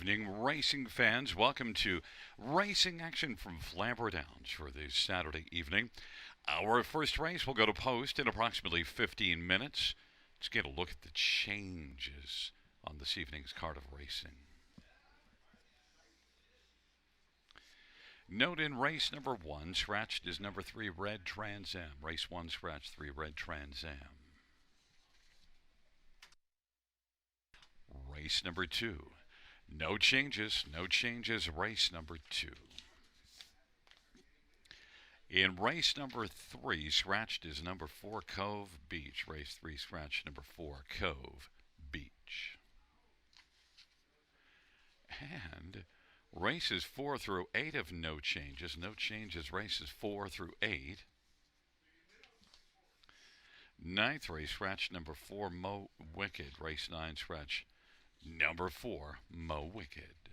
evening, racing fans. Welcome to Racing Action from Flamboro Downs for this Saturday evening. Our first race will go to post in approximately 15 minutes. Let's get a look at the changes on this evening's card of racing. Note in race number 1, scratched is number 3, Red Trans Am. Race 1, scratch 3, Red Trans Am. Race number 2. No changes, race number 2. In race number 3, scratched is number 4, Cove Beach. Race 3, scratch number 4, Cove Beach. And races 4 through 8 have no changes. No changes, races 4 through 8. Ninth race, scratch number 4, Mo Wicked. Race 9, scratch number 4, Mo Wicked.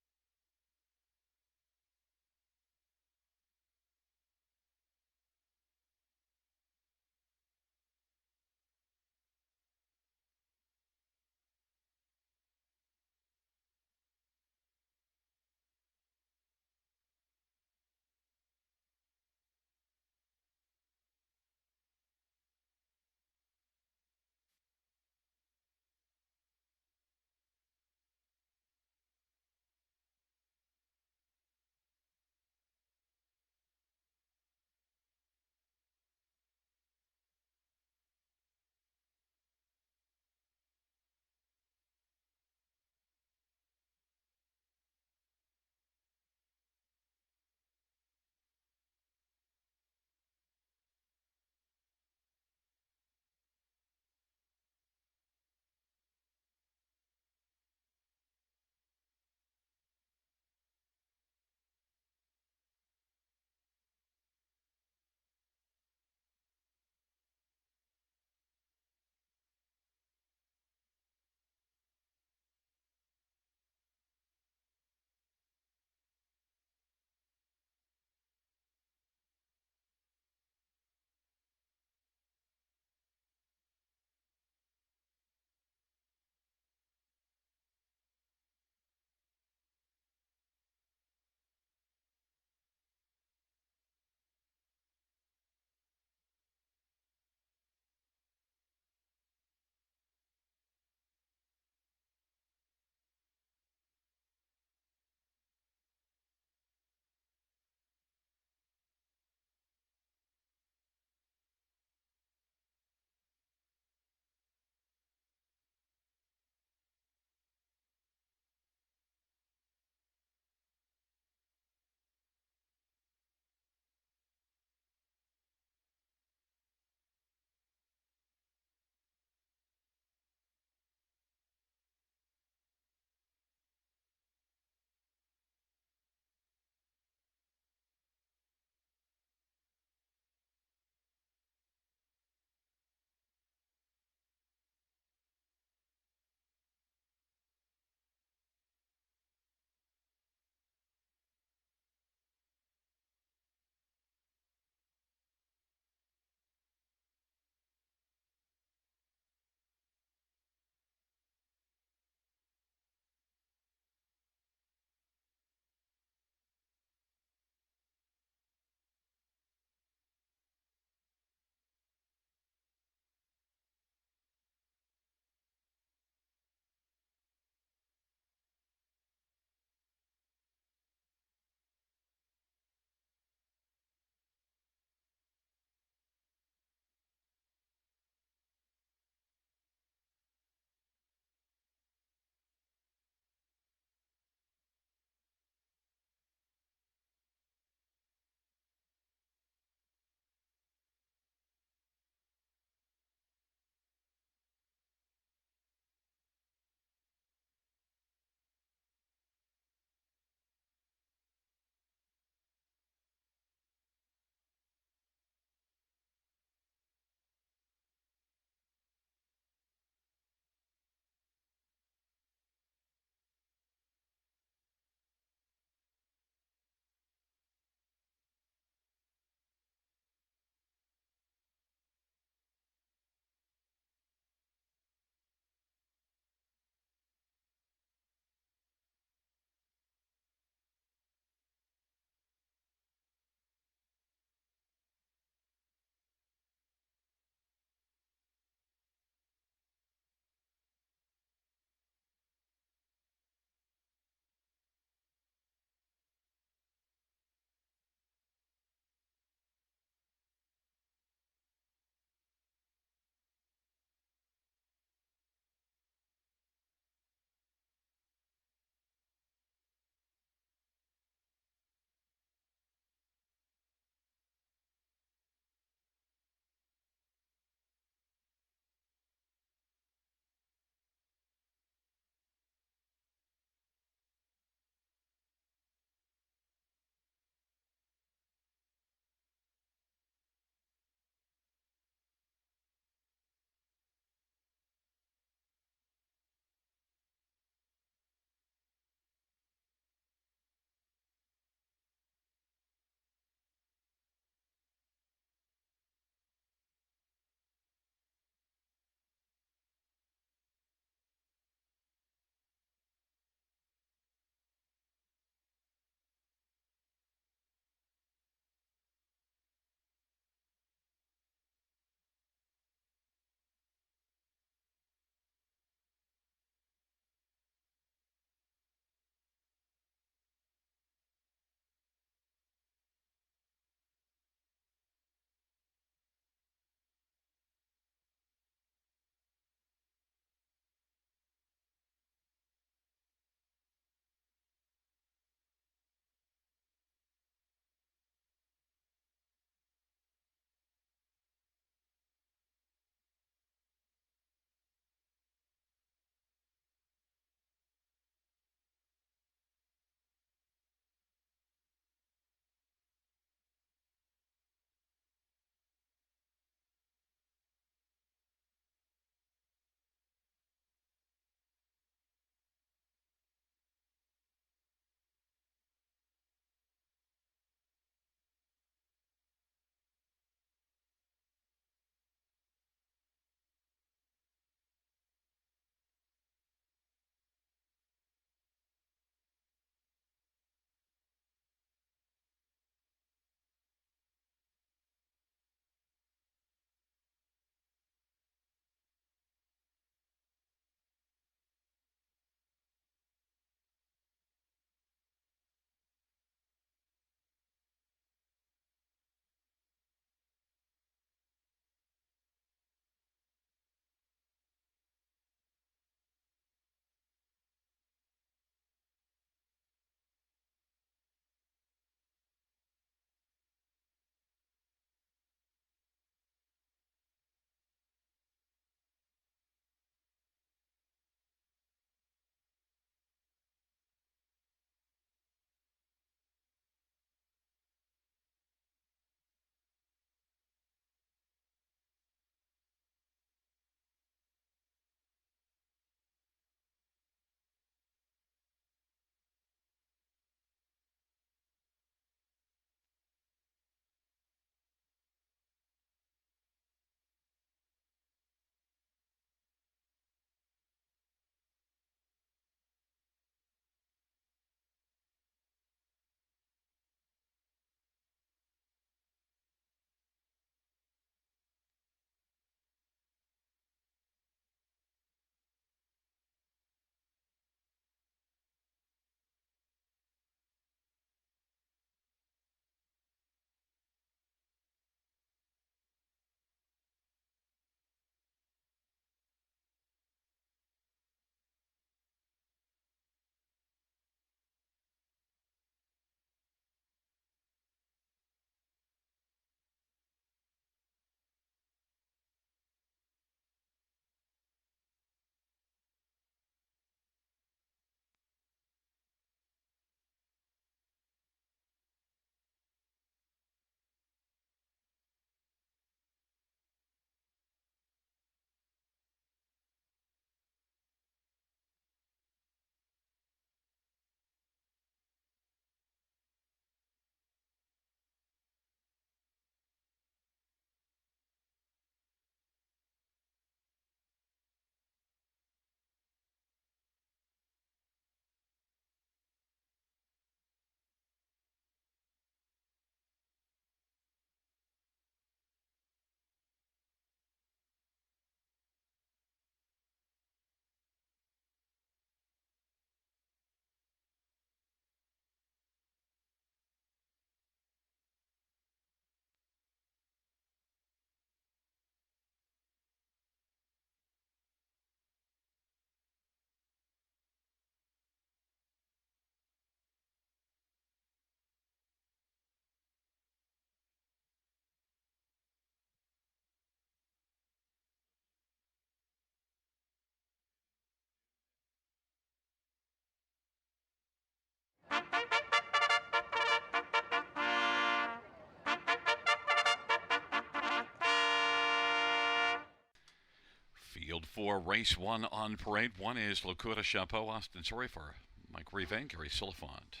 for race one on parade. One is Lakota Chapeau, Austin Sorry for Mike Reeve and Gary Silifant.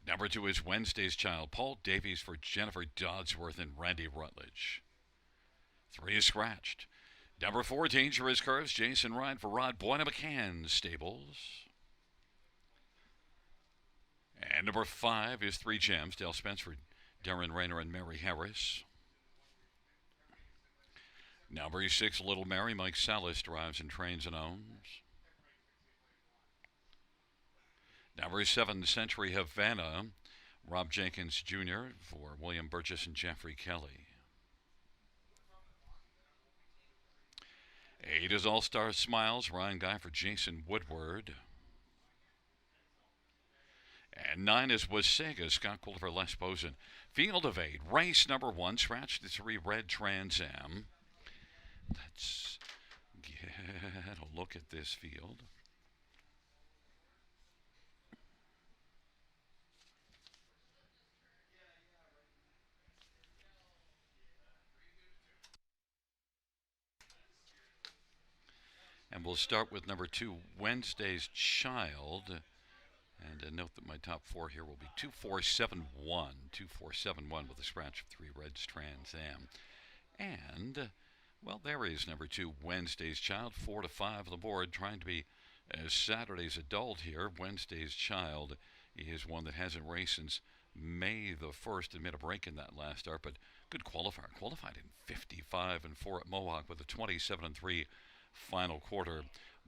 Number two is Wednesday's Child, Paul Davies for Jennifer Dodsworth and Randy Rutledge. Three is scratched. Number four, Dangerous Curves, Jason Ryan for Rod Boyna McCann Stables. And number five is Three Gems, Dale Spence for Darren Rayner and Mary Harris. Number six, Little Mary, Mike Salas drives and trains and owns. Number seven, Century Havana, Rob Jenkins Jr. for William Burgess and Jeffrey Kelly. Eight is All Star Smiles, Ryan Guy for Jason Woodward. And nine is Wasaga, Scott Coulter for Les Boson. Field of eight, race number one, scratch the three Red Trans Am. Let's get a look at this field. And we'll start with number two, Wednesday's Child. And note that my top four here will be 2471. 2471 with a scratch of three Reds Trans Am. And, well, there is number two, Wednesday's Child. 4 to 5 on the board, trying to be Saturday's adult here. Wednesday's Child is one that hasn't raced since May the 1st and made a break in that last start, but good qualifier. Qualified in 55 and 4 at Mohawk with a 27 and 3 final quarter.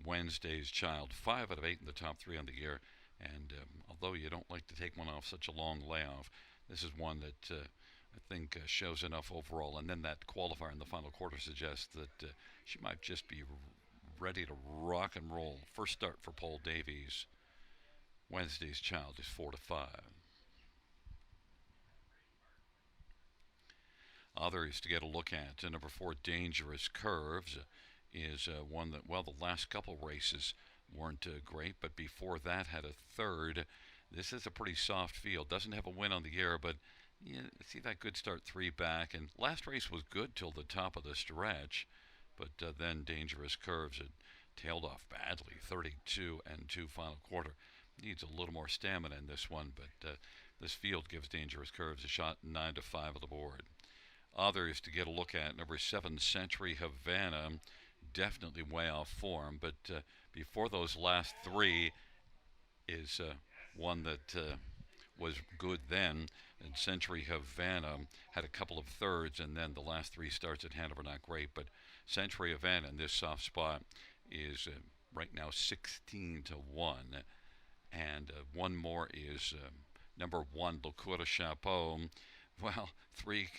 Wednesday's Child, 5 out of 8 in the top three on the year. And although you don't like to take one off such a long layoff, this is one that I think shows enough overall. And then that qualifier in the final quarter suggests that she might just be ready to rock and roll. First start for Paul Davies. Wednesday's Child is 4 to 5. Others to get a look at. Number 4, Dangerous Curves, is one that, well, the last couple races weren't great, but before that had a third. This is a pretty soft field. Doesn't have a win on the year, but you see that good start 3 back. And last race was good till the top of the stretch, but then Dangerous Curves had tailed off badly, 32 and 2 final quarter. Needs a little more stamina in this one, but this field gives Dangerous Curves a shot 9 to 5 on the board. Others to get a look at. Number 7, Century Havana, definitely way off form, but before those last three is one that was good then. And Century Havana had a couple of thirds, and then the last three starts at Hanover not great. But Century Havana in this soft spot is right now 16 to 1. And one more is number 1, Lakota Chapeau. Well, three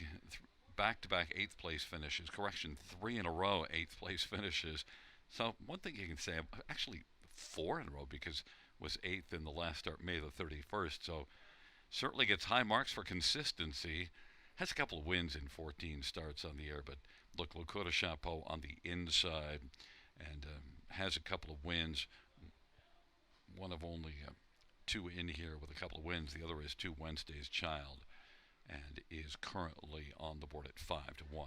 back-to-back 8th place finishes. Correction, 3 in a row 8th place finishes. So one thing you can say, actually 4 in a row, because was 8th in the last start, May the 31st. So certainly gets high marks for consistency. Has a couple of wins in 14 starts on the year, but look, Lakota Chapeau on the inside, and has a couple of wins. One of only 2 in here with a couple of wins. The other is 2 Wednesday's Child, and is currently on the board at 5 to 1.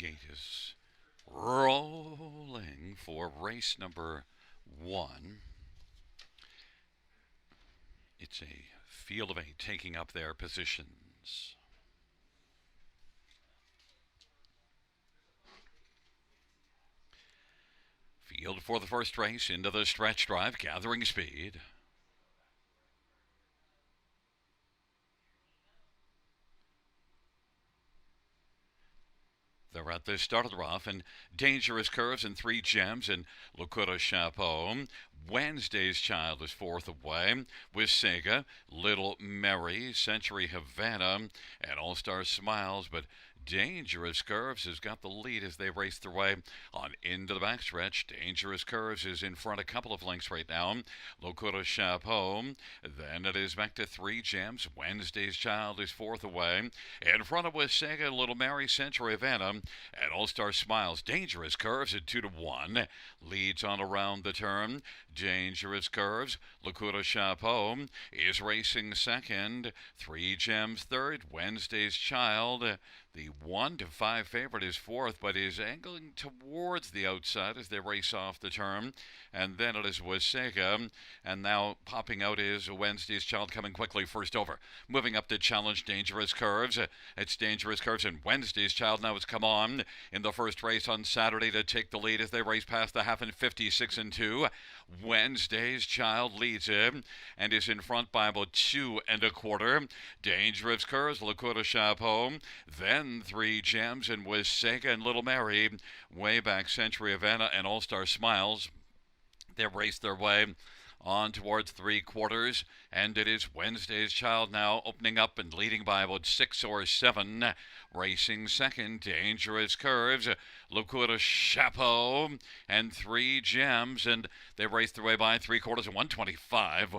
gate is rolling for race number 1. It's a field of 8 taking up their positions. Field for the first race into the stretch drive, gathering speed. They're at the start of the rough, and Dangerous Curves and 3 Gems and Lakota Chapeau. Wednesday's Child is 4th away with Sega, Little Mary, Century Havana, and All Star Smiles, but Dangerous Curves has got the lead as they race their way on into the backstretch. Dangerous Curves is in front a couple of lengths right now. Lakota Chapeau. Then it is back to 3 Gems. Wednesday's Child is 4th away. In front of Sega, Little Mary, Century Havana, and All Star Smiles. Dangerous Curves at 2-1. Leads on around the turn. Dangerous Curves. Lakota Chapeau is racing second. 3 Gems third. Wednesday's Child. The 1-5 favorite is 4th, but is angling towards the outside as they race off the turn. And then it is Wasega. And now popping out is Wednesday's Child coming quickly first over. Moving up to challenge Dangerous Curves. It's Dangerous Curves and Wednesday's Child now has come on in the first race on Saturday to take the lead as they race past the half in 56-2. Wednesday's Child leads him and is in front by about 2 1/4. Dangerous Curves, Lakota Chapeau. Then 3 Gems and Wasega and Little Mary. Way back Century Havana and All Star Smiles. They race their way on towards 3/4, and it is Wednesday's Child now opening up and leading by about 6 or 7. Racing second, Dangerous Curves, Lakota Chapeau, and 3 Gems, and they race their way by 3/4 and 125.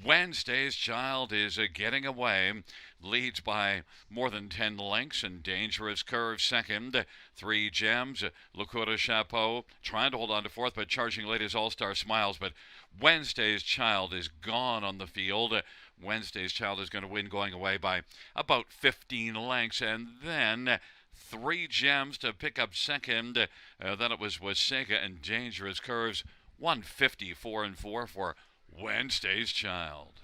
Wednesday's Child is getting away, leads by more than 10 lengths, and Dangerous Curve second. 3 Gems, Lakota Chapeau trying to hold on to 4th, but charging late is All Star Smiles. But Wednesday's Child is gone on the field. Wednesday's Child is going to win going away by about 15 lengths, and then 3 Gems to pick up second. Then it was Wasega and Dangerous Curves, 154-4 for Wednesday's Child.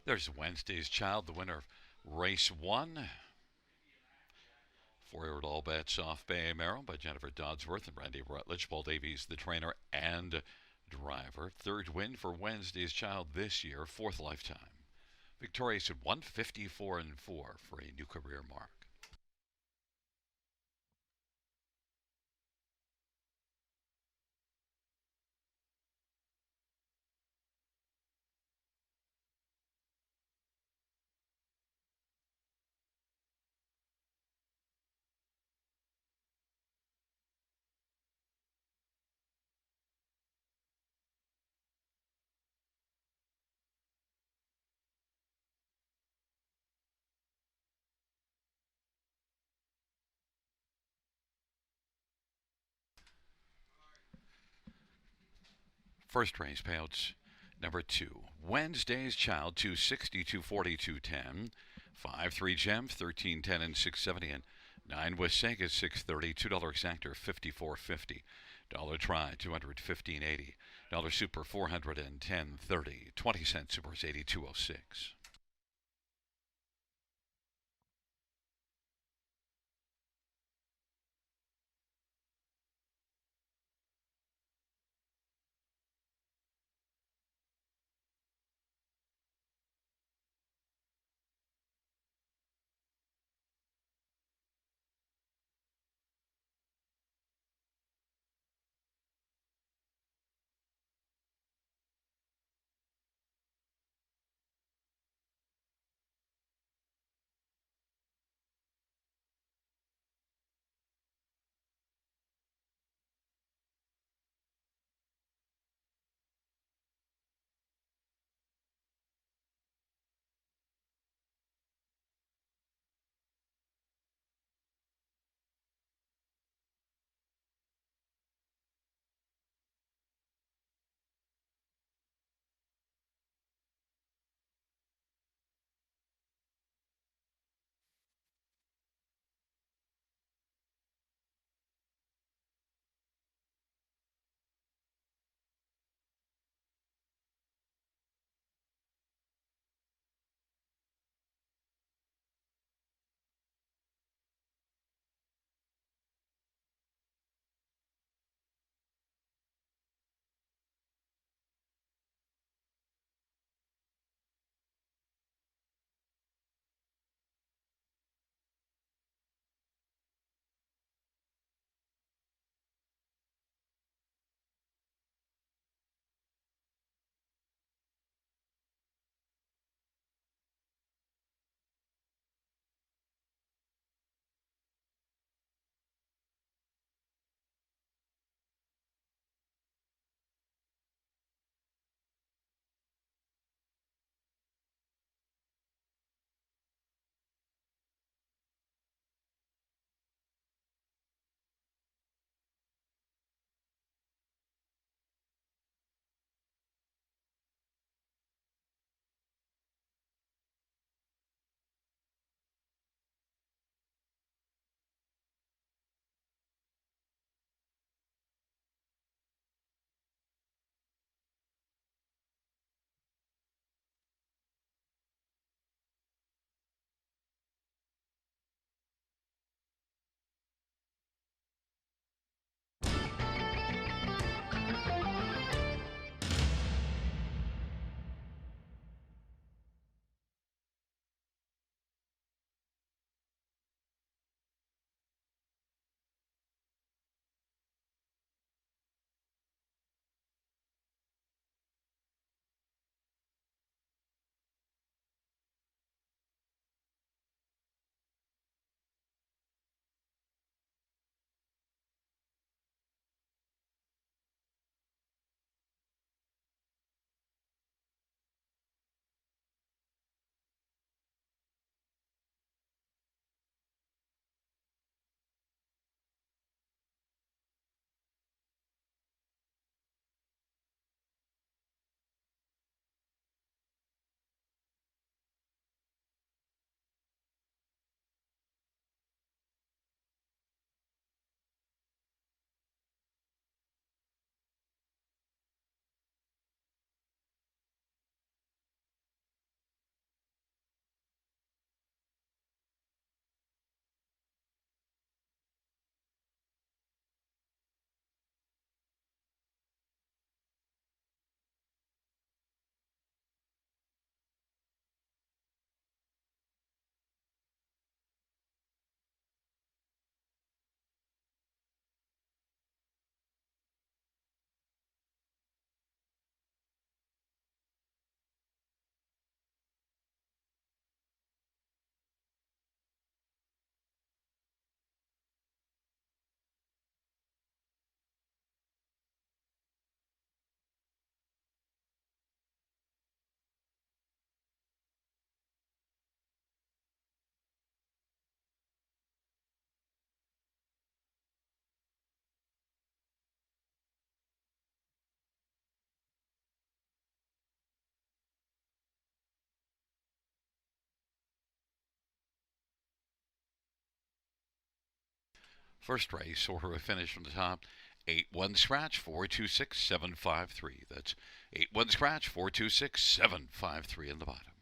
There's Wednesday's Child, the winner of race 1. 4-year-old All Bets Off Bay Merrill by Jennifer Dodsworth and Randy Rutledge. Paul Davies, the trainer and driver. 3rd win for Wednesday's Child this year, 4th lifetime. Victorious at 154-4 for a new career mark. First race payouts number 2. Wednesday's Child 260, 240, 210. 5 3 Gems 1310 and 670 and 9 with Sega 630, $2 exactor 54.50. Dollar try 215.80. Dollar super 410.30. 20-cent supers 82.06. First race, order of finish from the top. 8-1 scratch 426753. That's 8-1 scratch 426753 in the bottom.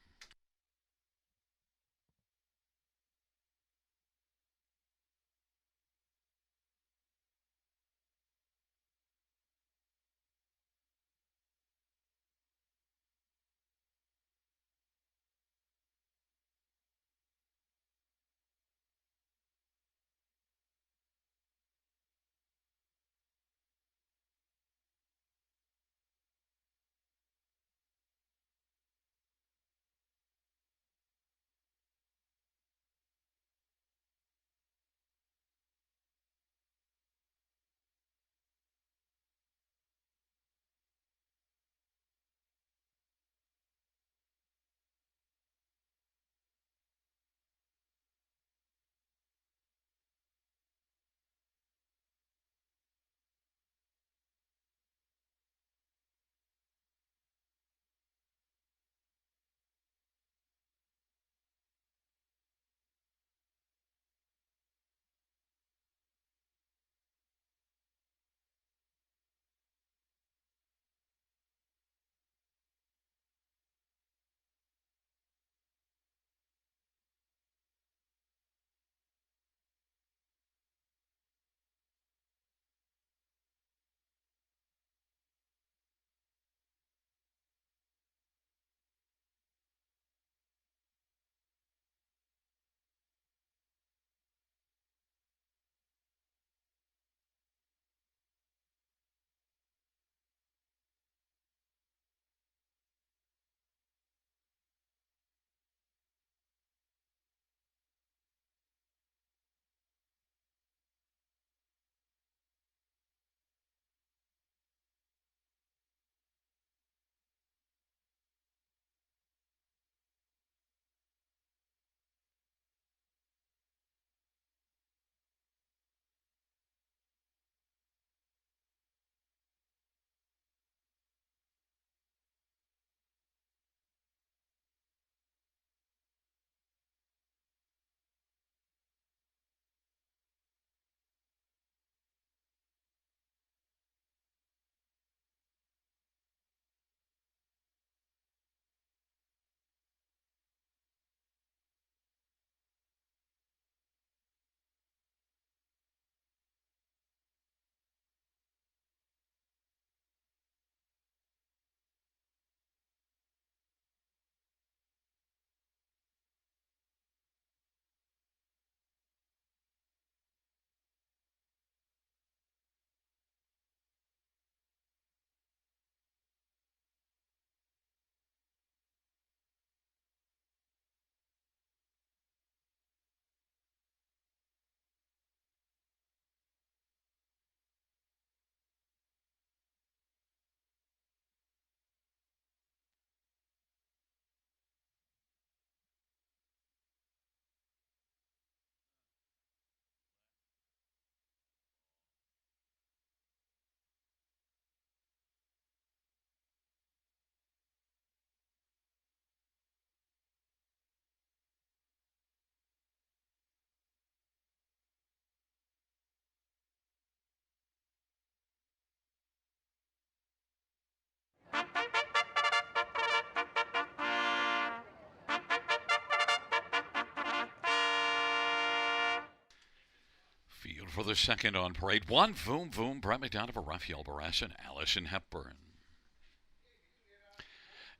Field for the second on parade. One, Voom Voom, brought me down to Raphael Barras and Allison Hepburn.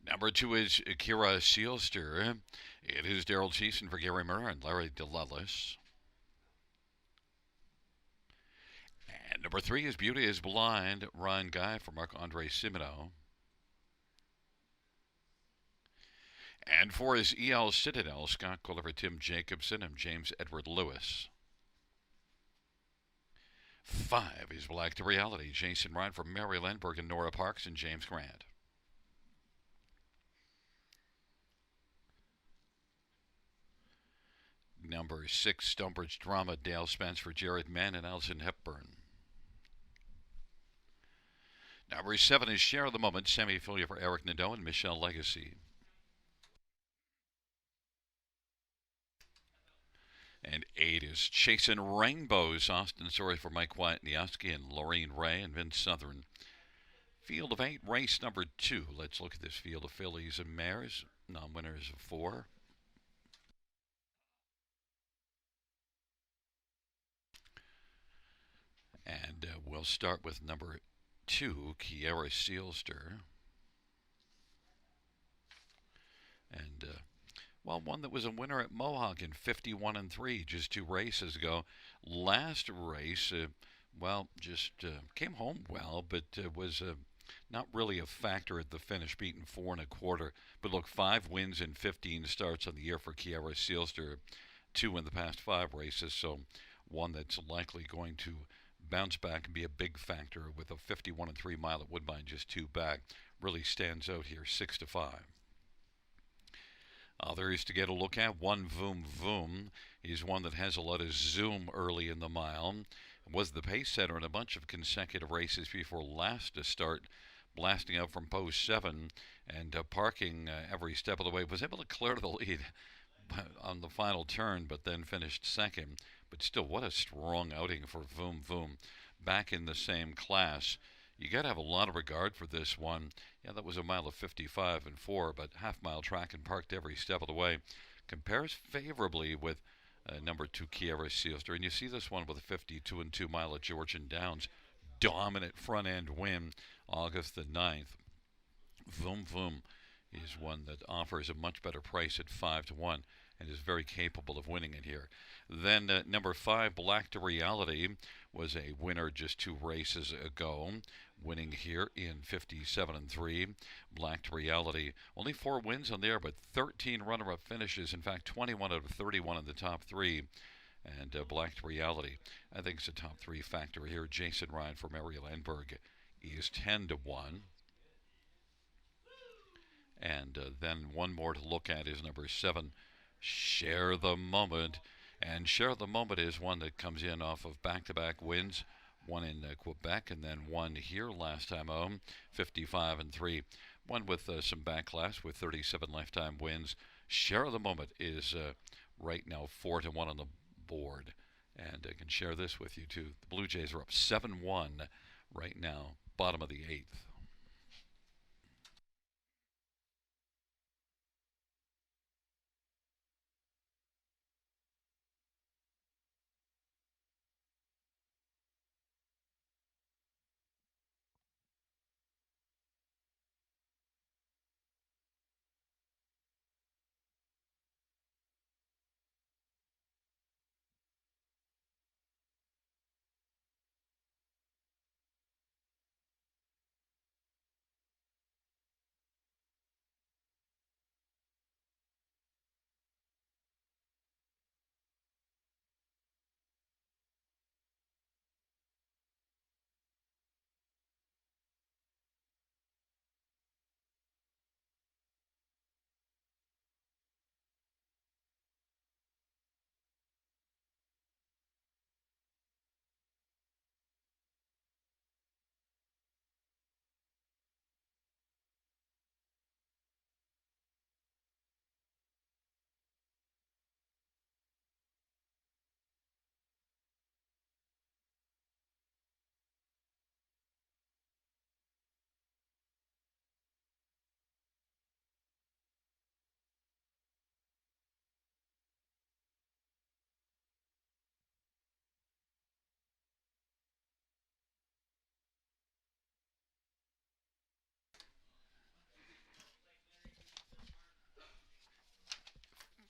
Number 2 is Kira Sealster. It is Daryl Cheeson for Gary Murray and Larry DeLellis. And number 3 is Beauty is Blind, Ryan Guy for Marc-Andre Simino. And 4 is EL Citadel, Scott Quiller, Tim Jacobson, and James Edward Lewis. 5 is Black to Reality, Jason Ryan for Mary Lindbergh and Nora Parks and James Grant. Number 6, Stonebridge Drama, Dale Spence for Jared Mann and Allison Hepburn. Number 7 is Share of the Moment, Sammy Filia for Eric Nadeau and Michelle Legacy. And 8 is Chasing Rainbows. Austin Story for Mike Wyatt-Nieski and Lorraine Ray and Vince Southern. Field of 8, race number 2. Let's look at this field of fillies and mares. Non-winners of 4. And we'll start with number 2, Kiara Sealster. And well, one that was a winner at Mohawk in 51-3 just 2 races ago. Last race, just came home well, but was not really a factor at the finish, beaten 4 1/4. But look, 5 wins in 15 starts on the year for Kiara Sealster, 2 in the past 5 races. So one that's likely going to bounce back and be a big factor with a 51-3 mile at Woodbine, just 2 back. Really stands out here, 6-5. Others to get a look at. One Voom Voom. He's one that has a lot of zoom early in the mile. Was the pace setter in a bunch of consecutive races before last to start, blasting out from post 7 and parking every step of the way. Was able to clear the lead on the final turn, but then finished second. But still, what a strong outing for Voom Voom. Back in the same class. You got to have a lot of regard for this one. Yeah, that was a mile of 55-4, but half-mile track and parked every step of the way. Compares favorably with number 2, Kiara Sealster. And you see this one with a 52-2 mile at Georgian Downs. Dominant front-end win August the 9th. Voom Voom is one that offers a much better price at 5-1 and is very capable of winning it here. Then number 5, Black to Reality, was a winner just 2 races ago, winning here in 57-3. Black to Reality, only 4 wins on there, but 13 runner-up finishes. In fact, 21 out of 31 in the top 3. And Black to Reality, I think it's a top 3 factor here. Jason Ryan for Mary Landberg is 10-1. And then one more to look at is number 7, Share the Moment. And Share the Moment is one that comes in off of back-to-back wins, one in Quebec and then one here last time home, 55-3. One with some backlash with 37 lifetime wins. Share the Moment is right now 4-1 on the board. And I can share this with you too. The Blue Jays are up 7-1 right now, bottom of the 8th.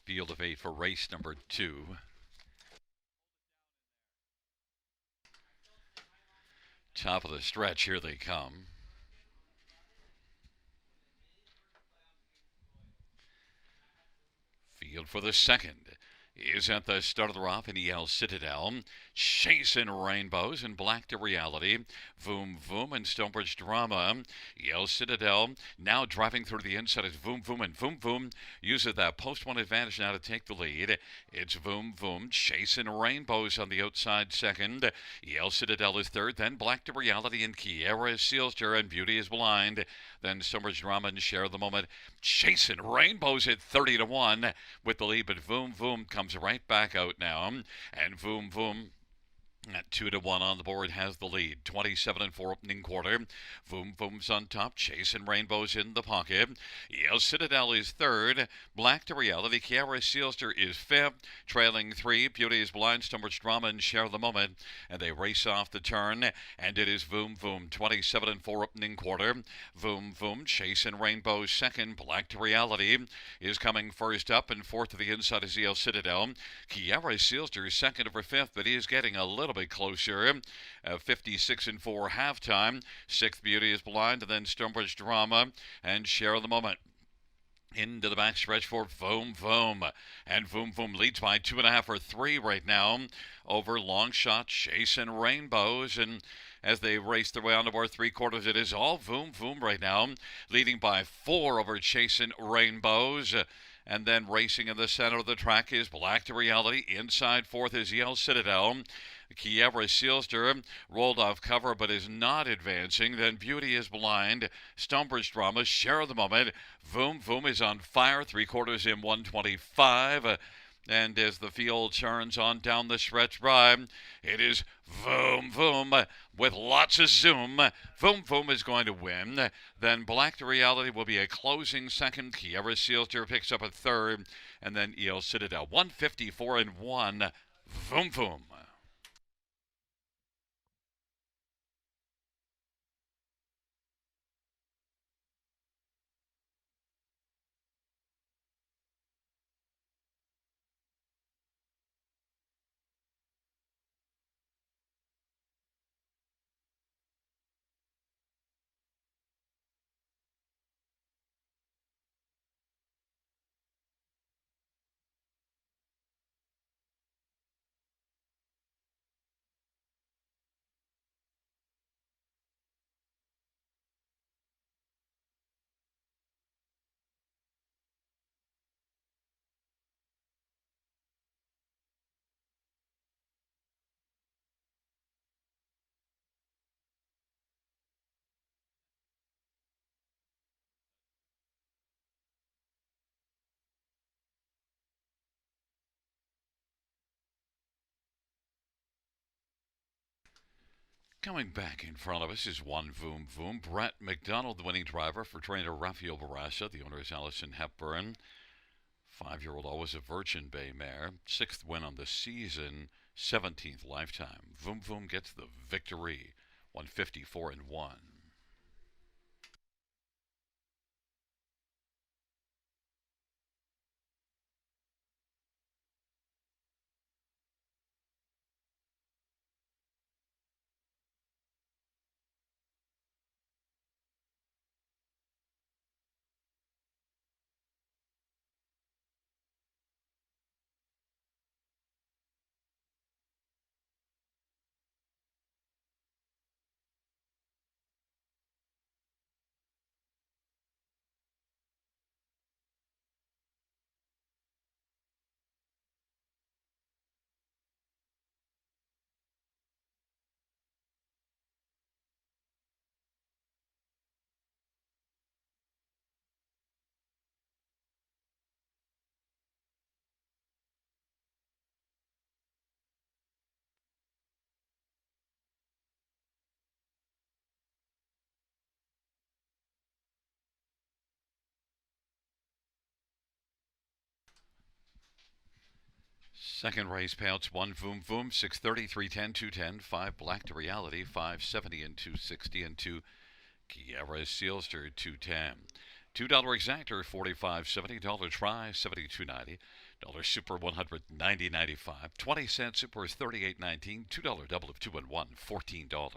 Field of 8 for race number 2. Top of the stretch, here they come. Field for the second is at the start of the rough in EL Citadel. Chasing Rainbows and Black to Reality. Voom Voom and Stonebridge Drama. EL Citadel now driving through the inside is Voom Voom, and Voom Voom uses that post 1 advantage now to take the lead. It's Voom Voom. Chasing Rainbows on the outside second. EL Citadel is third. Then Black to Reality and Kiara Sealster and Beauty is Blind. Then Stonebridge Drama and Share the Moment. Chasing Rainbows at 30-1 with the lead, but Voom Voom comes comes right back out now. And Voom Voom at 2-1 on the board has the lead. 27-4 opening quarter. Voom Voom's on top. Chasing Rainbows in the pocket. Yale Citadel is third. Black to Reality. Kiara Sealster is fifth. Trailing three. Beauty is Blind, Stumbridge Drama, and Share the Moment. And they race off the turn. And it is Voom Voom. 27-4 opening quarter. Voom Voom chasing Rainbows second. Black to Reality is coming first up. And fourth to the inside is Yale Citadel. Kiara Sealster is second over fifth, but he is getting a little bit closer. 56-4 halftime. Sixth Beauty is Blind, and then Stumbridge Drama and Share the Moment. Into the backstretch for Voom Voom. And Voom Voom leads by 2.5 or 3 right now over Longshot, Chasing Rainbows. And as they race their way on toward three-quarters, it is all Voom Voom right now, leading by 4 over Chasing Rainbows. And then racing in the center of the track is Black to Reality. Inside fourth is Yale Citadel. Kievra Sealster rolled off cover but is not advancing. Then Beauty is Blind. Stumbridge Drama, Share the Moment. Voom Voom is on fire. Three-quarters in 125. And as the field turns on down the stretch by, it is Voom Voom with lots of zoom. Voom Voom is going to win. Then Black to Reality will be a closing second. Kievra Sealster picks up a third. And then Yale Citadel. 154-1. Voom Voom. Coming back in front of us is one Voom Voom. Brett McDonald, the winning driver for trainer Rafael Barassa. The owner is Allison Hepburn. 5-year-old, always a Virgin Bay mare. 6th win on the season. 17th lifetime. Voom Voom gets the victory. 154-1. Second race payouts: 1 Voom Voom, 630, 310, 210, 5 Black to Reality, 570 and 260, and 2 Kievra Sealster, 210. $2 exactor, 45.70. Dollar try, 72.90. Dollar super, 190.95. 20-cent super is 38.19. $2 double of 2 and 1, $14.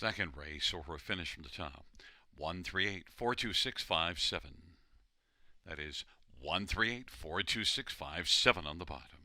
second race or a finish from the top. 138-42657. That is 138-42657 on the bottom.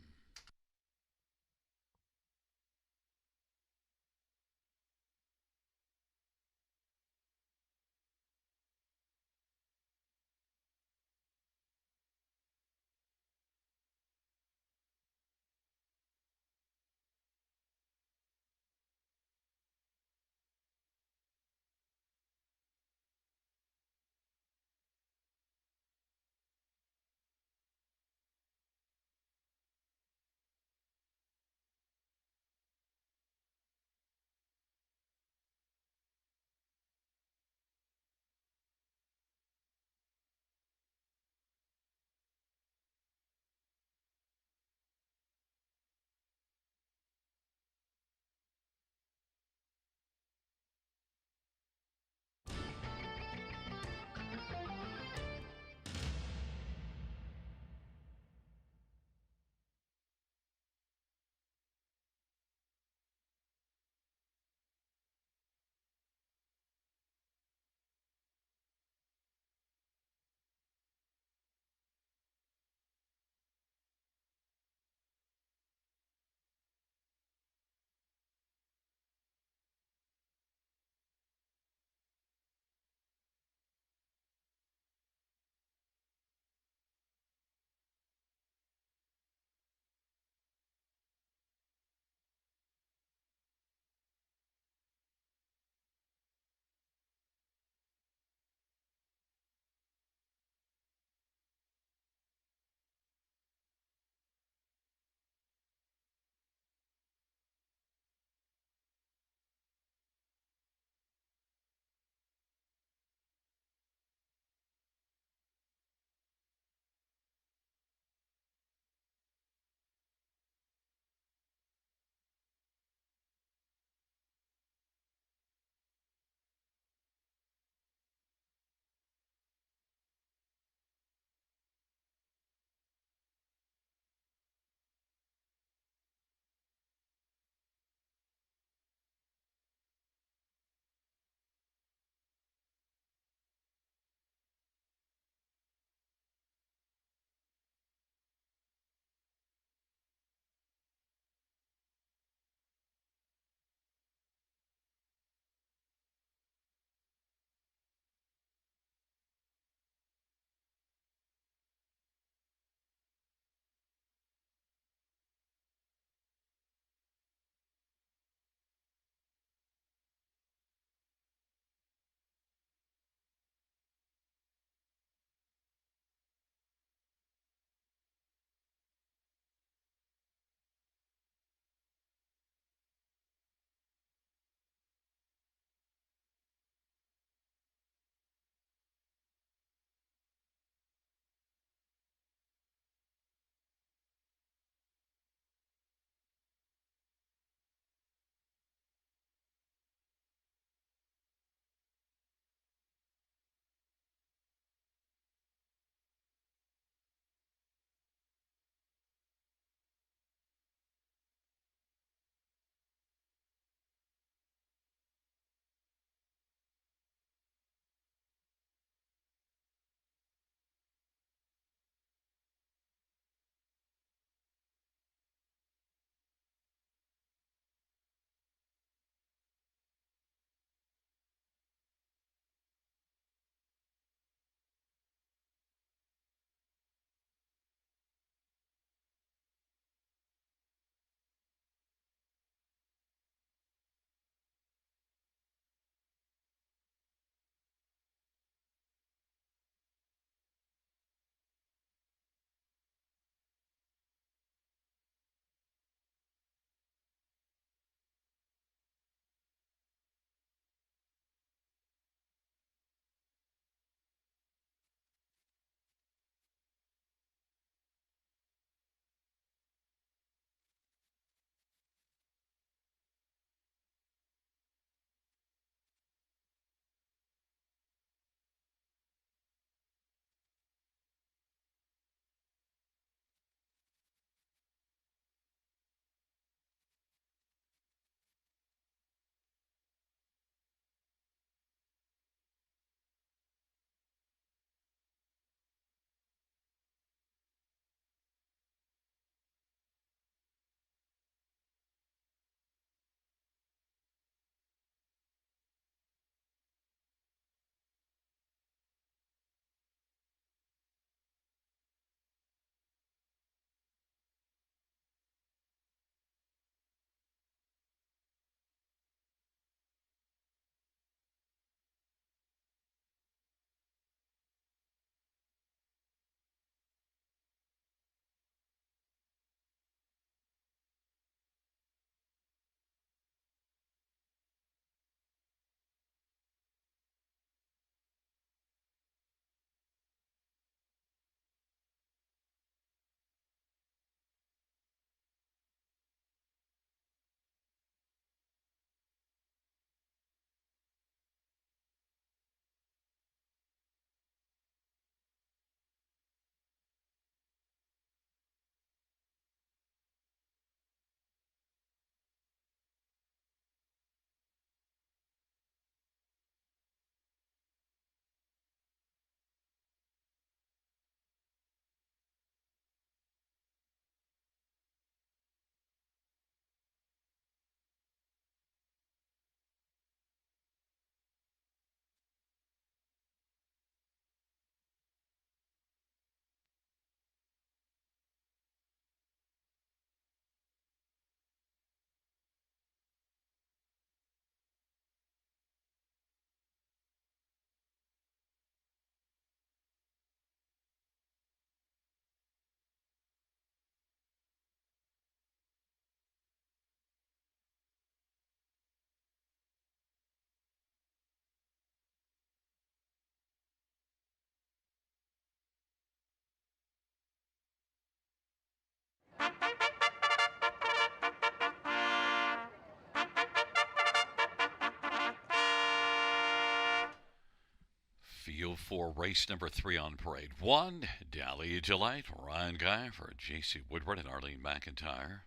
field for race number 3 on parade. 1, Dahlia Delight, Ryan Guy for J.C. Woodward and Arlene McIntyre.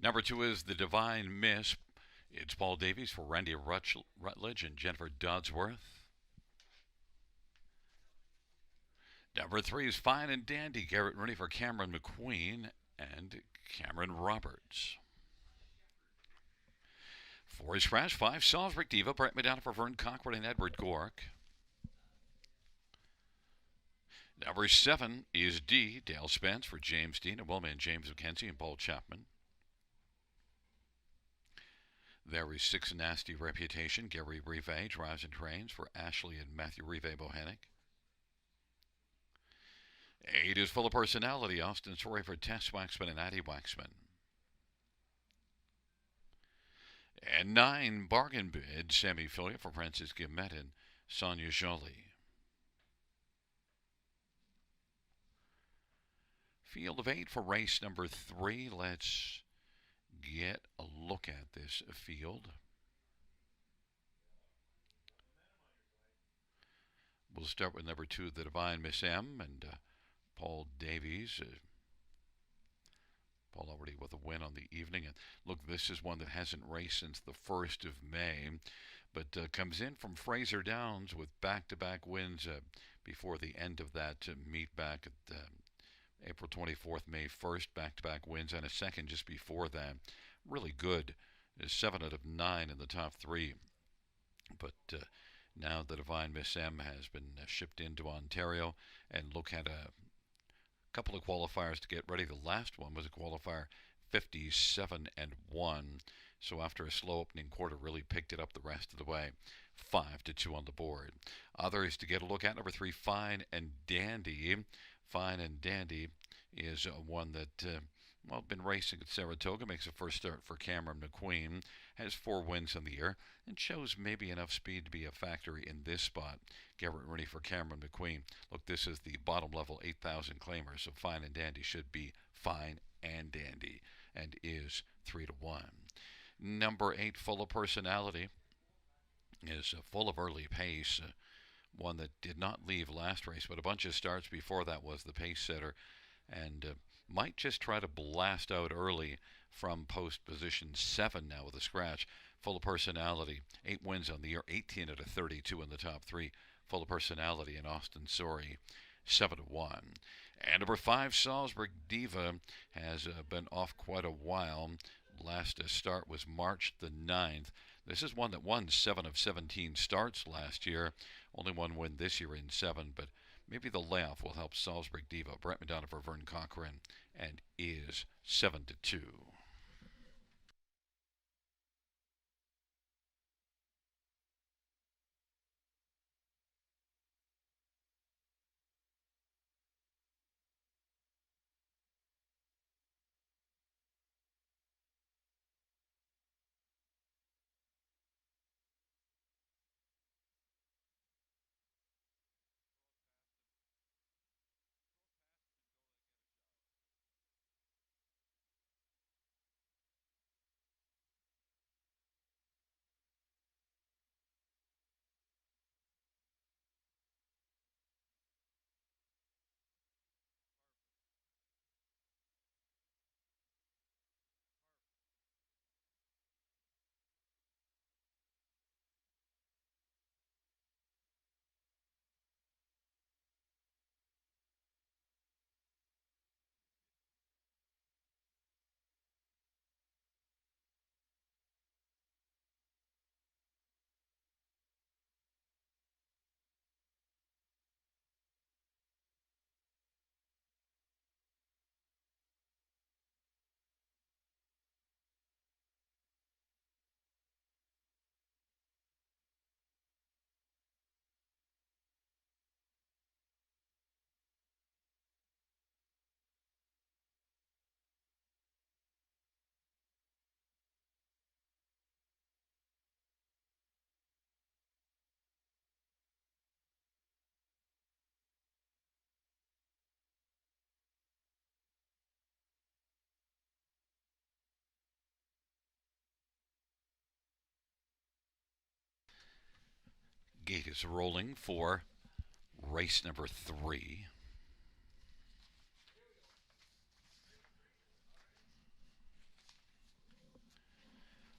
Number 2 is The Divine Miss. It's Paul Davies for Randy Rutledge and Jennifer Dodsworth. Number 3 is Fine and Dandy, Garrett Rooney for Cameron McQueen and Cameron Roberts. 4 is Crash 5, Salisbury Diva, Brett Madonna for Vern Cochran and Edward Gork. Number 7 is D, Dale Spence for James Dean and Wilma and James McKenzie and Paul Chapman. There is 6, Nasty Reputation, Gary Rive, Drives and Trains for Ashley and Matthew Rive Bohannick. 8 is Full of Personality, Austin Story for Tess Waxman and Addie Waxman. And 9, Bargain Bid, Sammy Filia for Francis Guillemette and Sonia Jolie. Field of 8 for race number 3. Let's get a look at this field. We'll start with number 2, The Divine Miss M, and Paul Davies. Paul already with a win on the evening. And look, this is one that hasn't raced since the 1st of May, but comes in from Fraser Downs with back-to-back wins before the end of that meet back at April 24th, May 1st. Back-to-back wins and a second just before that. Really good. 7 out of 9 in the top 3. But now the Divine Miss M has been shipped into Ontario, and look at a couple of qualifiers to get ready. The last one was a qualifier 57-1. So after a slow opening quarter, really picked it up the rest of the way. 5-2 on the board. Others to get a look at: number 3, Fine and Dandy. Fine and Dandy is one that been racing at Saratoga. Makes a first start for Cameron McQueen. Has 4 wins in the year and shows maybe enough speed to be a factor in this spot. Garrett Rooney for Cameron McQueen. Look, this is the bottom level 8,000 claimer, so Fine and Dandy should be Fine and Dandy, and is 3-1. Number 8, Full of Personality, is full of early pace. One that did not leave last race, but a bunch of starts before that was the pace setter, and might just try to blast out early from post position 7 now with a scratch. Full of Personality, 8 wins on the year, 18 out of 32 in the top 3. Full of Personality and Austin Sorry, 7-1. And number 5, Salisbury Diva, has been off quite a while. Last start was March the 9th. This is one that won 7 of 17 starts last year. Only one win this year in 7, but maybe the layoff will help Salisbury Diva. Brett Madonna for Vern Cochran, and is 7-2. gate is rolling for race number 3.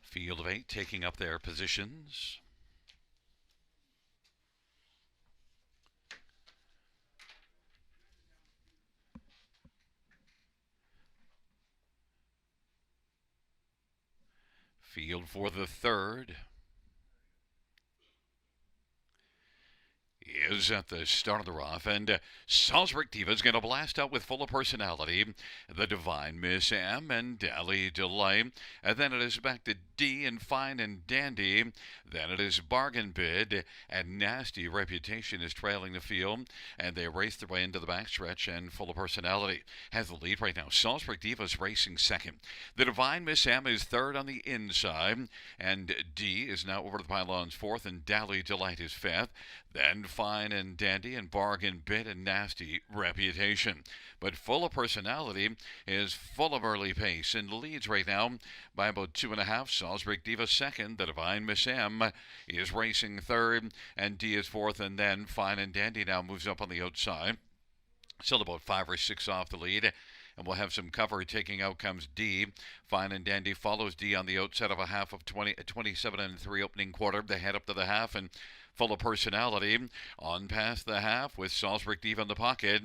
Field of 8 taking up their positions. Field for the 3rd is at the start of the rough, and Salzburg Diva is going to blast out with full of personality. The Divine Miss M and Dally Delight. And then it is back to D and Fine and Dandy. Then it is Bargain Bid, and Nasty Reputation is trailing the field, and they race their way into the backstretch, and full of personality has the lead right now. Salzburg Diva is racing second. The Divine Miss M is third on the inside, and D is now over the pylons fourth, and Dally Delight is fifth. Then Fine and Dandy and Bargain Bid and Nasty Reputation. But full of personality is full of early pace and leads right now by about 2.5. Salzburg Diva second. The Divine Miss M is racing third, and D is fourth, and then Fine and Dandy now moves up on the outside. Still about 5 or 6 off the lead. And we'll have some cover. Taking out comes D. Fine and Dandy follows D on the outside of a half of 27 and 3 opening quarter. They head up to the half, and full of personality on past the half with Salzburg Diva in the pocket.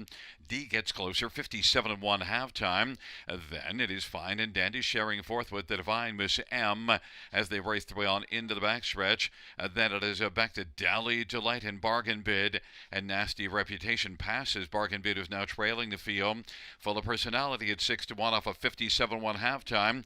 D gets closer, 57 and 1 halftime. Then it is Fine and Dandy sharing fourth with the Divine Miss M as they race their way on into the backstretch. Then it is back to Dally Delight and Bargain Bid, and Nasty Reputation passes. Bargain Bid is now trailing the field. Full of personality at 6 to 1 off of 57-1 halftime.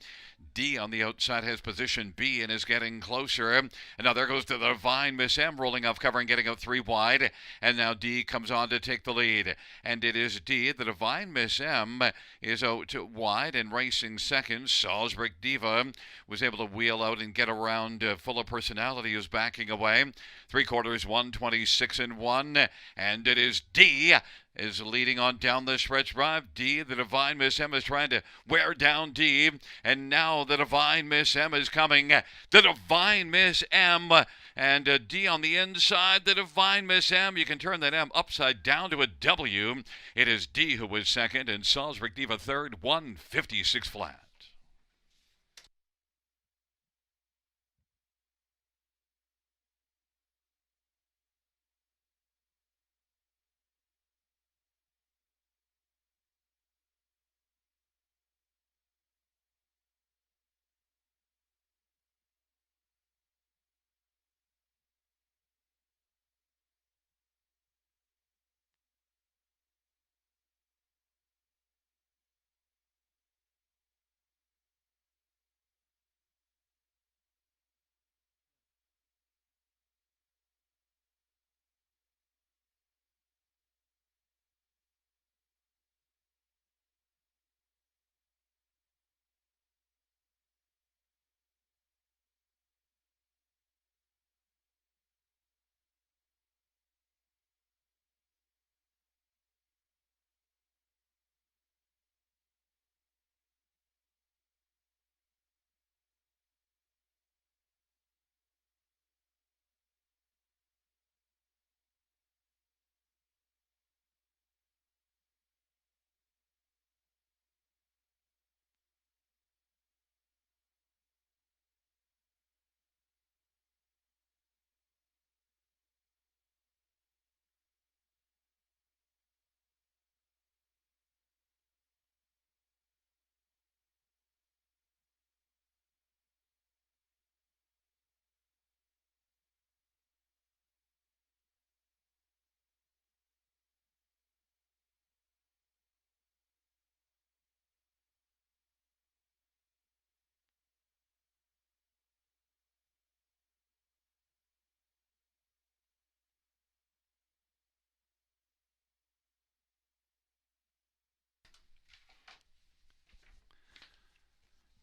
D on the outside has position B and is getting closer. And now there goes the Divine Miss M rolling off cover and getting out 3 wide. And now D comes on to take the lead. And it is D. The Divine Miss M is out wide and racing second. Salzburg Diva was able to wheel out and get around. Full of personality is backing away. 3/4, 126 and 1. And it is D is leading on down the stretch drive. D, the Divine Miss M, is trying to wear down D, and now the Divine Miss M is coming. The Divine Miss M, and D on the inside. The Divine Miss M, you can turn that M upside down to a W. It is D who was second, and Salzburg Diva third, 156 flat.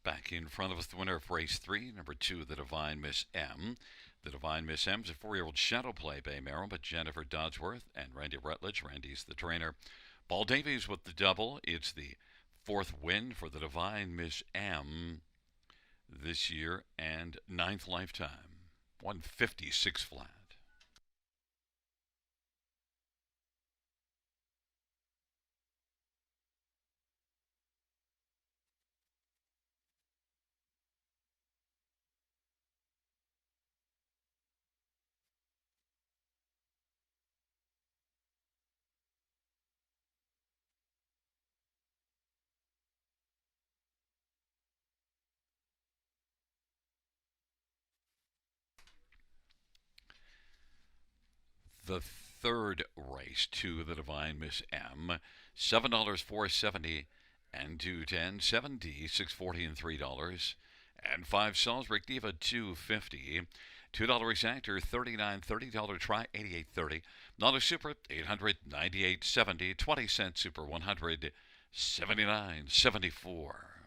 Back in front of us, the winner of race 3, number 2, the Divine Miss M. The Divine Miss M is a 4-year-old shadow play by Merrill, but Jennifer Dodsworth and Randy Rutledge. Randy's the trainer. Paul Davies with the double. It's the 4th win for the Divine Miss M this year and 9th lifetime. 156 flat. The third race to the Divine Miss M, $7 470 and 210, 7D 640 and $3, and 5 Salisbury Diva 250. $2 exactor 39.30, dollar try 88.30. Not a super 898.70, 20-cent super 179.74.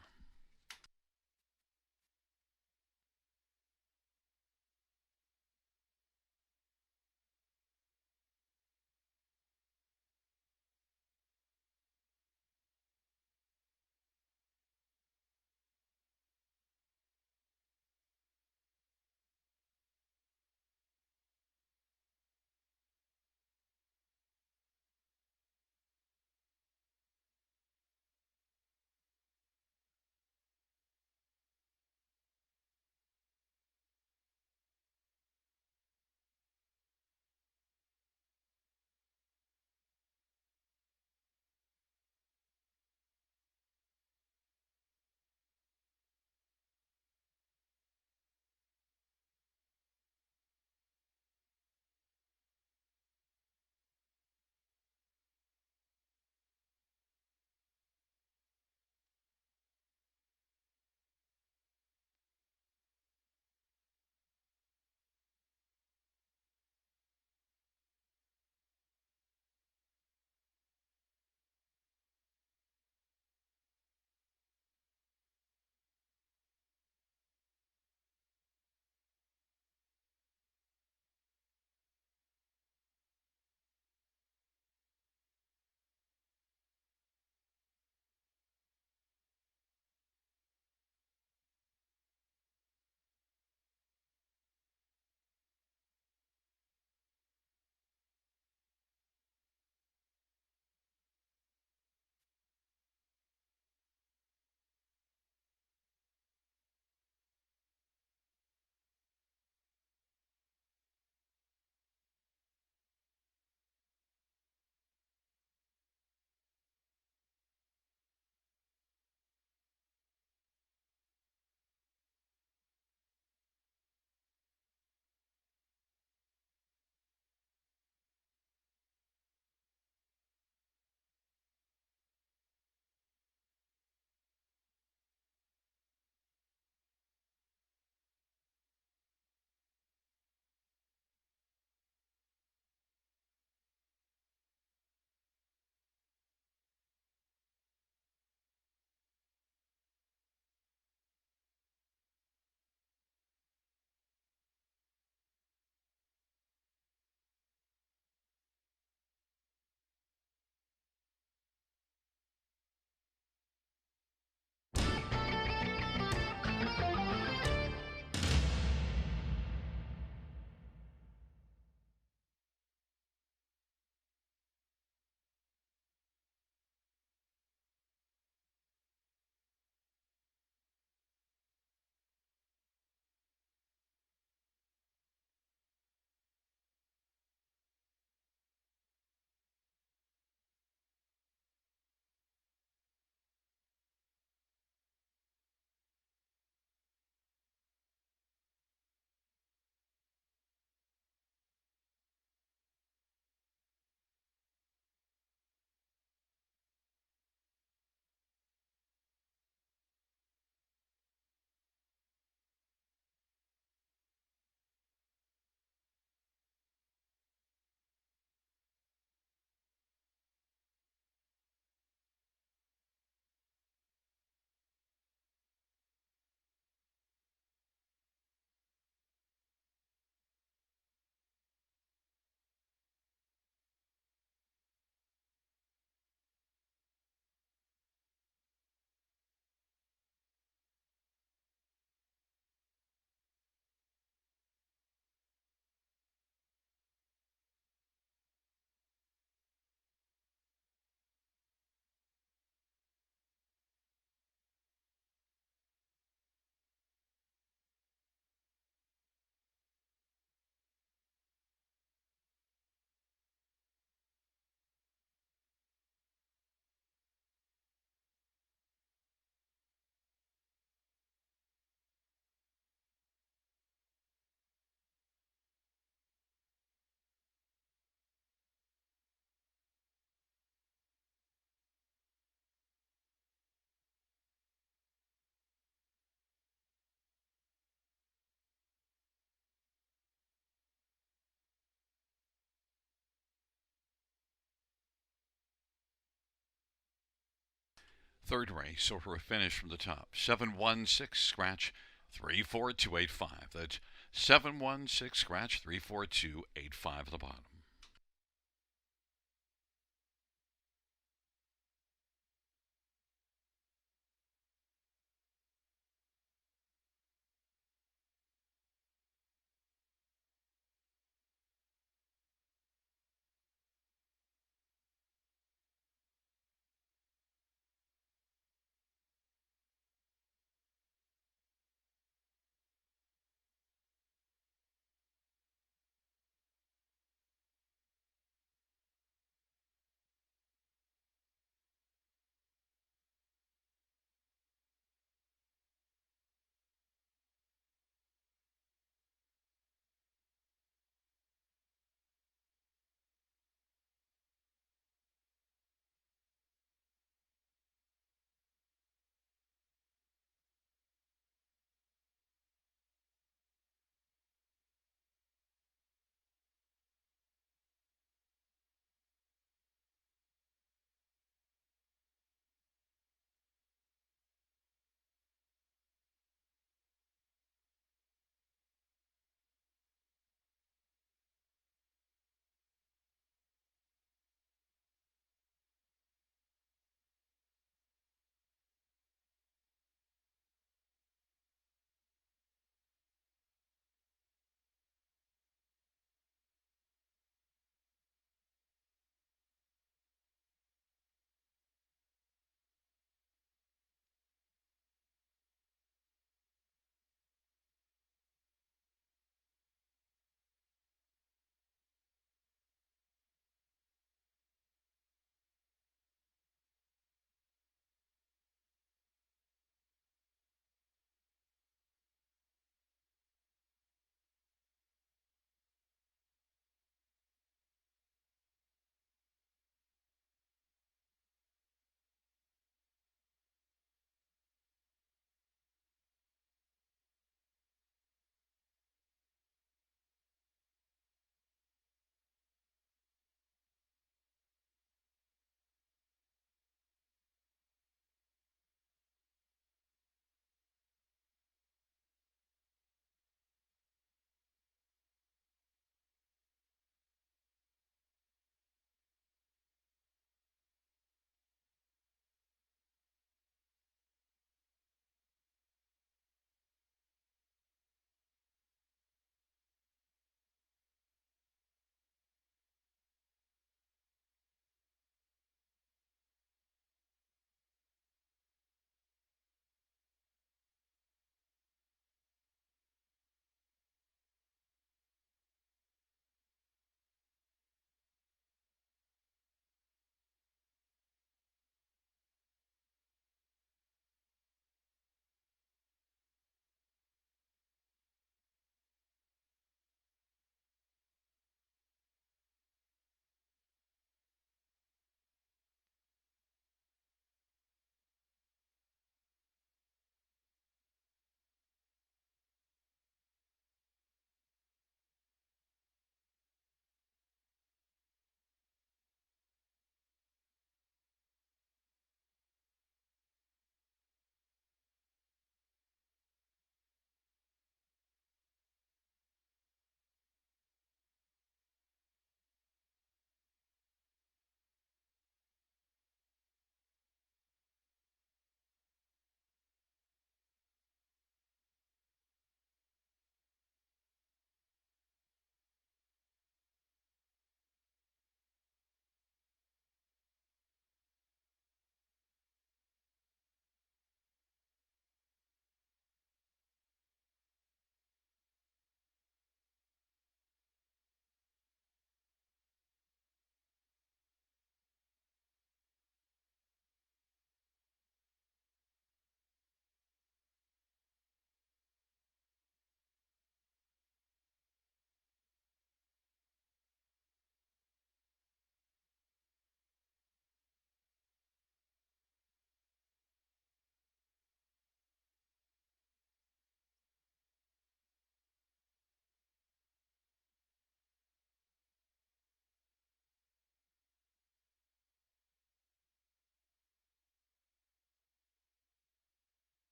third race or a finish from the top. 716 scratch 34285. That's 716 scratch 34285 at the bottom.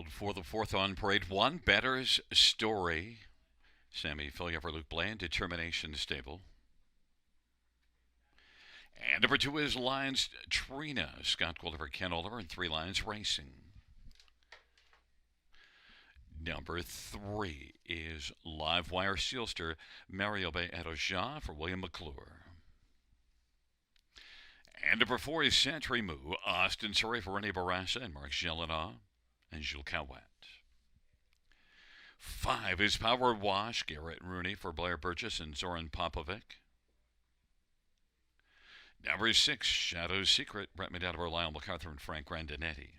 field for the fourth on parade. One, Better's Story. Sammy Fillier, Luke Bland, Determination Stable. And number 2 is Lions Trina, Scott Oliver, Ken Oliver, and 3 Lions Racing. Number 3 is Live Wire Sealster, Mario Bay Adoja for William McClure. And number 4 is Century Moo, Austin Surrey for Rene Barassa and Mark Gelina and Jules Cowat. 5 is Power Wash, Garrett Rooney for Blair Burgess and Zoran Popovic. Number 6, Shadow's Secret, Brett Medadova, Lyle MacArthur, and Frank Grandinetti.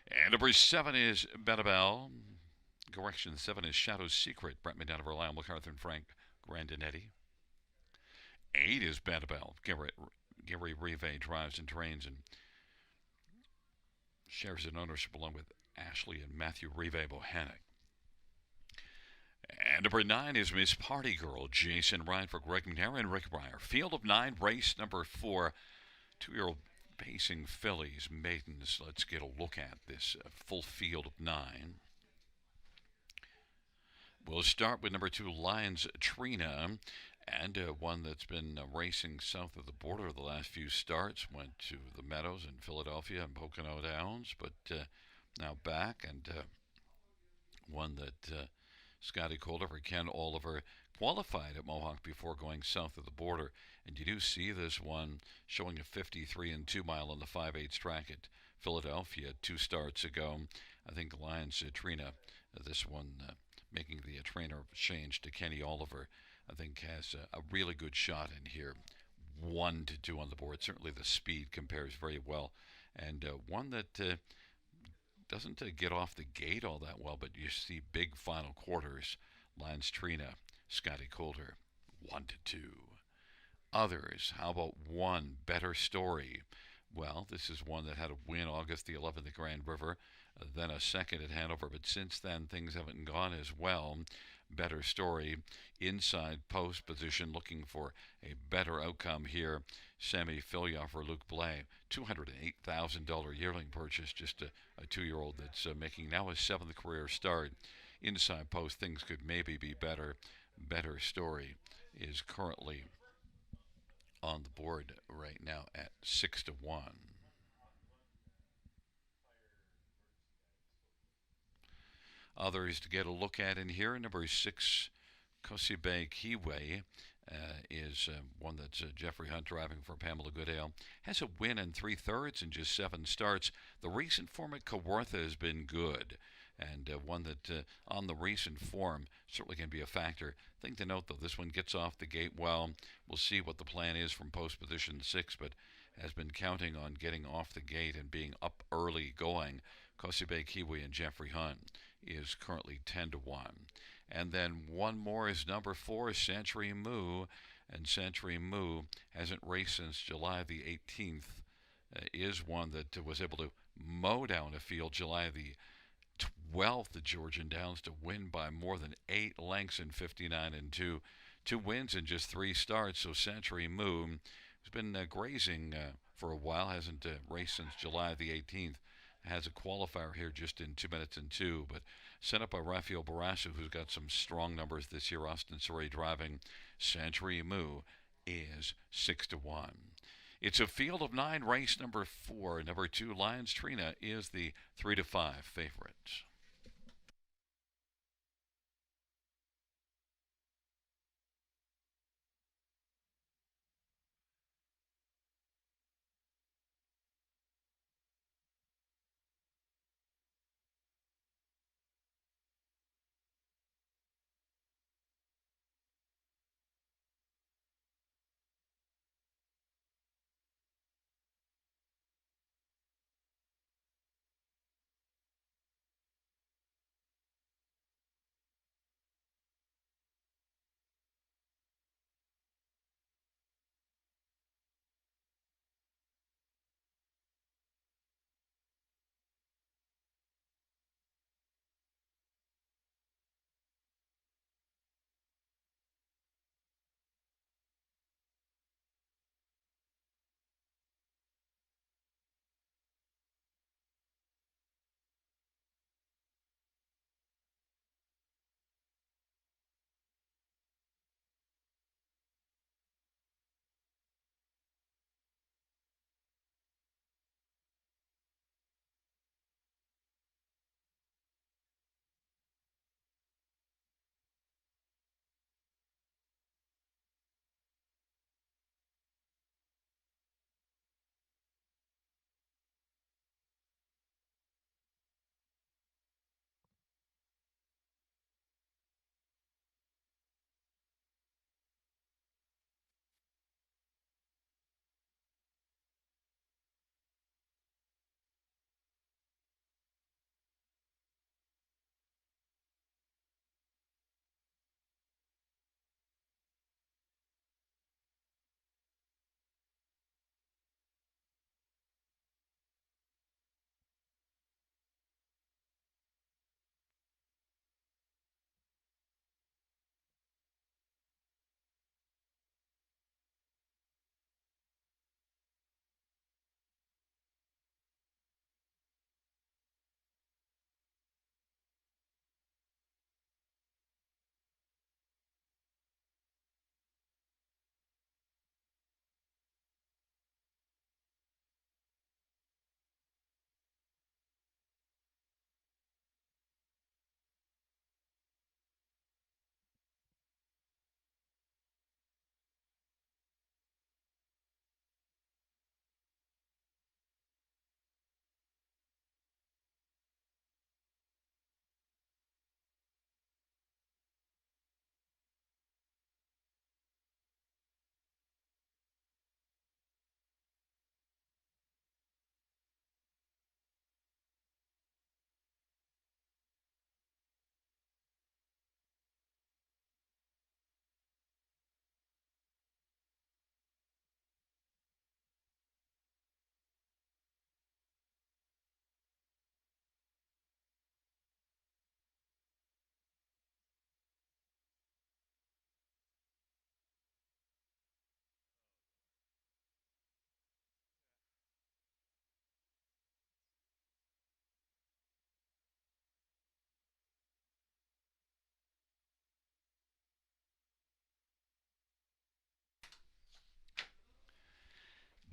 And number 7 is Betabel. Correction, 7 is Shadow's Secret, Brett Medadova, Lyle MacArthur, and Frank Grandinetti. 8 is Betabel. Gary Rive drives and trains and shares an ownership along with Ashley and Matthew Rive Bohanec. And number 9 is Miss Party Girl, Jason Ryan for Greg McNair and Rick Breyer. Field of 9, race number 4, 2-year-old pacing fillies, maidens. Let's get a look at this full field of 9. We'll start with number 2, Lions Trina, and one that's been racing south of the border the last few starts. Went to the Meadows in Philadelphia and Pocono Downs, but now back, and one that Scotty Calder for Ken Oliver qualified at Mohawk before going south of the border. And you do see this one showing a 53 and 2 mile on the 5/8 track at Philadelphia 2 starts ago. I think Lions Trina, this one making the trainer change to Kenny Oliver, I think has a really good shot in here. 1 to 2 on the board. Certainly the speed compares very well. And one that doesn't get off the gate all that well, but you see big final quarters. Lions Trina, Scotty Calder, 1 to 2. Others, how about 1, Better Story? Well, this is one that had a win August the 11th at Grand River, then a second at Hanover, but since then things haven't gone as well. Better Story, inside post position, looking for a better outcome here. Sammy Fillier for Luke Blay, $208,000 yearling purchase, just a 2-year-old that's making now his 7th career start. Inside post, things could maybe be better. Better Story is currently on the board right now at 6 to 1. Others to get a look at in here, number 6, Kosibe Kiwe is one that's Jeffrey Hunt driving for Pamela Goodale. Has a win in 3/3 in just 7 starts. The recent form at Kawartha has been good, and one that on the recent form certainly can be a factor. Thing to note, though, this one gets off the gate well. We'll see what the plan is from post position 6, but has been counting on getting off the gate and being up early going. Kosibe Kiwi and Jeffrey Hunt is currently 10 to 1. And then one more is number 4, Century Moo. And Century Moo hasn't raced since July the 18th. Is one that was able to mow down a field July the 12th at Georgian Downs to win by more than 8 lengths in 59 and 2. 2 wins in just 3 starts. So Century Moo has been grazing for a while, hasn't raced since July the 18th. Has a qualifier here just in 2 minutes and 2, but set up by Rafael Barrasso, who's got some strong numbers this year. Austin Surrey driving. Century Moo is 6 to 1. It's a field of 9, race number 4. Number 2, Lions Trina, is the 3 to 5 favorite.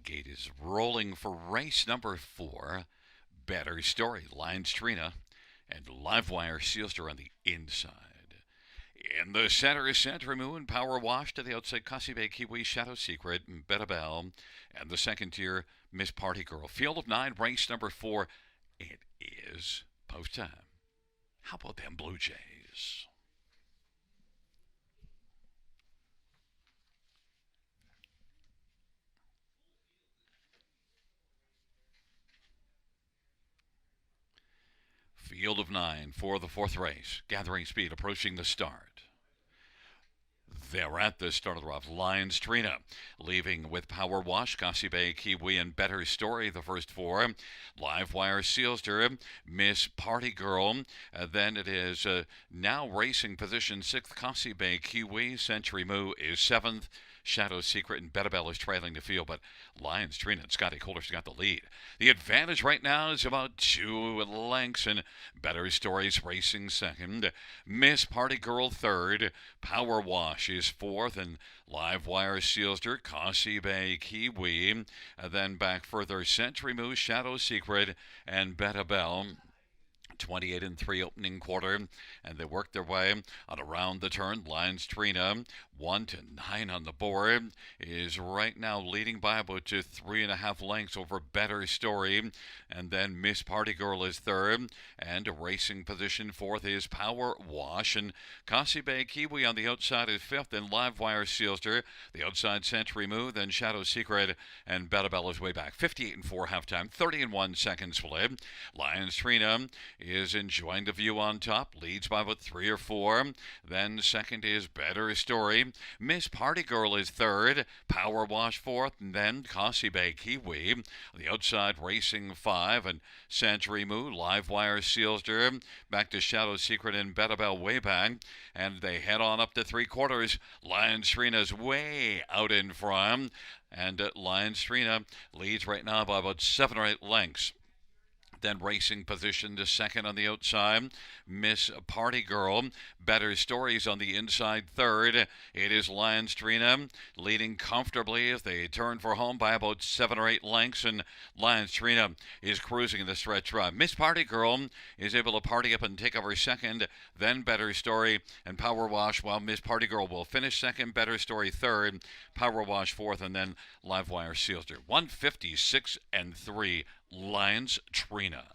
Gate is rolling for race number 4. Better Story, Lions Trina, and Livewire Sealster on the inside. In the center is Sandra Moon, Power Wash to the outside, Cassie Bay, Kiwi, Shadow Secret, and Betta Bell. And the second tier, Miss Party Girl. Field of 9, race number 4. It is post time. How about them Blue Jays? Field of 9 for the 4th race. Gathering speed, approaching the start. They're at the start of the rough. Lions Trina leaving with Power Wash, Cassie Bay, Kiwi, and Better Story, the first 4. Livewire Sealster, Miss Party Girl. Then it is now racing position 6th, Cassie Bay, Kiwi. Century Moo is 7th. Shadow Secret and Bettabelle is trailing the field, but Lions Trina and Scotty Kohler's got the lead. The advantage right now is about 2 lengths, and Better Stories racing second. Miss Party Girl third. Power Wash is fourth, and Livewire Sealster, Cassie Bay, Kiwi. Then back further, Century Moose, Shadow Secret, and Bettabelle. 28-3 opening quarter, and they work their way on around the turn. Lions Trina 1-9 on the board is right now leading by about 3.5 lengths over Better Story, and then Miss Party Girl is third, and racing position fourth is Power Wash, and Cassie Bay Kiwi on the outside is fifth, and Livewire Sealster, the outside Century Move, then Shadow Secret, and Bettabelle is way back. 58-4 halftime, 30-1 second split. Lions Trina is enjoying the view on top, leads by about 3 or 4. Then second is Better Story. Miss Party Girl is third, Power Wash fourth, and then Cassie Bay Kiwi. The outside racing 5, and Century Moo, Livewire Sealster, back to Shadow Secret and Bettabelle way back, and they head on up to 3/4. Lions Trina's way out in front, and Lions Trina leads right now by about 7 or 8 lengths. Then racing position to second on the outside, Miss Party Girl. Better Stories on the inside third. It is Lions Trina leading comfortably as they turn for home by about 7 or 8 lengths, and Lions Trina is cruising in the stretch run. Miss Party Girl is able to party up and take over second, then Better Story and Power Wash, while Miss Party Girl will finish second, Better Story third, Power Wash fourth, and then Livewire Sealster. 156-3. Lions Trina.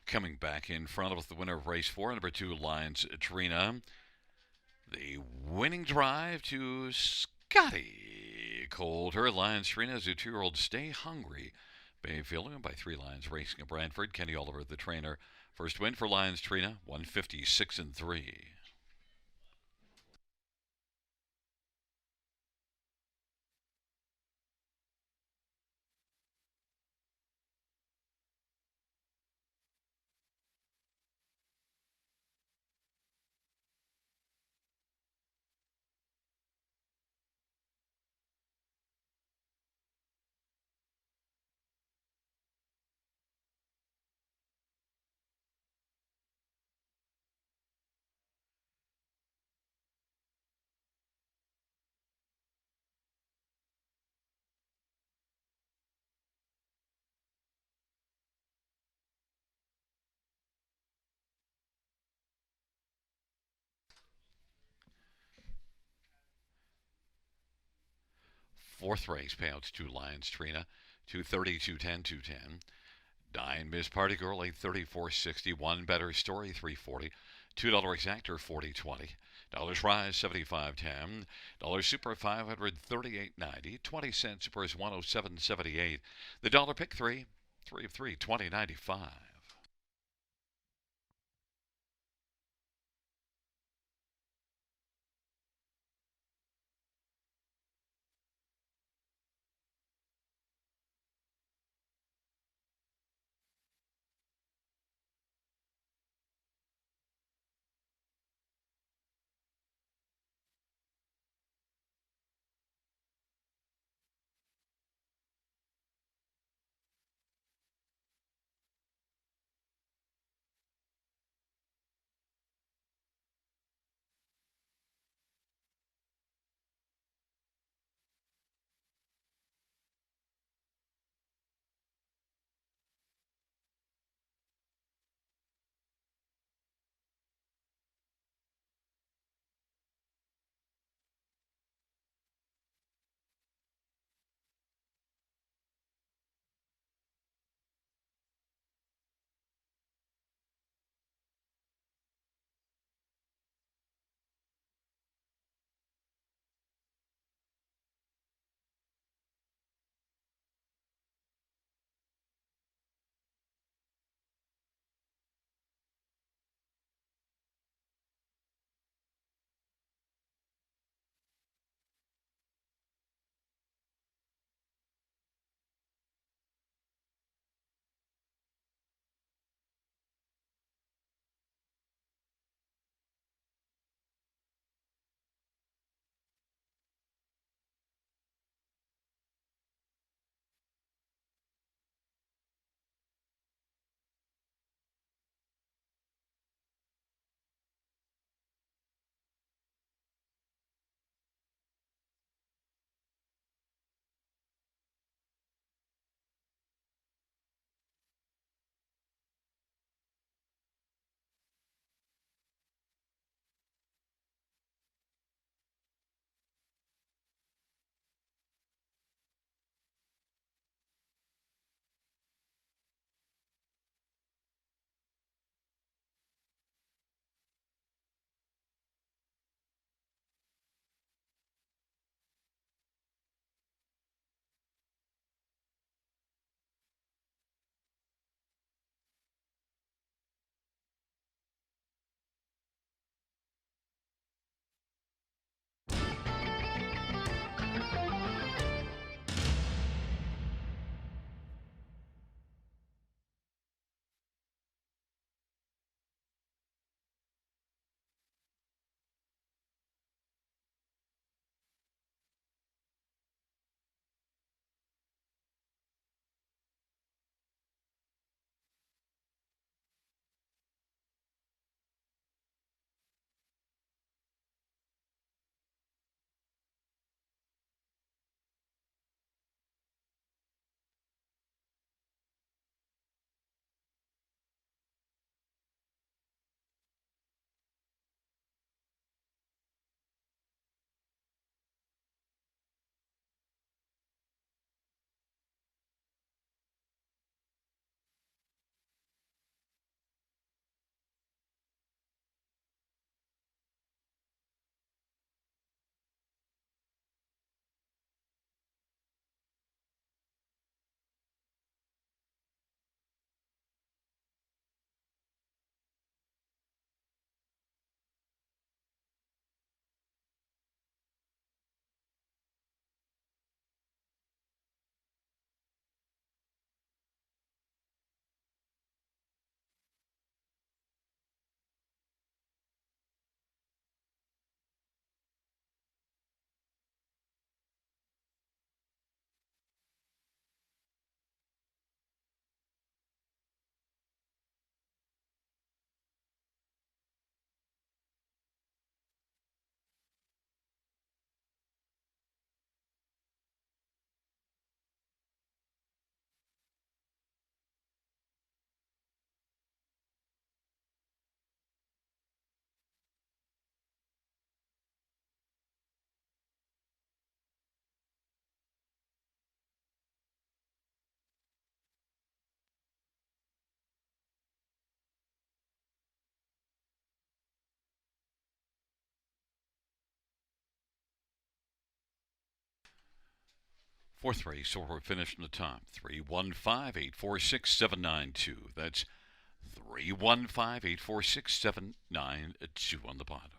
Coming back in front of us, the winner of race 4, number 2, Lions Trina. The winning drive to Scotty Coulter. Lions Trina as a 2-year-old Stay Hungry. Bayfield by 3 Lions racing at Brantford. Kenny Oliver, the trainer. First win for Lions Trina, 156-3. Fourth race payouts two Lions Trina, 230, 210, 210. Nine Miss Party Girl, 834.60. One Better Story, 340. $2 Exactor, 40.20. Dollars Rise, 75.10. Dollar Super, 538.90. 20-cent Super is 107.78. The dollar pick three, 3 of 3, 20.95. Fourth race, so we're finished in the top. 315-846-792. That's 315-846-792 on the bottom.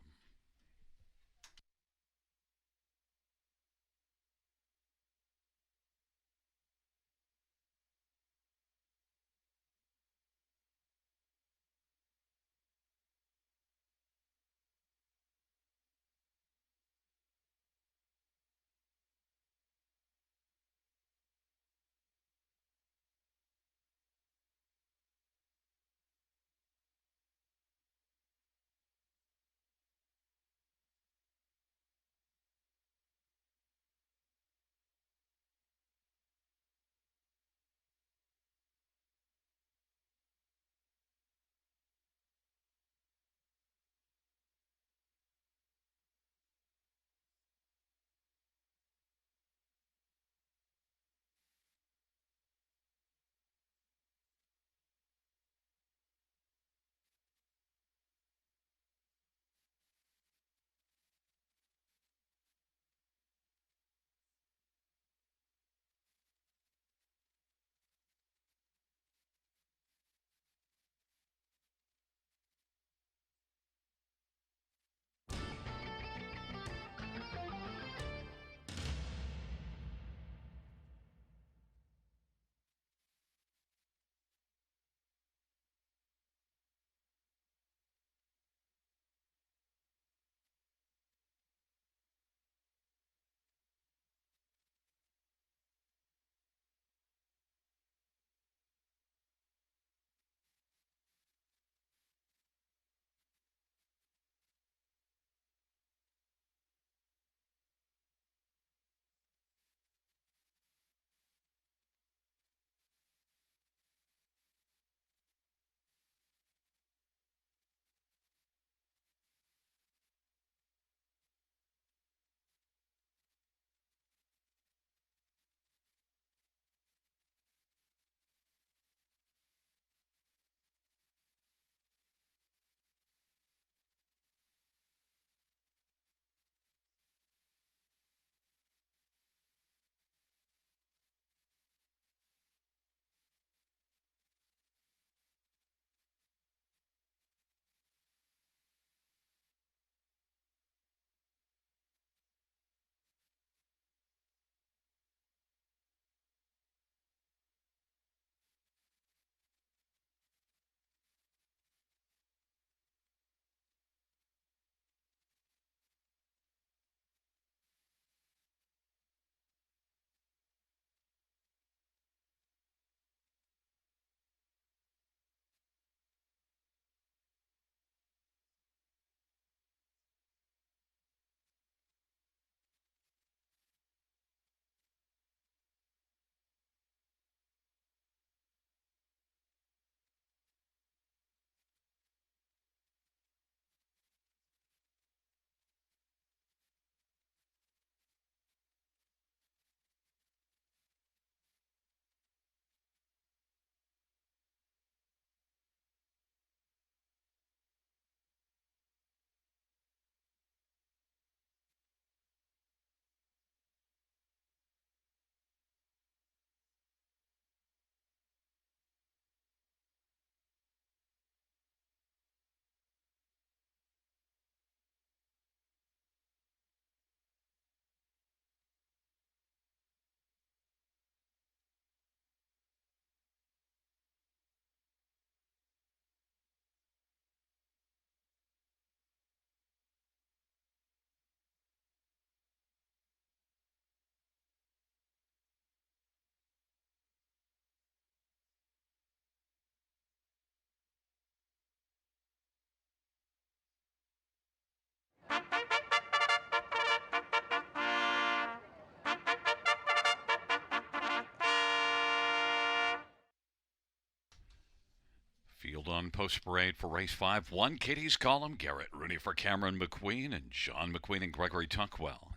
Field on post parade for race 5-1. Kitty's column, Garrett Rooney for Cameron McQueen and John McQueen and Gregory Tuckwell.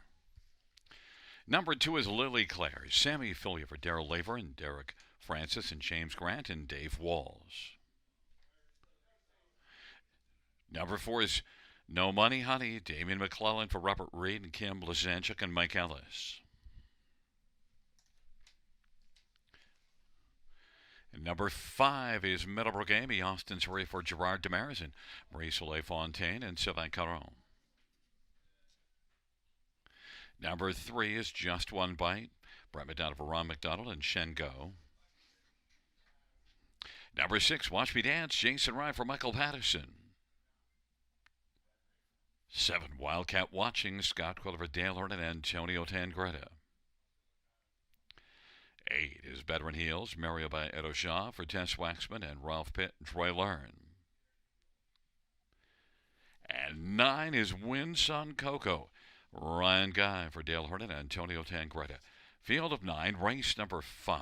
Number 2 is Lily Claire. Sammy Filia for Daryl Laver and Derek Francis and James Grant and Dave Walls. Number 4 is No Money Honey. Damian McClellan for Robert Reed and Kim Blazanchuk and Mike Ellis. Number 5 is Meadowbrook Amy, Austin Surrey for Gerard Demers and Marie Soleil Fontaine and Sylvain Caron. Number 3 is Just One Bite, Brett McDonald for Ron McDonald and Shen Go. Number 6, Watch Me Dance, Jason Rye for Michael Patterson. 7, Wildcat Watching, Scott Quilliver, Dale Earn, and Antonio Tangretta. 8 is Veteran Heels, Mario by Edo Shaw for Tess Waxman and Ralph Pitt and Troy Learn. And 9 is Win Sun Coco, Ryan Guy for Dale Earn and Antonio Tangretta. Field of 9, race number 5.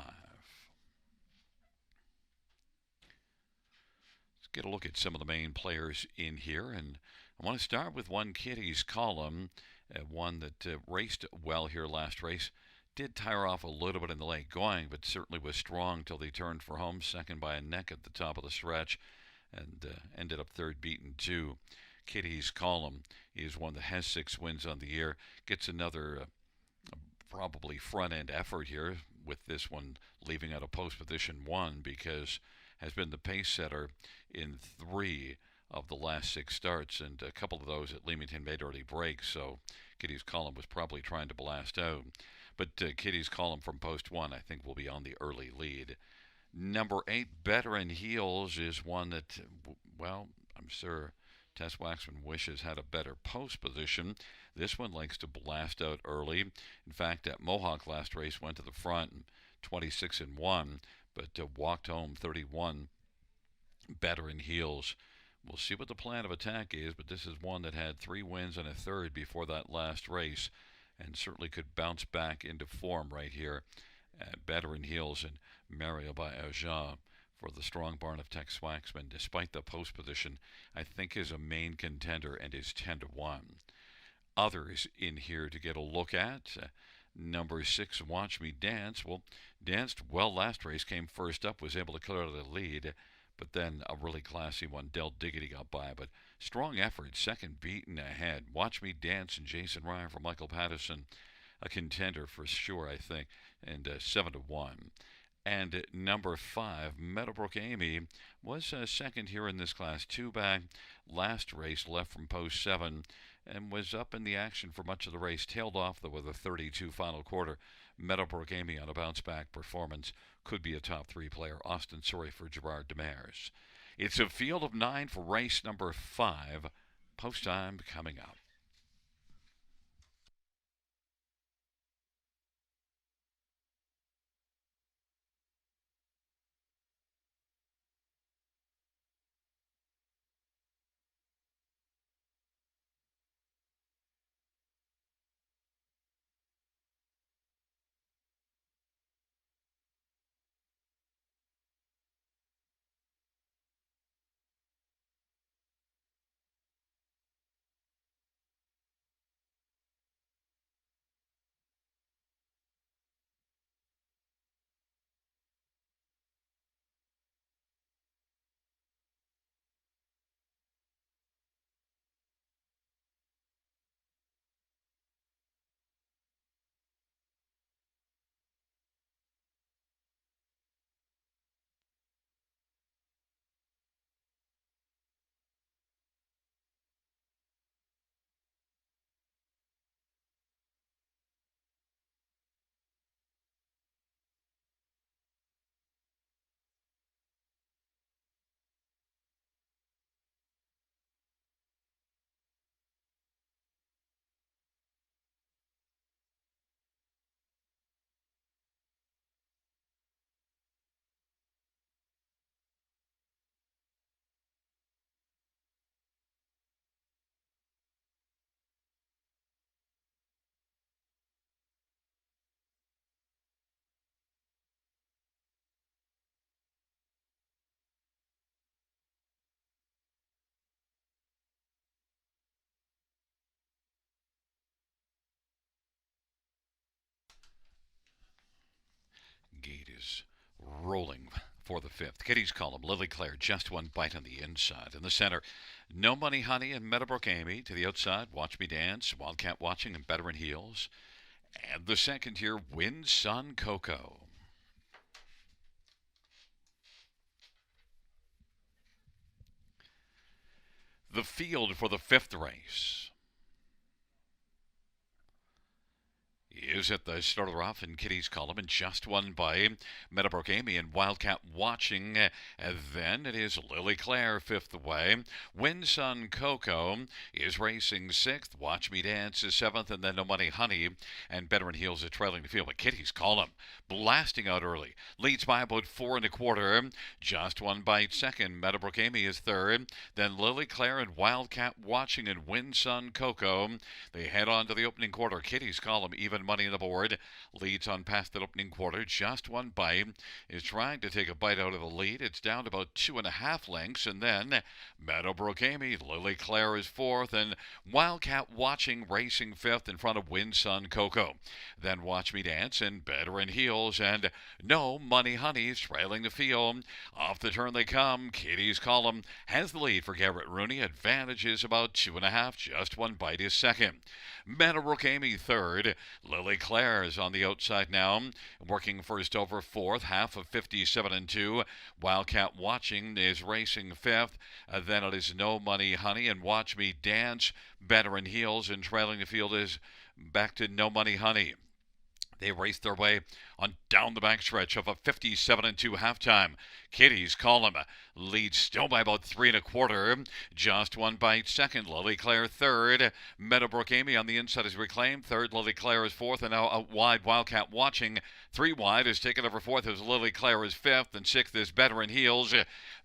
Let's get a look at some of the main players in here, and I want to start with one Kitty's Column, one that raced well here last race. Did tire off a little bit in the late going, but certainly was strong till they turned for home, second by a neck at the top of the stretch, and ended up third, beaten 2. Kitty's Column is one that has 6 wins on the year. Gets another probably front-end effort here with this one leaving out of post position 1, because has been the pace setter in 3 of the last 6 starts, and a couple of those at Leamington made early breaks, so Kitty's Column was probably trying to blast out. But Kitty's Column from post 1, I think, will be on the early lead. Number 8, Veteran Heels, is one that, well, I'm sure Tess Waxman wishes had a better post position. This one likes to blast out early. In fact, at Mohawk last race went to the front, 26-1, but walked home 31. Veteran Heels. We'll see what the plan of attack is, but this is one that had 3 wins and a third before that last race, and certainly could bounce back into form right here at Veteran Heels and Mario by Aja for the strong barn of Tex Waxman. Despite the post position, I think is a main contender and is 10-1. Others in here to get a look at. Number 6, Watch Me Dance. Well, danced well last race, came first up, was able to clear the lead, but then a really classy one, Del Diggity, got by. But strong effort, second beaten ahead. Watch Me Dance and Jason Ryan for Michael Patterson, a contender for sure, I think, and 7-1. And number 5, Meadowbrook Amy, was second here in this class 2 back. Last race left from post 7 and was up in the action for much of the race. Tailed off, though, with a 32 final quarter. Meadowbrook Amy on a bounce-back performance. Could be a top 3 player. Austin Surrey for Gerard Demers. It's a field of 9 for race number 5. Post time coming up. Gate is rolling for the 5th. Kitty's Column, Lily Claire, Just One Bite on the inside. In the center, No Money Honey and Meadowbrook Amy. To the outside, Watch Me Dance, Wildcat Watching, and Veteran Heels. And the second here, Win Sun Coco. The field for the fifth race is at the start of the rough in Kitty's column and just won by Meadowbrook Amy and Wildcat Watching. And then it is Lily Claire fifth away. Winsun Coco is racing sixth. Watch Me Dance is seventh, and then No Money Honey and Better in Heels is trailing the field. But Kitty's column blasting out early, leads by about 4 1/4. Just one bite second. Meadowbrook Amy is third. Then Lily Claire and Wildcat Watching and Winsun Coco. They head on to the opening quarter. Kitty's column even money on the board, leads on past that opening quarter. Just one bite is trying to take a bite out of the lead. It's down to about 2.5 lengths, and then Meadowbrook Amy, Lily Claire is fourth, and Wildcat Watching racing fifth in front of Winsun Coco. Then Watch Me Dance and Better in Heels and No Money Honey trailing the field. Off the turn they come. Kitty's column has the lead for Garrett Rooney. Advantage is about 2.5. Just one bite is second. Meadowbrook Amy third. Lily Claire is on the outside now, working first over fourth, half of 57 2. Wildcat Watching is racing fifth. Then it is No Money Honey and Watch Me Dance, Better in Heels, and trailing the field is back to No Money Honey. They race their way on down the backstretch of a 57 2 halftime. Kitty's column leads still by about 3 1/4. Just one bite second. Lily Claire third. Meadowbrook Amy on the inside is reclaimed. Third, Lily Claire is fourth, and now out wide Wildcat Watching. 3 wide is taken over fourth as Lily Claire is fifth, and sixth is Better in Heels.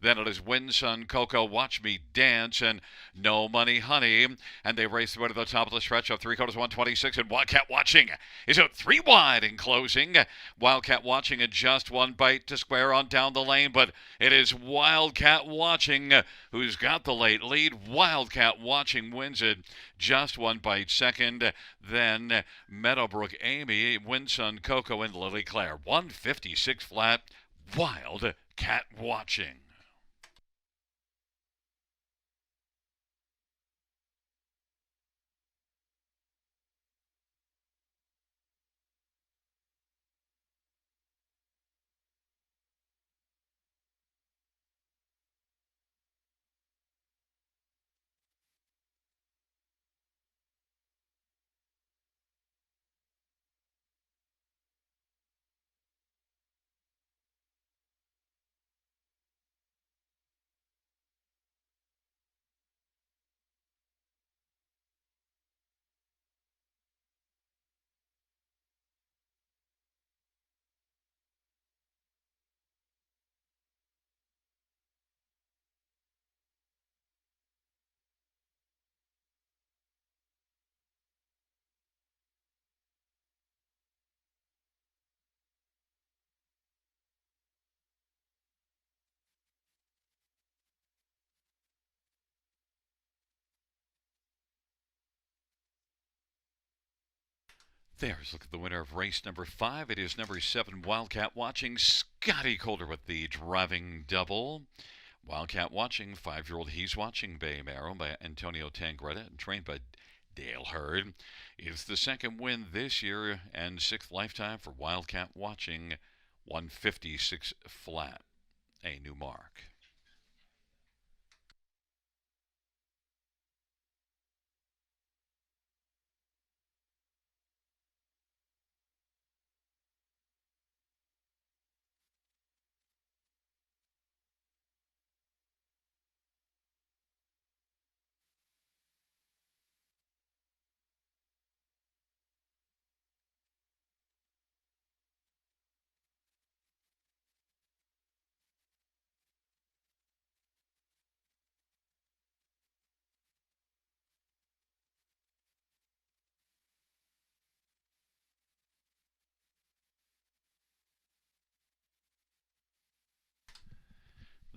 Then it is Winsun Coco, Watch Me Dance, and No Money Honey. And they race right to the top of the stretch of 3/4 126, and Wildcat Watching is out 3 wide in closing. Wildcat Watching and just one bite to square on down the lane, but it is Wildcat Watching who's got the late lead. Wildcat Watching wins it. Just one bite second. Then Meadowbrook Amy, Winsun Coco, and Lily Claire. 156 flat. Wildcat Watching. There's look at the winner of race number 5. It is number 7, Wildcat Watching. Scotty Calder with the driving double. Wildcat Watching, 5-year-old He's Watching Bay Mare by Antonio Tangretta and trained by Dale Hurd. It's the second win this year and 6th lifetime for Wildcat Watching. 156 flat, a new mark.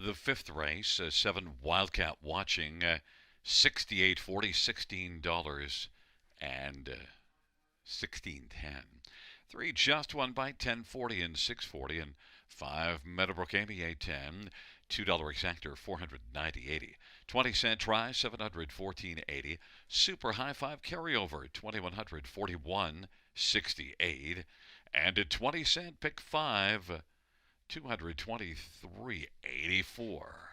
The fifth race, 7 Wildcat Watching, 68.40, $16 and 16.10. 3 Just One Bite, 10.40 and 6.40, and 5 Meadowbrook Amy, 8.10. $2 exactor, 490.80. 20-cent try, 714.80. Super High Five carryover, 2141.68. And a 20-cent pick 5, 223.84.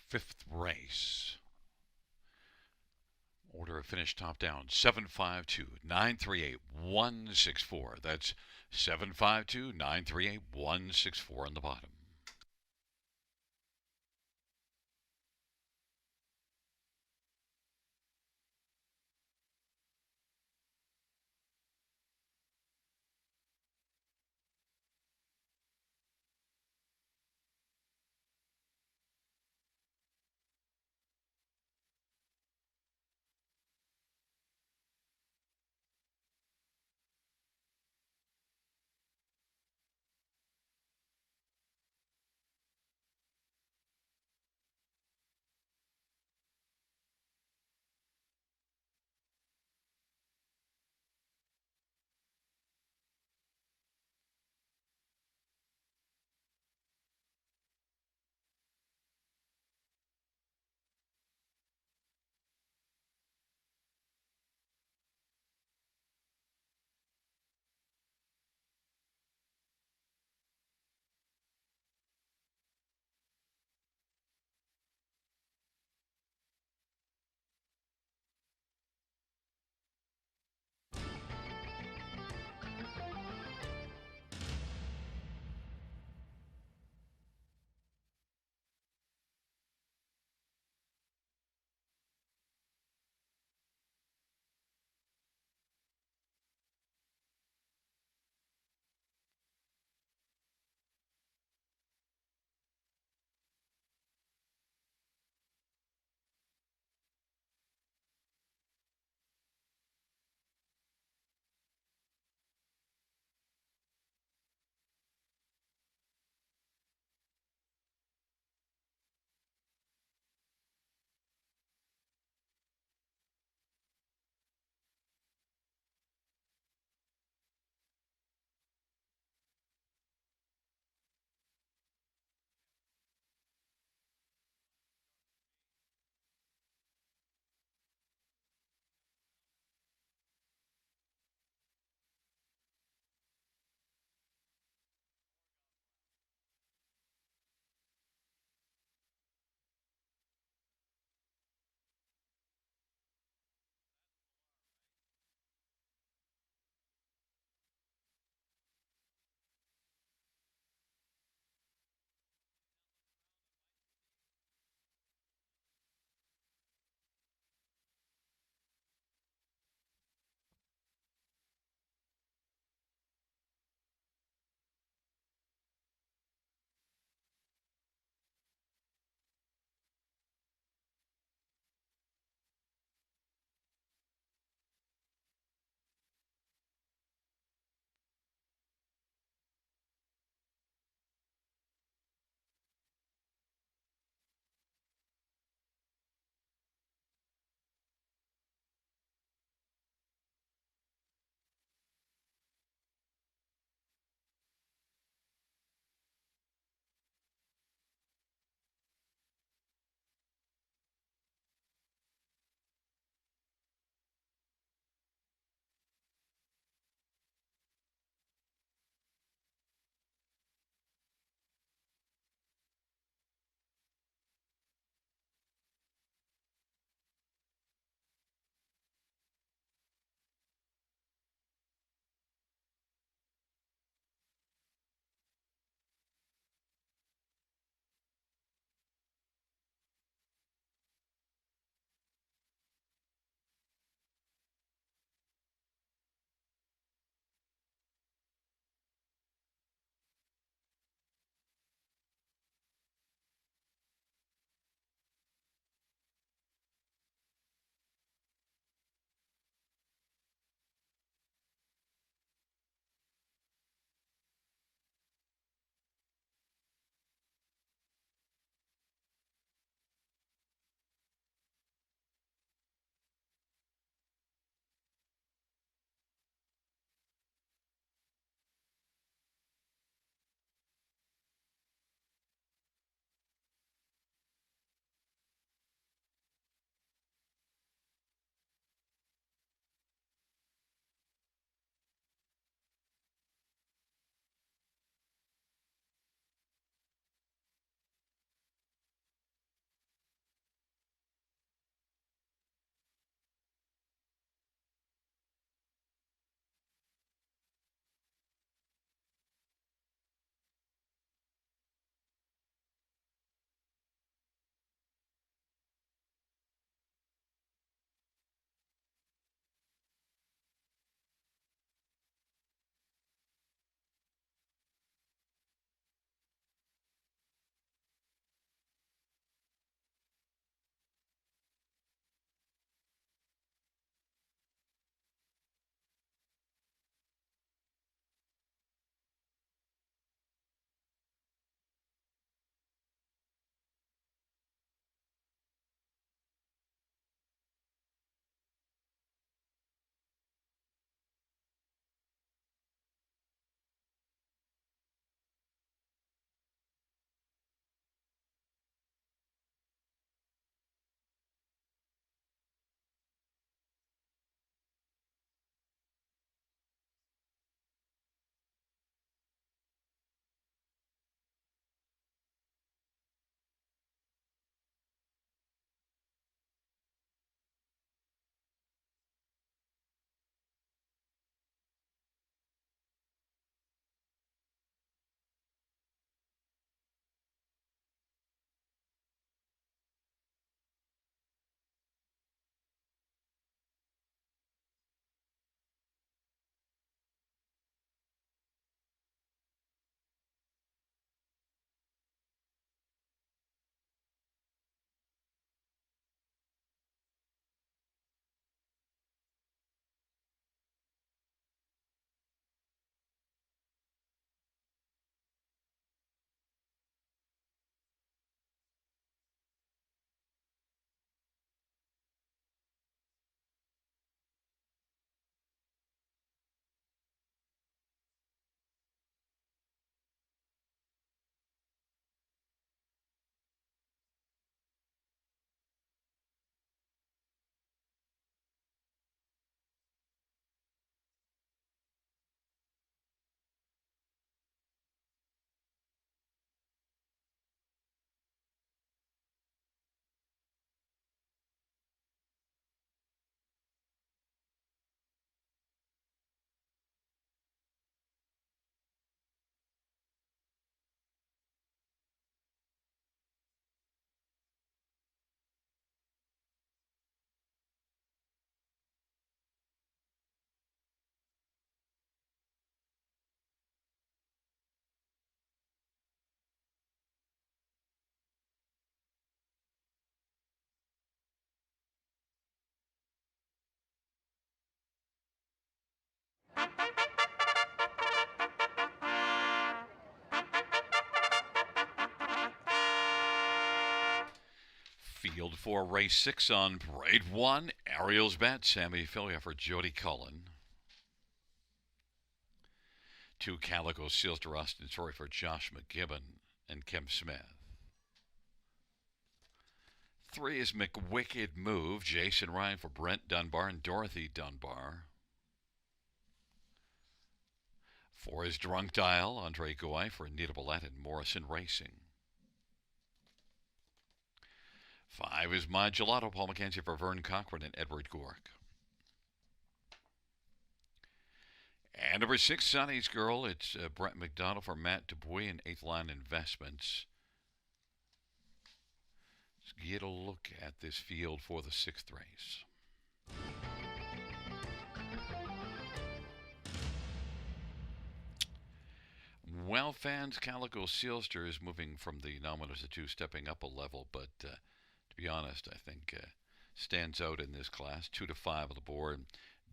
fifth race. Order of finish top down 752 938 164. That's 752 938 164 on the bottom. Field 4, Race 6 on Parade 1. Ariel's Bet, Sammy Filia for Jody Cullen. 2, Calico Seals to Austin Story for Josh McGibbon and Kim Smith. 3 is McWicked Move, Jason Ryan for Brent Dunbar and Dorothy Dunbar. 4 is Drunk Dial, Andre Goy for Anita Billette and Morrison Racing. 5 is My Gelato, Paul McKenzie for Vern Cochran and Edward Gork. And number 6, Sonny's Girl, it's Brett McDonald for Matt Dupuy and 8th Line Investments. Let's get a look at this field for the 6th race. Well, fans, Calico Sealster is moving from the nominals to 2, stepping up a level, but to be honest, I think stands out in this class. 2 to 5 on the board.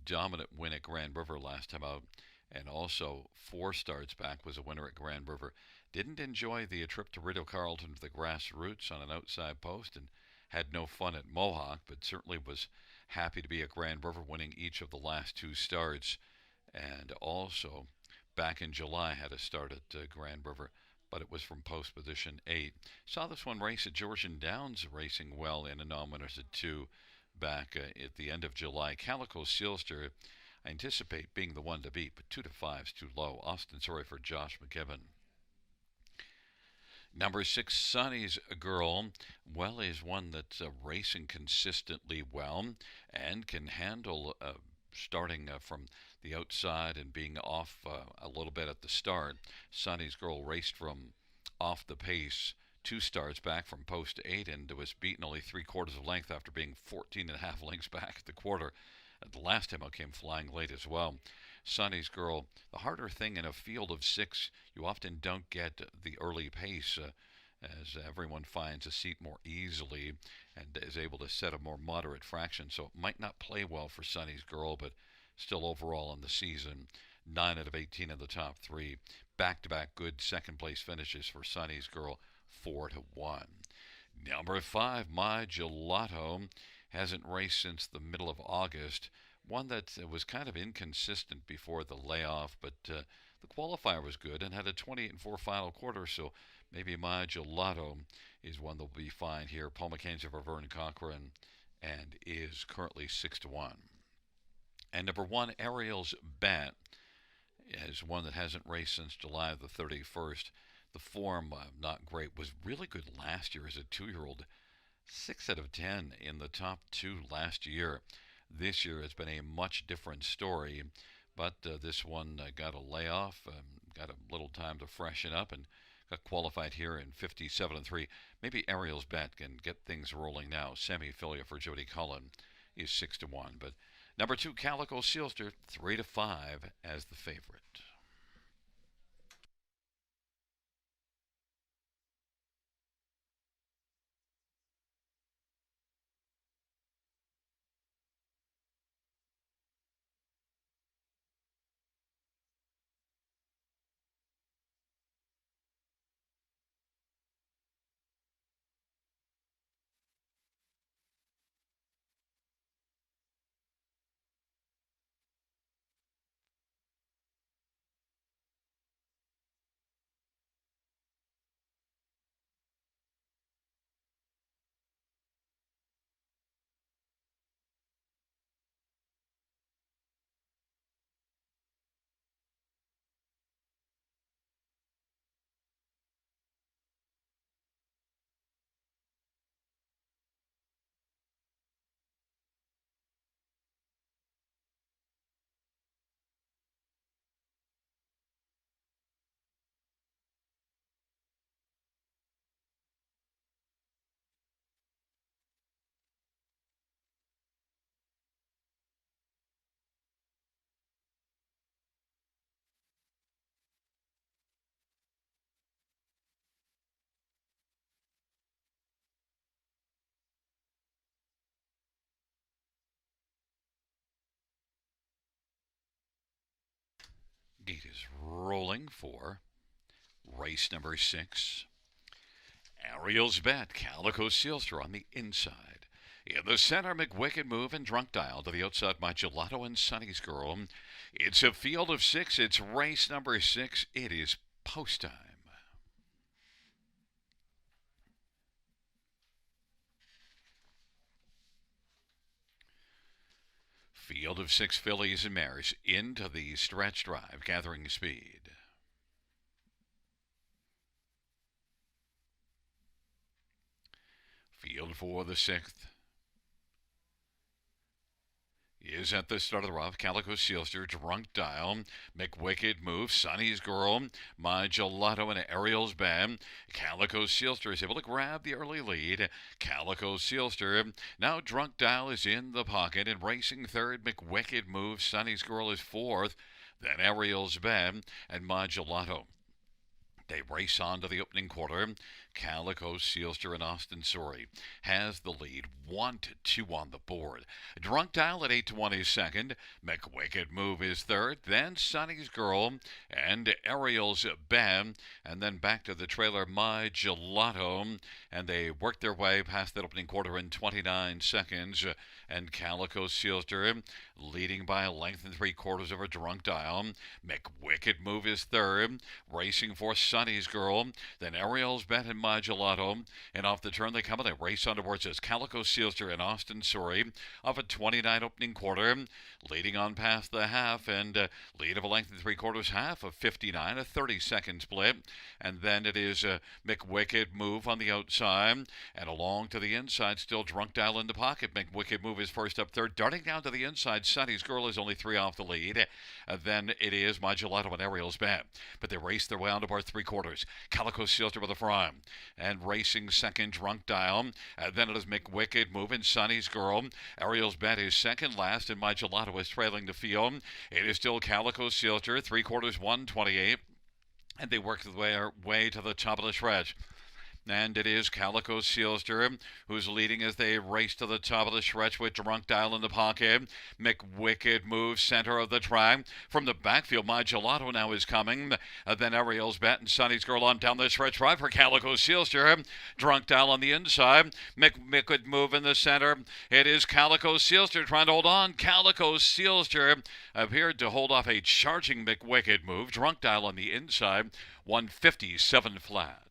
Dominant win at Grand River last time out, and also 4 starts back was a winner at Grand River. Didn't enjoy the trip to Rideau Carlton to the grassroots on an outside post and had no fun at Mohawk, but certainly was happy to be at Grand River, winning each of the last 2 starts. And also, back in July, had a start at Grand River, but it was from post position 8. Saw this one race at Georgian Downs racing well in a nominus at 2 back at the end of July. Calico Sealster, I anticipate being the one to beat, but 2 to 5 is too low. Austin Sorry for Josh McGibbon. Number 6, Sonny's Girl, well, is one that's racing consistently well and can handle starting from the outside and being off a little bit at the start. Sonny's Girl raced from off the pace 2 starts back from post 8 and was beaten only 3/4 of length after being 14.5 lengths back at the quarter. The last time I came flying late as well. Sonny's Girl, the harder thing in a field of 6, you often don't get the early pace as everyone finds a seat more easily and is able to set a more moderate fraction. So it might not play well for Sonny's Girl, but still overall in the season, 9 out of 18 in the top 3. Back-to-back good second-place finishes for Sonny's Girl, 4 to 1. Number 5, My Gelato, hasn't raced since the middle of August. One that was kind of inconsistent before the layoff, but the qualifier was good and had a 28-4 final quarter, so maybe My Gelato is one that will be fine here. Paul McKenzie for Vern Cochran and is currently 6 to 1. And number 1, Ariel's Bet, is one that hasn't raced since July the 31st. The form, not great, was really good last year as a 2-year-old. 6 out of 10 in the top 2 last year. This year has been a much different story, but this one got a layoff, got a little time to freshen up, and got qualified here in 57-3. Maybe Ariel's Bet can get things rolling now. Sammy Filia for Jody Cullen is 6 to 1, but number 2, Calico Sealster, 3 to 5 as the favorite. Gate is rolling for race number 6. Ariel's Bet, Calico Sealster on the inside. In the center, McWicked Move and Drunk Dial to the outside, My Gelato and Sunny's Girl. It's a field of six. It's race number 6. It is post time. Field of 6 fillies and mares into the stretch drive, gathering speed. Field for the 6th is at the start of the rough. Calico Sealster, Drunk Dial, McWicked Move, Sunny's Girl, My Gelato, and Ariel's Bad. Calico Sealster is able to grab the early lead. Calico Sealster, now Drunk Dial is in the pocket and racing third. McWicked Move, Sunny's Girl is fourth. Then Ariel's Bad and My Gelato. They race on to the opening quarter. Calico Sealster and Austin Sorry has the lead, 1-2 on the board. Drunk Dial at 8-1 is second. McWicked Move is third. Then Sunny's Girl and Ariel's Bam. And then back to the trailer, My Gelato. And they work their way past that opening quarter in 29 seconds. And Calico Sealster leading by a length and 3/4 over Drunk Dial. McWicked Move is third. Racing for Sunny's Girl. Then Ariel's Bet and My Gelato. And off the turn they come and they race on towards us. Calico Sealster and Austin Sorry off a 29 opening quarter. Leading on past the half and lead of a length and 3/4 half of 59, a 30-second split. And then it is McWicked Move on the outside. And along to the inside, still Drunk Dial in the pocket. McWicked Move is first up third. Darting down to the inside, Sunny's Girl is only 3 off the lead. Then it is My Gelato and Ariel's Bet. But they race their way on to about 3/4. Calico Sealster with a front. And racing second, Drunk Dial. Then it is McWicked Move and Sunny's Girl. Ariel's Bet is second last, and My Gelato is trailing the field. It is still Calico Sealster, 3/4, 128. And they work their way to the top of the stretch. And it is Calico Sealster who's leading as they race to the top of the stretch with Drunk Dial in the pocket. McWicked Move center of the track. From the backfield, My Gelato now is coming. Then Ariel's Bet and Sunny's Girl on down the stretch drive for Calico Sealster. Drunk Dial on the inside. McWicked Move in the center. It is Calico Sealster trying to hold on. Calico Sealster appeared to hold off a charging McWicked Move. Drunk Dial on the inside. 157 flat.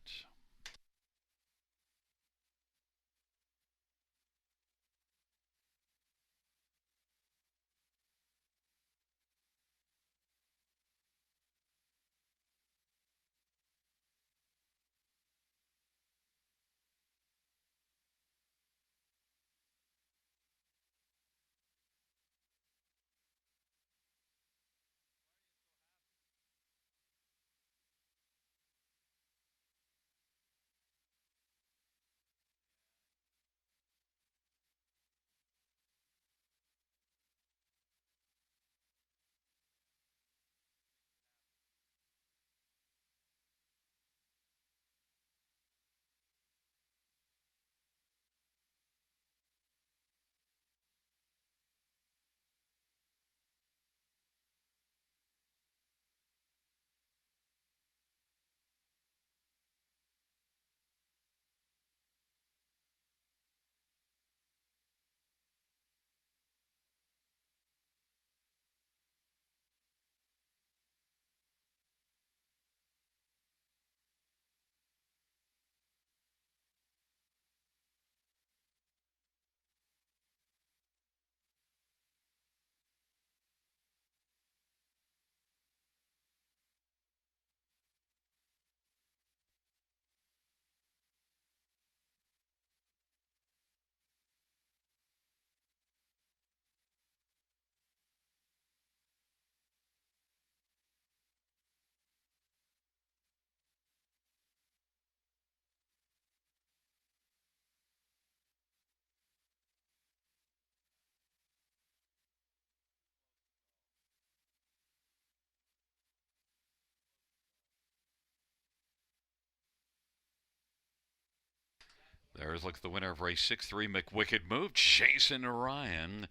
There's look the winner of race 6-3, McWicked Move. Jason Ryan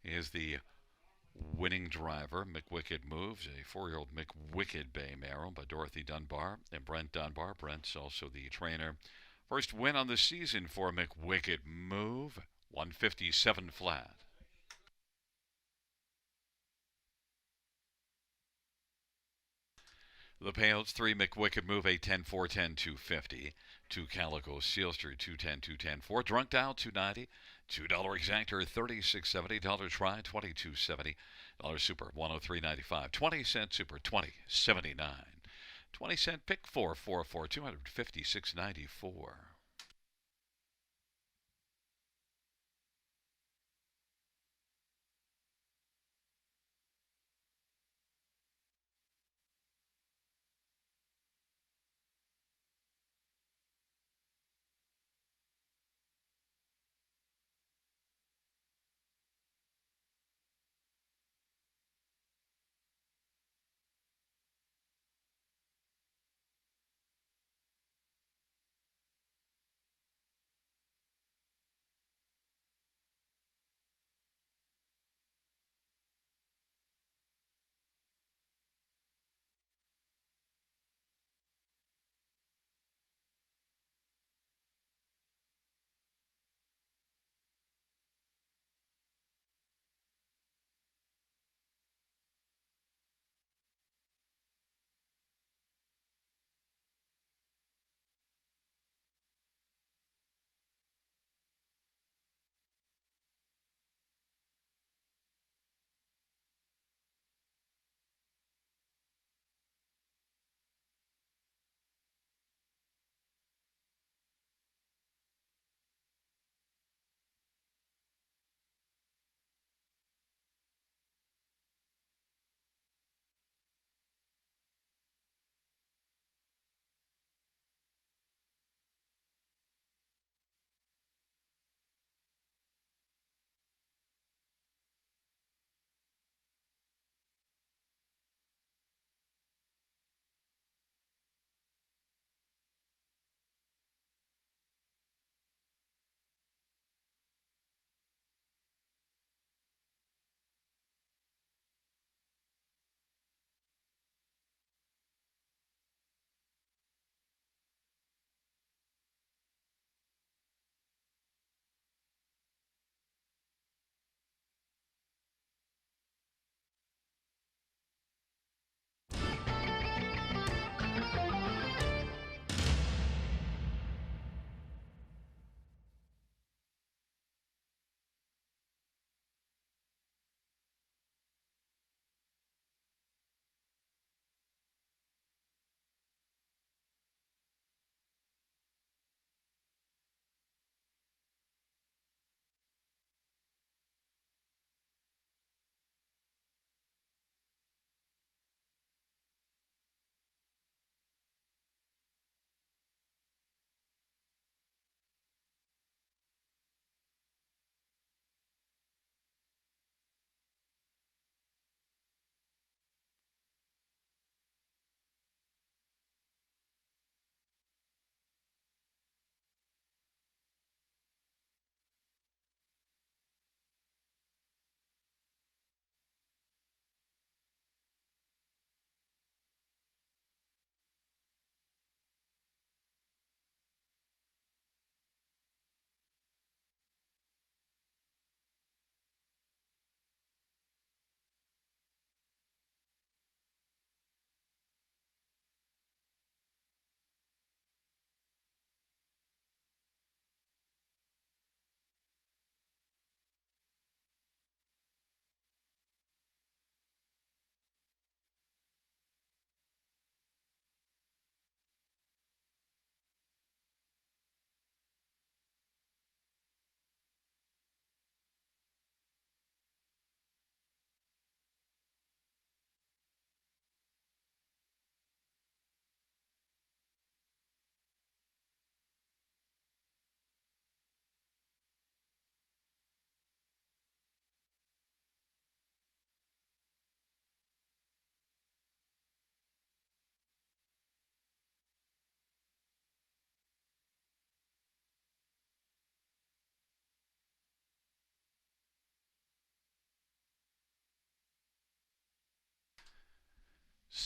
is the winning driver. McWicked Moves, a 4-year-old McWicked Bay mare owned by Dorothy Dunbar and Brent Dunbar. Brent's also the trainer First win on the season for McWicked Move, 157 flat. The Pales, 3 McWicked Move, 810, 410, 250. 2 Calico Sealster, 210, 210, 4 Drunk Dial, 290. $2 Exactor, 36.70. Dollar Try, 22.70. Dollar Super, 103.95. 20-cent Super, 20.79. 20-cent Pick 4, 404, 256.94.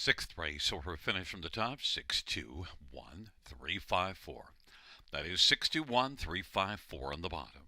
Sixth race, order finish from the top, 6, 2, 1, 3, 5, 4. That is 621-354 on the bottom.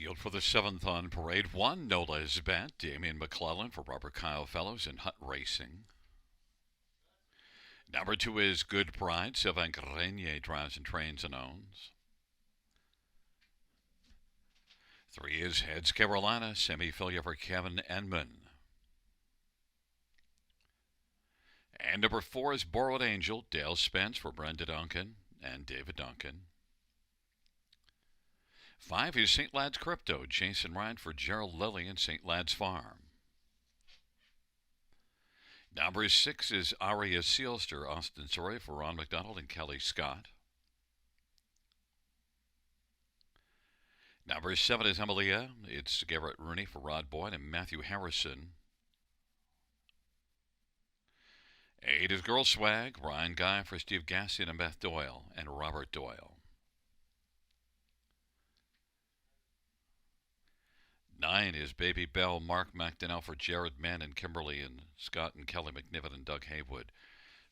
Field for the 7th on parade. 1, Nola Isbet, Damian McClellan for Robert Kyle Fellows in Hut Racing. Number 2 is Good Pride. Sylvain Grenier drives and trains and owns. 3 is Heads Carolina. Semi-failure for Kevin Enman. And number 4 is Borrowed Angel. Dale Spence for Brenda Duncan and David Duncan. 5 is St. Lad's Crypto. Jason Ryan for Gerald Lilly and St. Lad's Farm. Number 6 is Aria Sealster. Austin Surrey for Ron McDonald and Kelly Scott. Number 7 is Emilia. It's Garrett Rooney for Rod Boyd and Matthew Harrison. 8 is Girl Swag. Ryan Guy for Steve Gassian and Beth Doyle and Robert Doyle. 9 is Baby Bell. Mark McDonnell for Jared Mann and Kimberly and Scott and Kelly McNiven and Doug Haywood.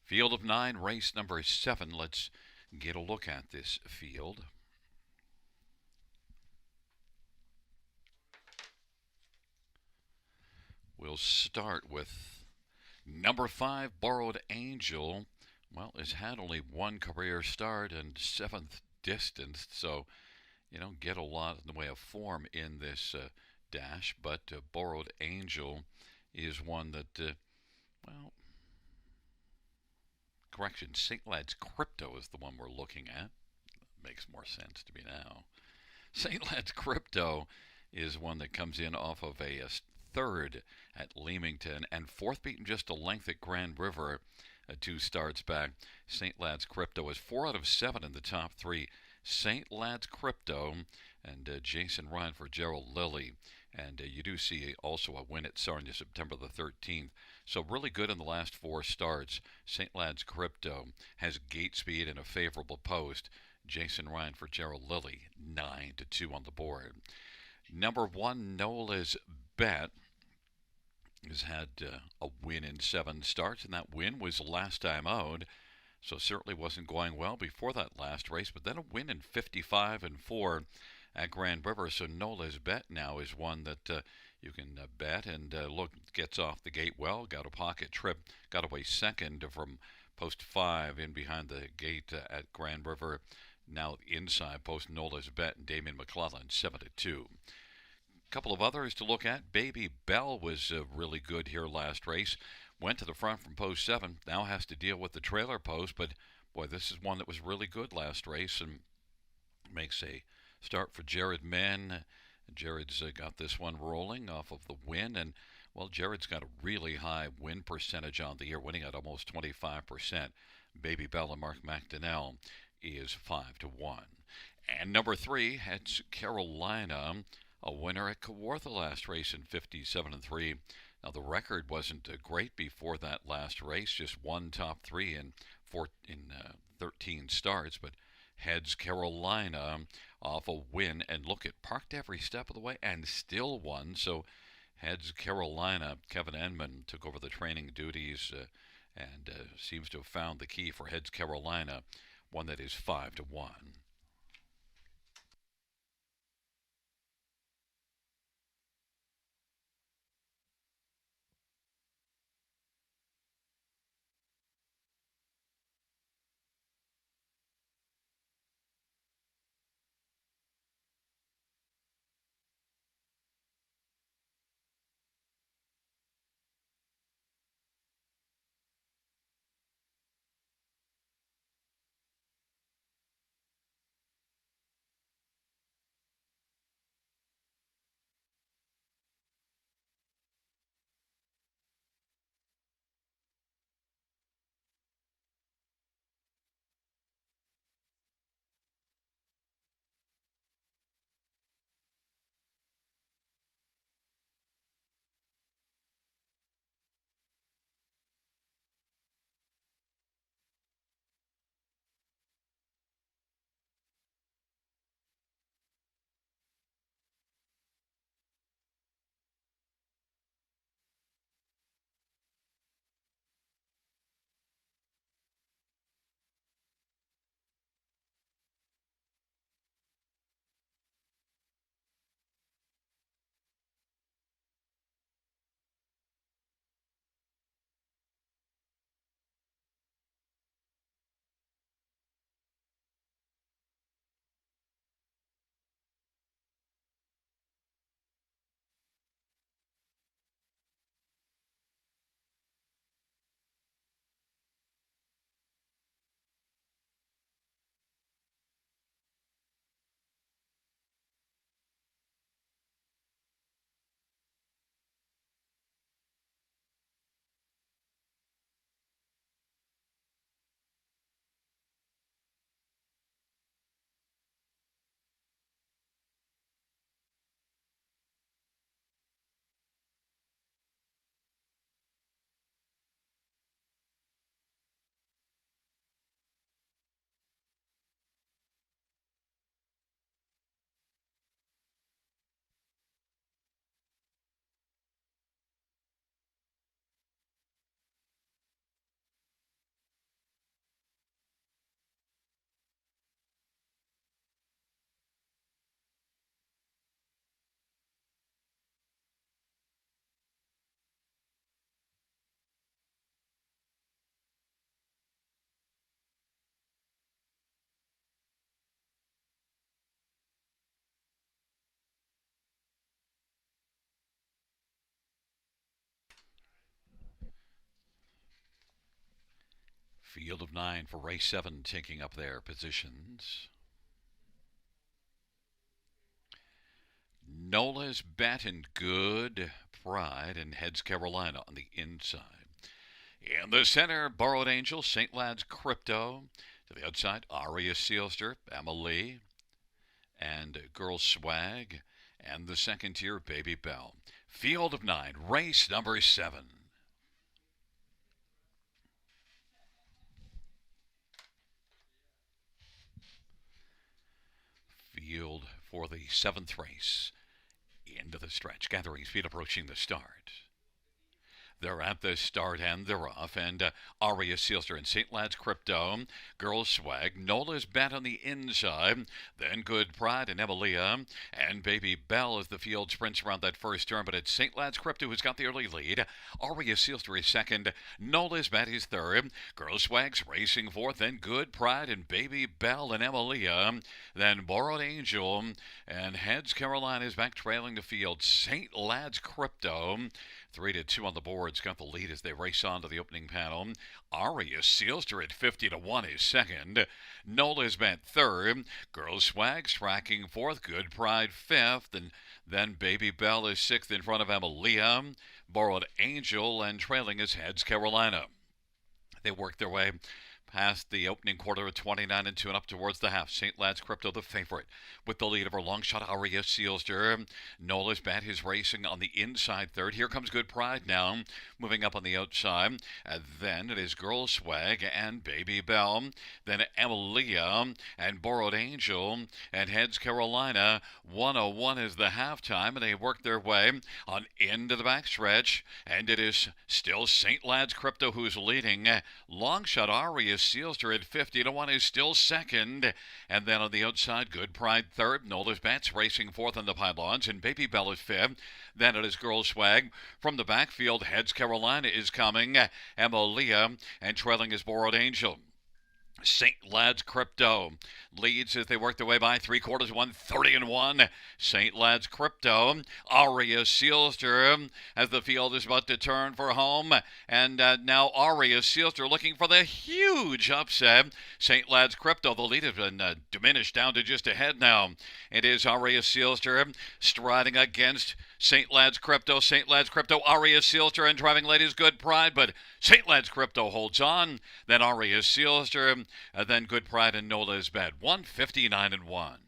Field of 9, race number 7. Let's get a look at this field. We'll start with number 5, Borrowed Angel. Well, has had only one career start and 7th distance, so you don't get a lot in the way of form in this dash, but Borrowed Angel is one that, well, correction, St. Lad's Crypto is the one we're looking at. Makes more sense to me now. St. Lad's Crypto is one that comes in off of a 3rd at Leamington and 4th beaten just a length at Grand River 2 starts back. St. Lad's Crypto is 4 out of 7 in the top 3. St. Lad's Crypto and Jason Ryan for Gerald Lilly. And you do see also a win at Sarnia September the 13th. So really good in the last 4 starts. St. Lad's Crypto has gate speed and a favorable post. Jason Ryan for Gerald Lilly, 9-2 on the board. Number 1, Nola's Bet, has had a win in 7 starts, and that win was last time out, so certainly wasn't going well before that last race, but then a win in 55-4 at Grand River. So Nola's Bet now is one that you can bet, and look, gets off the gate well, got a pocket trip, got away 2nd from post 5 in behind the gate at Grand River. Now inside post Nola's Bet and Damian McClellan, 7-2. Couple of others to look at. Baby Bell was really good here last race. Went to the front from post 7. Now has to deal with the trailer post, but boy, this is one that was really good last race and makes a start for Jared Mann. Jared's got this one rolling off of the win, and well, Jared's got a really high win percentage on the year, winning at almost 25%. Baby Bell and Mark McDonnell is 5-1. And number 3, Heads Carolina, a winner at Kawartha last race in 57-3. Now the record wasn't great before that last race, just one top 3 in 13 starts, but Heads Carolina off a win, and look, it parked every step of the way and still won. So Heads Carolina, Kevin Enman took over the training duties and seems to have found the key for Heads Carolina, one that is 5-1. Field of 9 for race 7 taking up their positions. Nola's Bet and Good Pride and Heads Carolina on the inside. In the center, Borrowed Angel, St. Lad's Crypto. To the outside, Aria Sealster, Emily, and Girl Swag. And the second tier, Baby Bell. Field of 9, race number 7. Field for the 7th race. Into the stretch, gathering speed approaching the start. They're at the start and they're off. And Aria Sealster and St. Lad's Crypto, Girl Swag, Nola's Bet on the inside, then Good Pride and Emilia, and Baby Bell as the field sprints around that first turn. But it's St. Lad's Crypto who's got the early lead. Aria Sealster is second, Nola's Bet is third, Girl Swag's racing fourth, then Good Pride and Baby Bell and Emilia, then Borrowed Angel, and Heads Carolina is back trailing the field. St. Lad's Crypto 3-2 on the boards, got the lead as they race on to the opening panel. Aria Sealster at 50-1 is second. Nola's Bet third. Girl Swag's tracking fourth. Good Pride fifth. And then Baby Bell is sixth in front of Emilia. Borrowed Angel and trailing is Heads Carolina. They work their way past the opening quarter of 29-2 and up towards the half. St. Lad's Crypto, the favorite, with the lead of her long shot, Aria Sealster. Nola's Bet is racing on the inside third. Here comes Good Pride now, moving up on the outside. And then it is Girl Swag and Baby Bell. Then Emilia and Borrowed Angel and Heads Carolina. 101 is the halftime, and they work their way on into the backstretch. And it is still St. Lad's Crypto who's leading. Long shot, Aria Sealster at 50-1 is still second. And then on the outside, Good Pride third. Nola's Bet's racing fourth on the pylons. And Baby Bell is fifth. Then it is Girl Swag. From the backfield, Heads Carolina is coming. Emilia and trailing is Borrowed Angel. St. Lad's Crypto leads as they work their way by 3/4, 130-1. St. Lad's Crypto, Aria Sealster as the field is about to turn for home. And now Aria Sealster looking for the huge upset. St. Lad's Crypto, the lead has been diminished down to just ahead now. It is Aria Sealster striding against St. Lad's Crypto. St. Lad's Crypto, Aria Sealster, and driving ladies Good Pride, but St. Lad's Crypto holds on. Then Aria Sealster, then Good Pride and Nola's Bet. 159-1.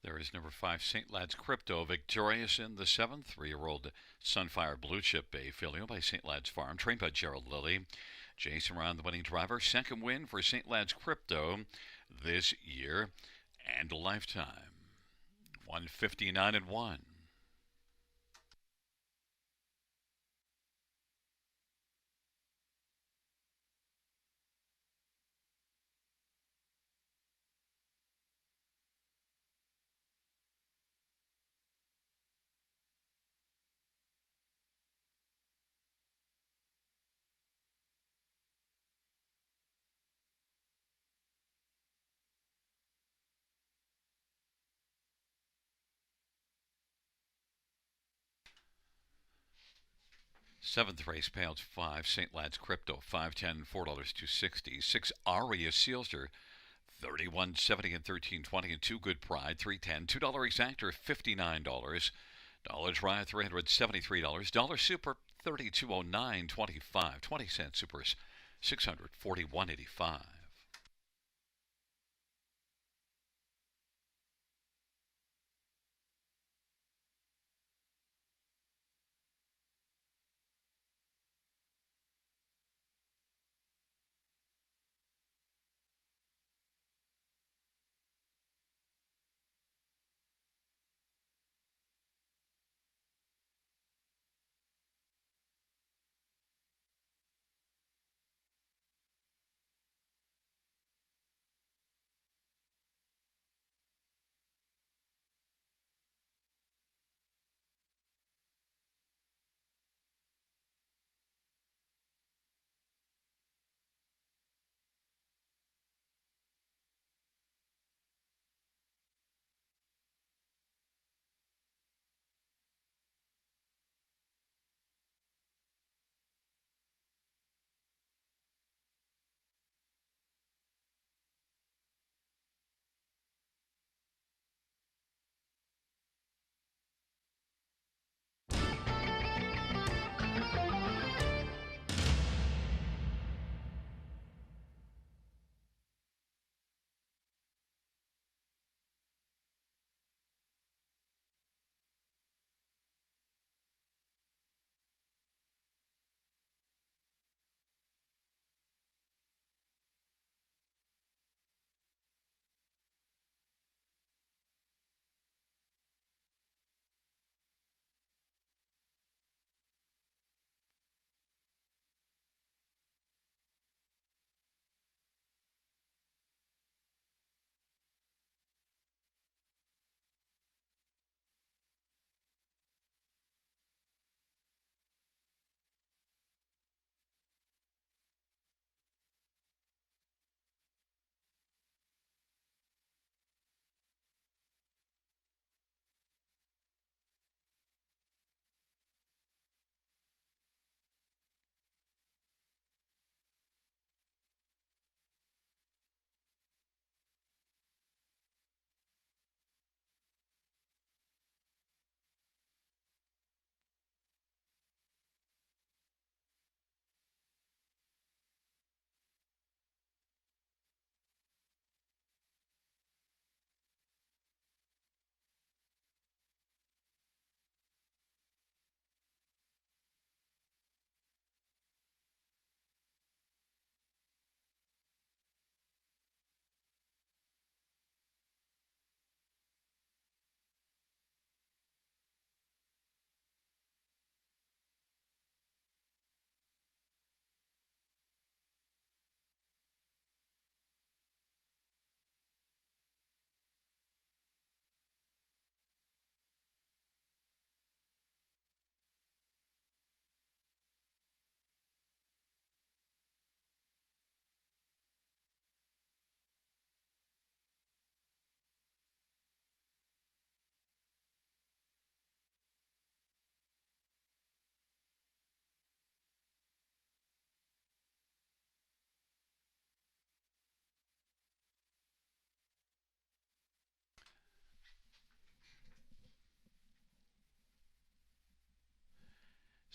There is number 5, St. Lad's Crypto, victorious in the 7th. 3-year-old Sunfire Blue Chip Bay Filio by St. Lad's Farm, trained by Gerald Lilly. Jason Ryan, the winning driver. Second win for St. Lad's Crypto this year and a lifetime. 159-1. Seventh race payouts 5. St. Lad's Crypto 510 $4 260. 6 Aria Sealster 31.70 and 13.20 and 2 Good Pride 310. $2 Exactor $59. Dollar Dry $373. Dollar Super 3209.25. 20-cent Supers 641.85.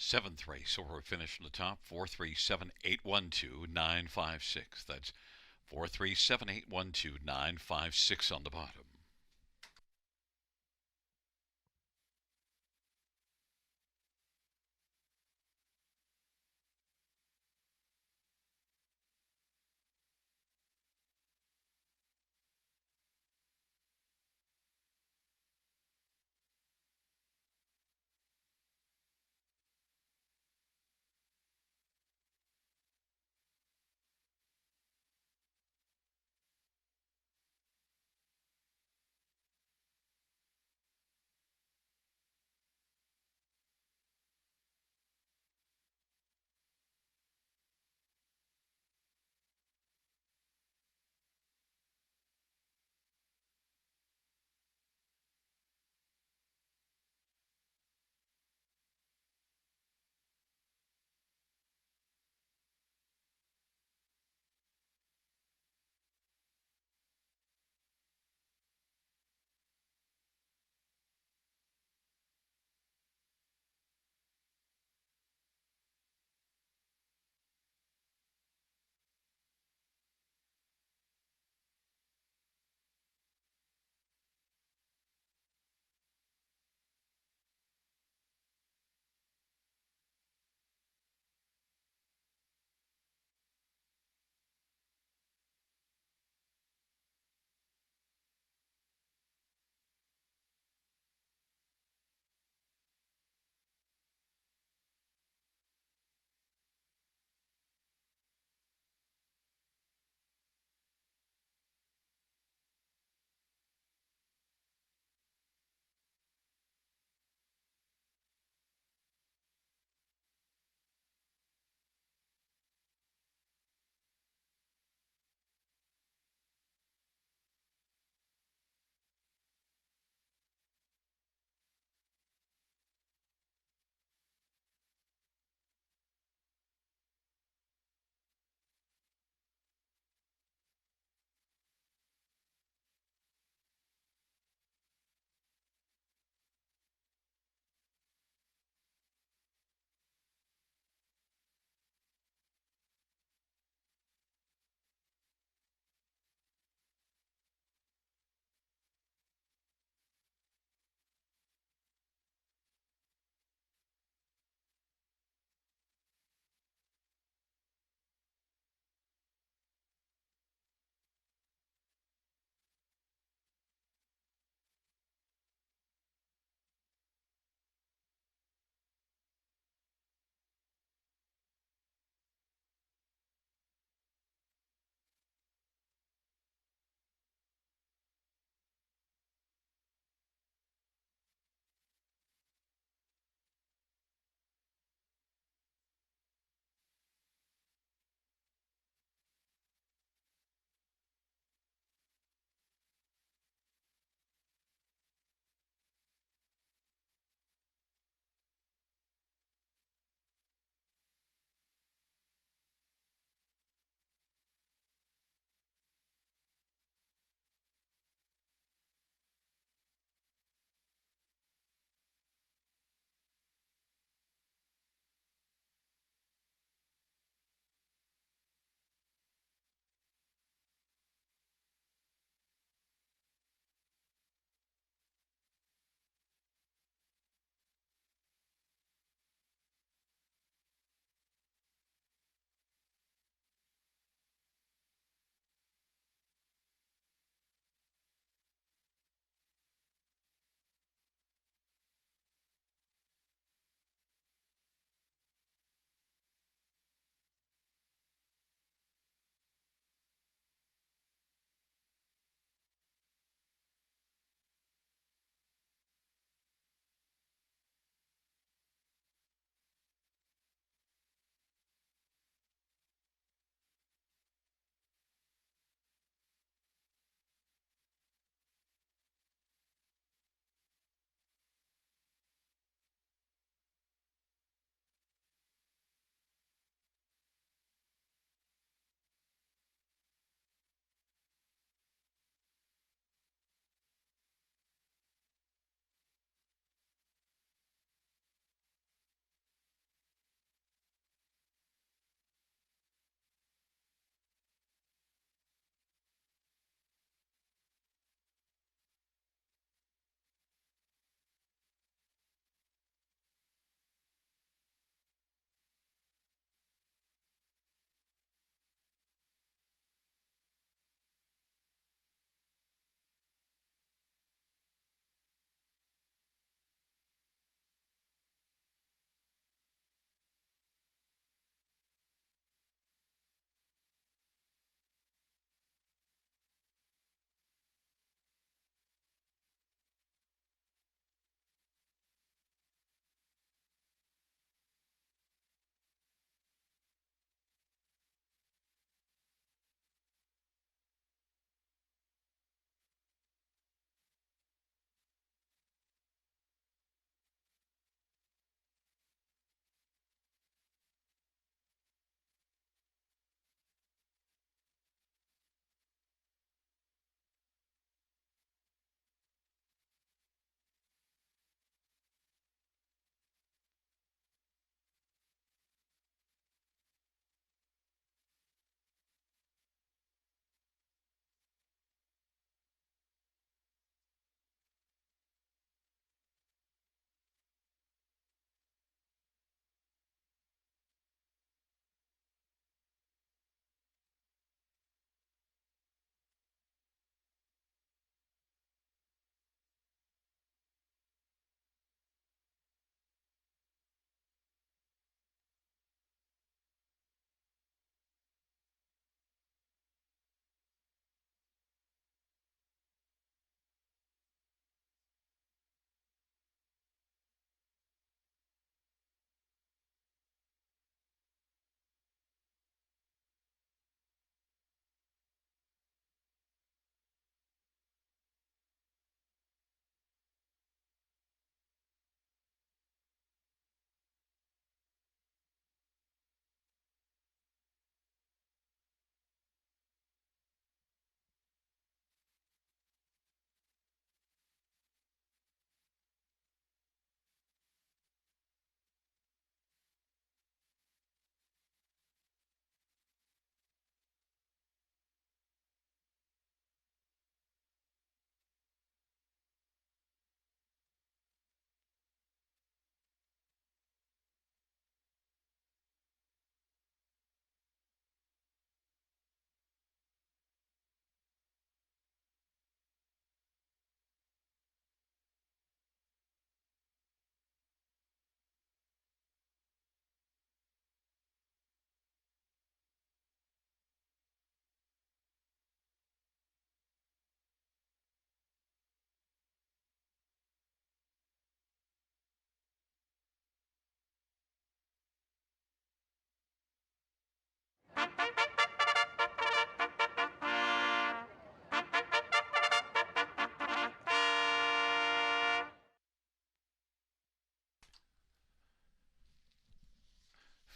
Seventh race, so we're finished on the top. 437-812-956. That's 437-812-956 on the bottom.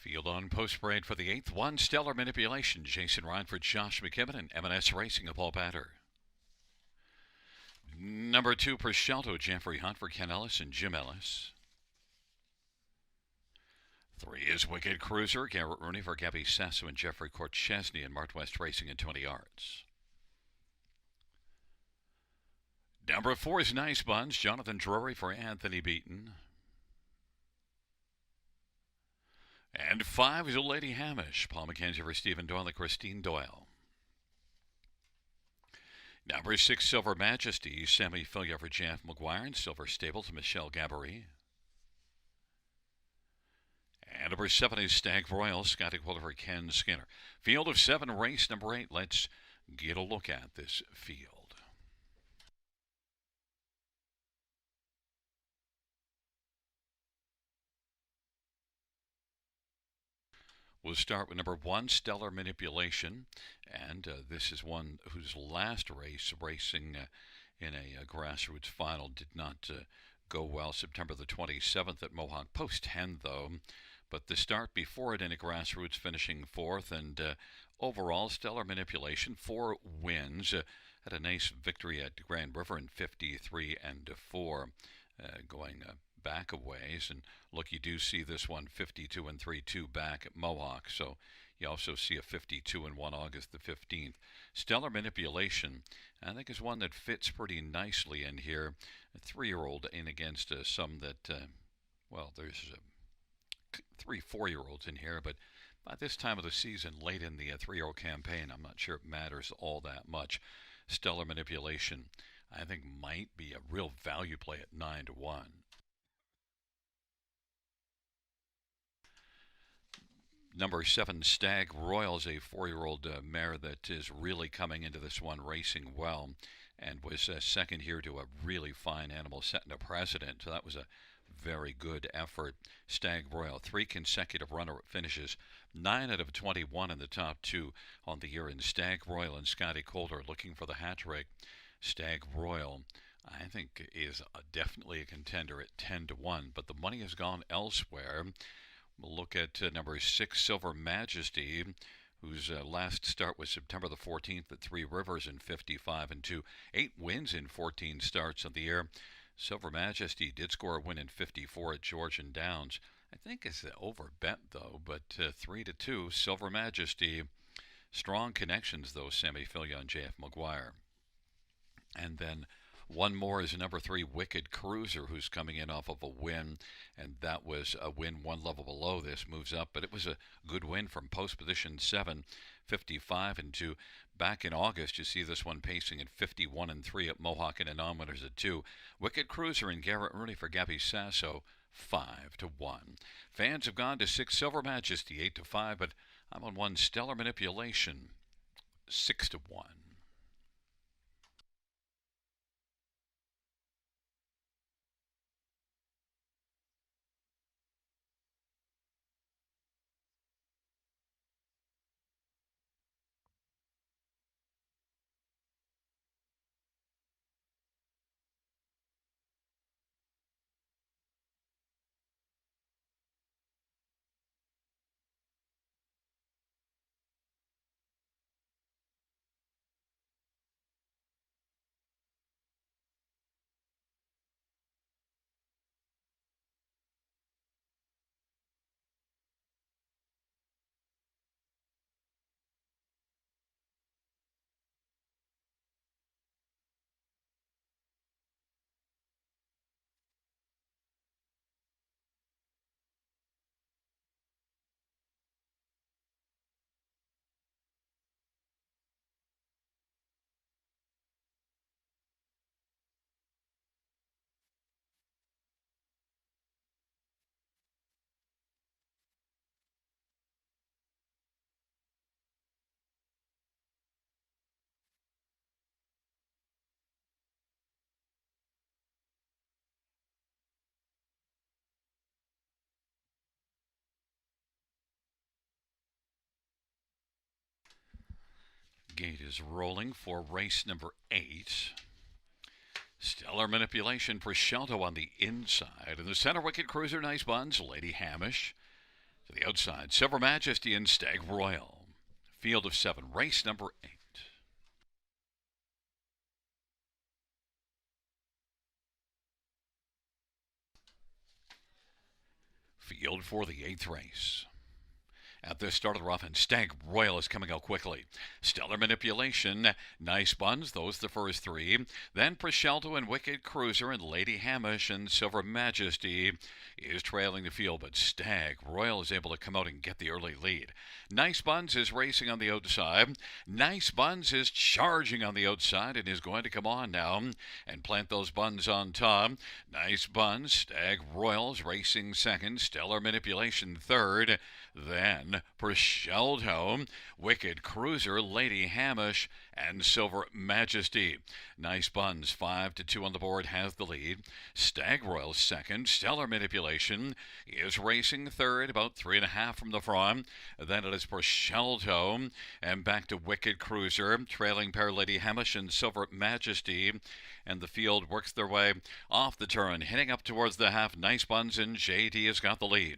Field on post parade for the 8th one. Stellar Manipulation. Jason Reinford, Josh McKibben, and M&S Racing of Paul Batter. Number 2, Prosciutto, Jeffrey Hunt for Ken Ellis and Jim Ellis. 3 is Wicked Cruiser, Garrett Rooney for Gabby Sasso and Jeffrey Korchesny and Mart West Racing in 20 yards. Number 4 is Nice Buns, Jonathan Drury for Anthony Beaton. And 5 is Lady Hamish, Paul McKenzie for Stephen Doyle and Christine Doyle. Number 6, Silver Majesty, Sammy Filia for Jeff McGuire and Silver Stables, Michelle Gabory. And number 7 is Stag Royal, Scotty Quiller for Ken Skinner. Field of 7, race number 8. Let's get a look at this field. We'll start with number 1, Stellar Manipulation, and this is one whose last race, racing in a grassroots final, did not go well. September the 27th at Mohawk, post 10 though, but the start before it in a grassroots, finishing 4th, and overall, Stellar Manipulation, 4 wins, had a nice victory at Grand River in 53 and 4, going back a ways, and look, you do see this one 52 and 3-2 back at Mohawk, so you also see a 52 and 1 August the 15th. Stellar Manipulation, I think, is one that fits pretty nicely in here. A 3-year-old in against some that, well, there's 3 4-year-olds in here, but by this time of the season, late in the 3-year-old campaign, I'm not sure it matters all that much. Stellar Manipulation, I think, might be a real value play at 9-1. Number 7, Stag Royal, is a 4-year-old mare that is really coming into this one racing well, and was second here to a really fine animal setting a precedent. So that was a very good effort. Stag Royal, 3 consecutive runner finishes, 9 out of 21 in the top 2 on the year. And Stag Royal and Scotty Calder looking for the hat trick. Stag Royal, I think, is definitely a contender at 10-1, but the money has gone elsewhere. We'll look at number 6, Silver Majesty, whose last start was September the 14th at 3 Rivers in 55 and 2. 8 wins in 14 starts of the year. Silver Majesty did score a win in 54 at Georgian Downs. I think it's an over bet, though, but 3-2, Silver Majesty. Strong connections, though, Sammy Filia and J.F. McGuire. And then one more is number 3, Wicked Cruiser, who's coming in off of a win, and that was a win one level below this, moves up, but it was a good win from post position 7, 55 and 2. Back in August, you see this one pacing at 51 and 3 at Mohawk and a non-winners at 2. Wicked Cruiser and Garrett Rooney for Gabby Sasso, 5-1. Fans have gone to 6, Silver Majesty, 8-5, but I'm on 1, Stellar Manipulation, 6-1. Gate is rolling for race number 8. Stellar Manipulation, Prosciutto on the inside. In the center, Wicked Cruiser, Nice Buns, Lady Hamish. The outside, Silver Majesty and Stag Royal. Field of 7, race number 8. Field for the 8th race. At the start of the rough, and Stag Royal is coming out quickly. Stellar Manipulation, Nice Buns, those the first 3. Then Proscelto and Wicked Cruiser and Lady Hamish and Silver Majesty is trailing the field, but Stag Royal is able to come out and get the early lead. Nice Buns is racing on the outside. Nice Buns is charging on the outside and is going to come on now and plant those buns on top. Nice Buns, Stag Royal's racing second, Stellar Manipulation third. Then Proscelto, Wicked Cruiser, Lady Hamish, and Silver Majesty. Nice Buns, 5-2 on the board, has the lead. Stag Royal second. Stellar Manipulation is racing third, about 3.5 from the front. Then it is Proscelto, and back to Wicked Cruiser, trailing pair Lady Hamish and Silver Majesty. And the field works their way off the turn, hitting up towards the half. Nice Buns and JD has got the lead.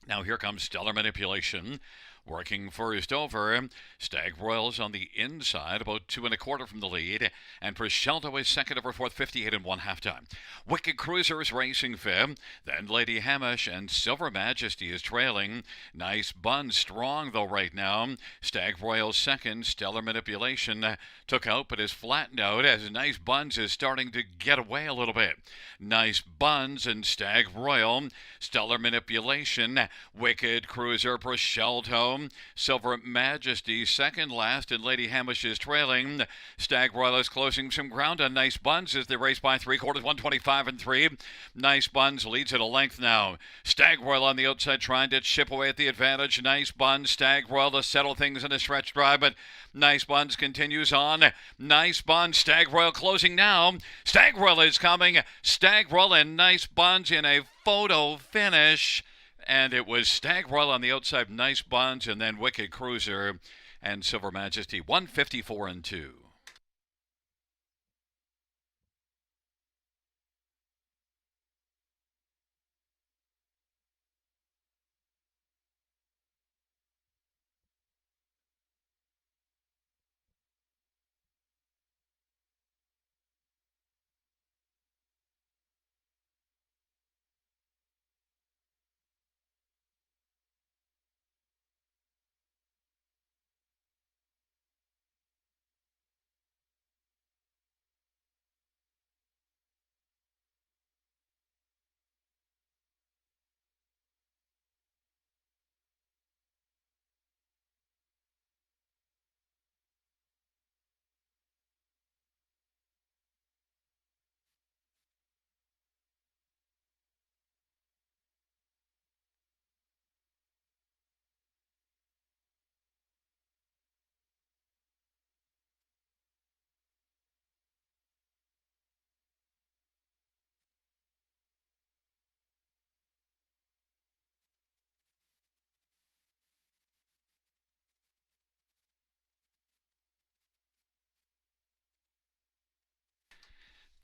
Now here comes Stellar Manipulation. Working first over, Stag Royals on the inside, about 2.25 from the lead, and Proscelto is second over fourth, 58 and 1 halftime. Wicked Cruiser is racing fifth, then Lady Hamish and Silver Majesty is trailing. Nice Bun strong though right now. Stag Royals second, Stellar Manipulation took out but is flattened out as Nice Buns is starting to get away a little bit. Nice Buns and Stag Royal, Stellar Manipulation, Wicked Cruiser, Proscelto, Silver Majesty second last, and Lady Hamish is trailing. Stag Royal is closing some ground on Nice Buns as they race by 3/4, 125 and 3. Nice Buns leads at a length now. Stag Royal on the outside trying to chip away at the advantage. Nice Buns, Stag Royal to settle things in a stretch drive, but Nice Buns continues on. Nice Buns, Stag Royal closing now. Stag Royal is coming. Stag Royal and Nice Buns in a photo finish. And it was Stag Royal on the outside, Nice Buns, and then Wicked Cruiser and Silver Majesty, 154 and 2.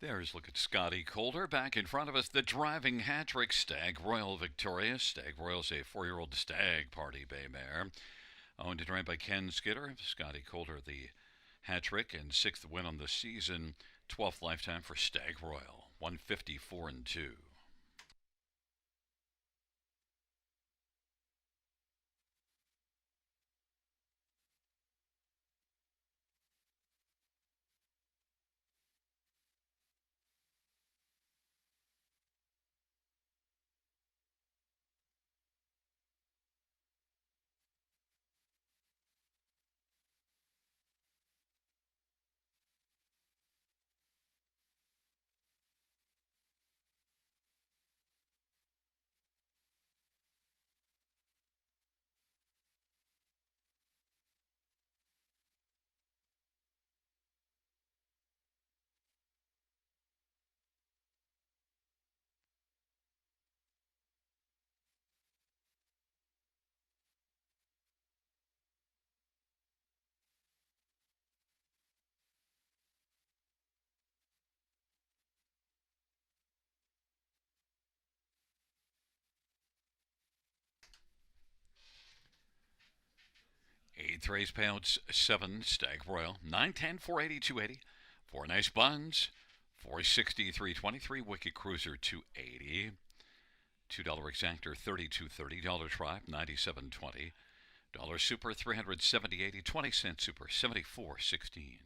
There's look at Scotty Calder back in front of us. The driving hat trick, Stag Royal victorious. Stag Royal's a 4-year-old stag party bay mare. Owned and trained by Ken Skidder. Scotty Calder, the hat trick and 6th win on the season. 12th lifetime for Stag Royal. 154 and 2. 8 threes pounds, 7 steak broil, 910 480 280. 4 nice buns, 460 323. Wicked Cruiser 280. $2 exactor 32.30. Dollar Tribe 97.20. Dollar Super 370.80. 20-cent Super 74.16.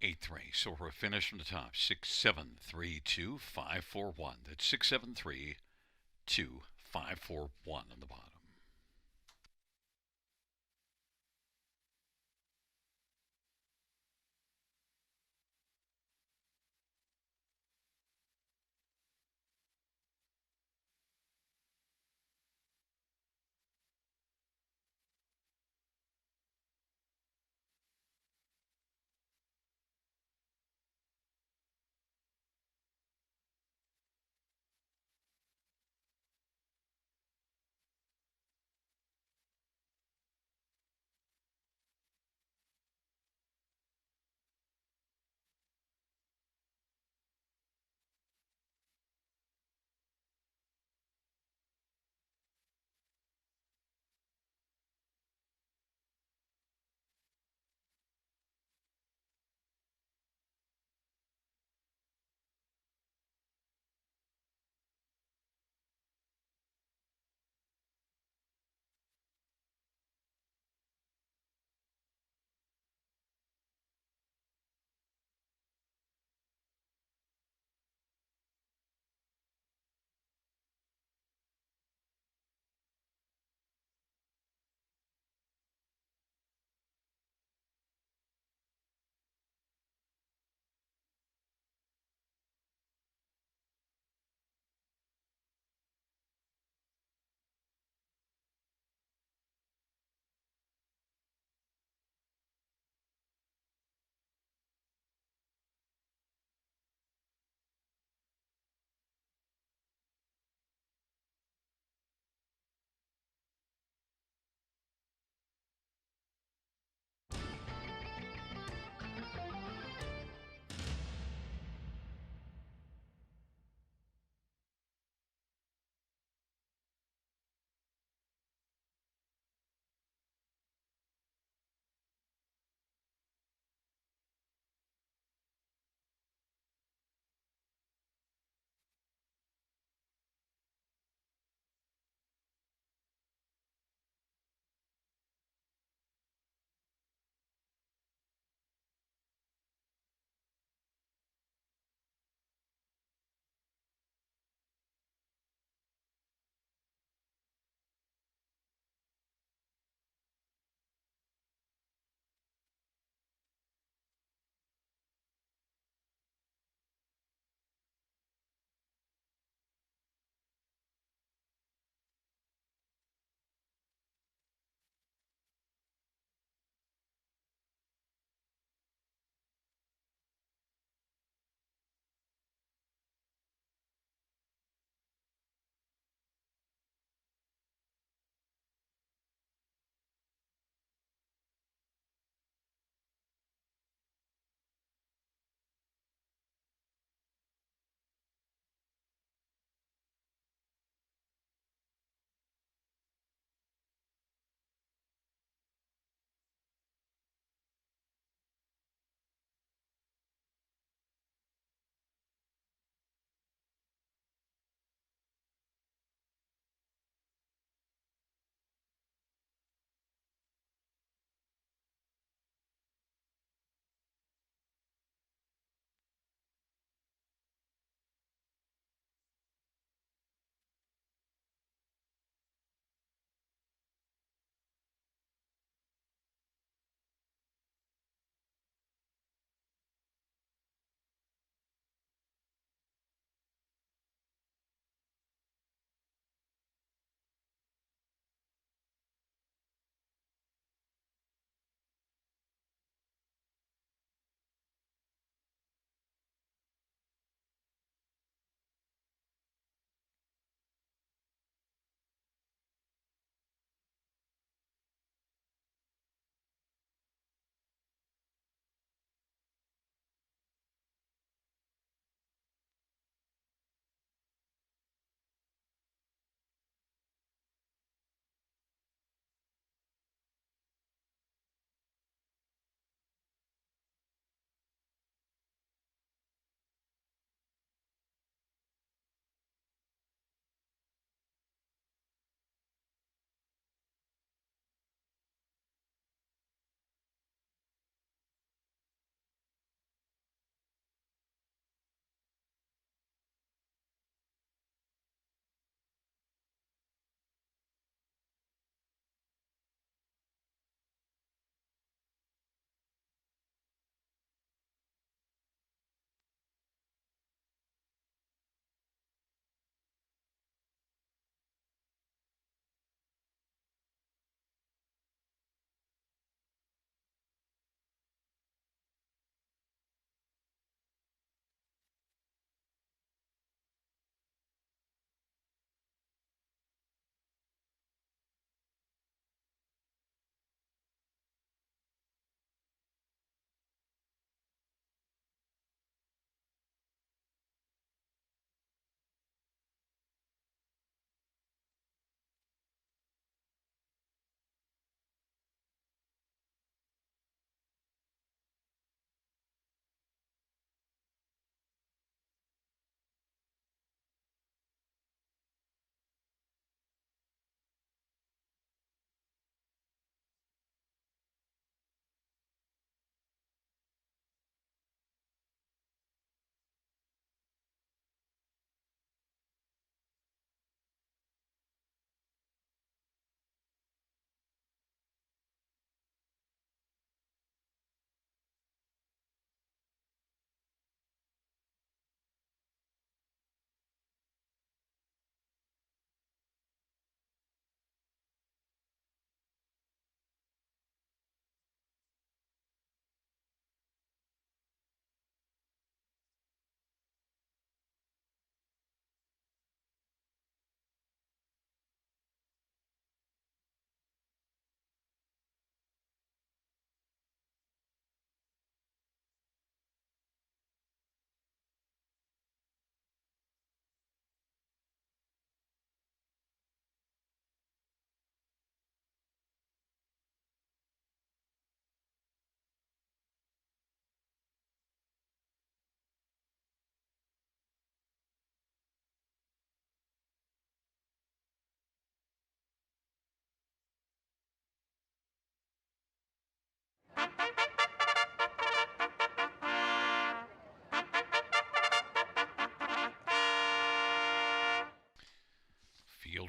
Eighth race. So we're finished from the top. 6732541. That's 6732541 on the bottom.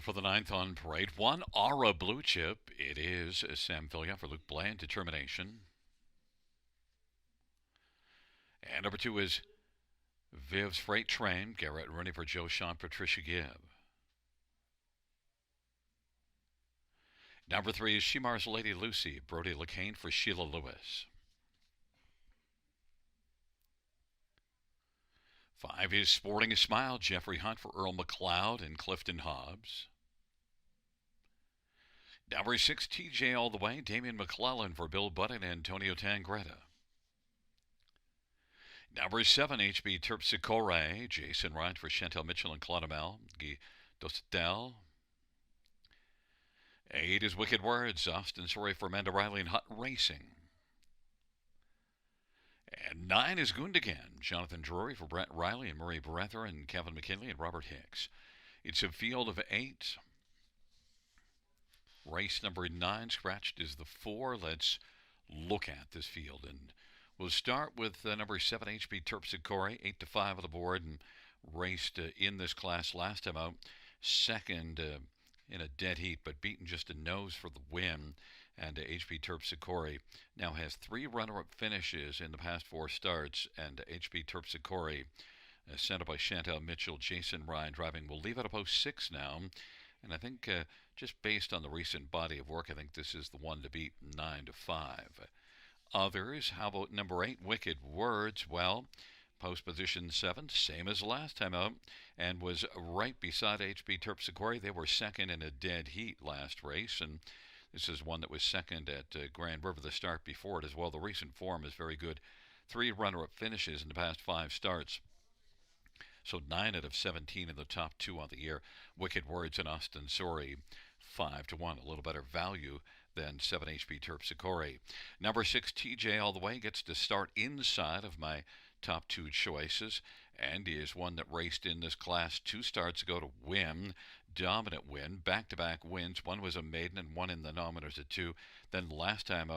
for the ninth on parade. One Aura Blue Chip. It is Sam Filia for Luke Bland. Determination. And number 2 is Viv's Freight Train. Garrett Rooney for Joe Sean, Patricia Gibb. Number 3 is Shimar's Lady Lucy. Brody LeCain for Sheila Lewis. 5 is Sporting a Smile. Jeffrey Hunt for Earl McLeod and Clifton Hobbs. Number 6, TJ All the Way. Damian McClellan for Bill Butt and Antonio Tangretta. Number 7, HB Terpsichore. Jason Ryan for Chantel Mitchell and Clonamel. Guy Dostel. 8 is Wicked Words. Austin Sorry for Amanda Riley and Hut Racing. And 9 is Gundogan. Jonathan Drury for Brett Riley and Murray Brether and Kevin McKinley and Robert Hicks. It's a field of 8. Race number 9 scratched is the 4. Let's look at this field. And we'll start with number 7, HB Terpsichore, 8 to 5 on the board, and raced in this class last time out. Second in a dead heat, but beaten just a nose for the win. And HB Terpsichore now has 3 runner-up finishes in the past 4 starts. And HB Terpsichore, sent up by Chantel Mitchell, Jason Ryan driving, will leave at a post 6 now. And I think just based on the recent body of work, I think this is the one to beat, 9 to 5. Others, how about number 8, Wicked Words? Well, post position 7, same as last time out, and was right beside HB Terpsichore. They were second in a dead heat last race, and this is one that was second at Grand River the start before it as well. The recent form is very good. 3 runner-up finishes in the past 5 starts. So 9 out of 17 in the top 2 on the year. Wicked Words and Austin Sorry, 5 to 1. A little better value than 7 HB Terpsichore. Number 6, TJ All the Way, gets to start inside of my top 2 choices, and is one that raced in this class 2 starts ago to win. Dominant win, back-to-back wins. One was a maiden and one in the nominators at 2. Then last time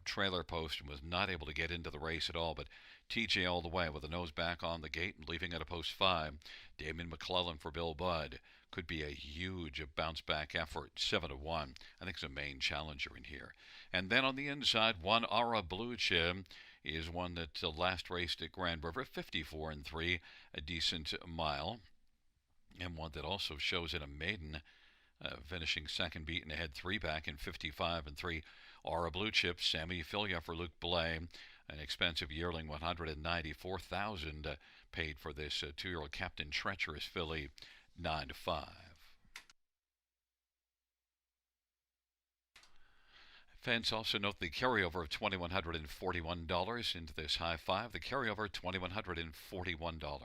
trailer post and was not able to get into the race at all, but TJ All the Way with the nose back on the gate and leaving at a post 5. Damian McClellan for Bill Budd. Could be a huge bounce-back effort, 7 to 1. I think it's a main challenger in here. And then on the inside, 1 Aura Blue Chip is one that last raced at Grand River, 54 and 3, a decent mile. And one that also shows in a maiden, finishing second, beaten ahead 3 back in 55 and 3. Aura Blue Chip, Sammy Filia for Luke Blay, an expensive yearling, $194,000 paid for this 2-year-old Captain Treacherous filly, 9 to 5. Fans also note the carryover of $2,141 into this high 5. The carryover, $2,141.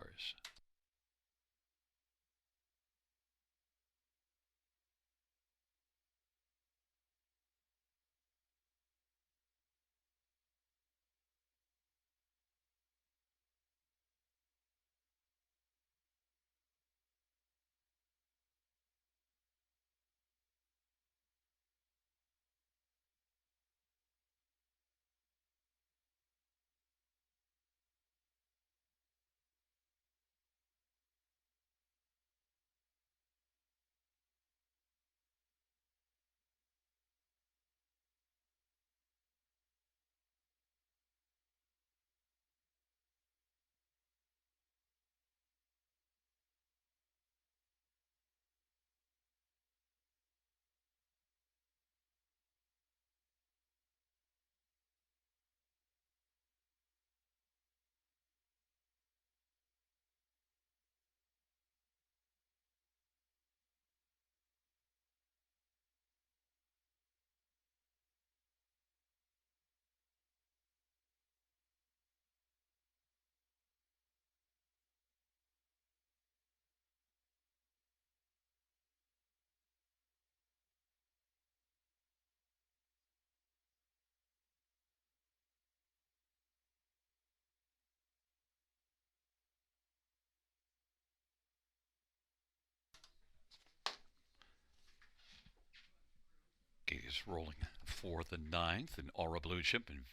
Is rolling for the 9th, and Aura Blue Chip and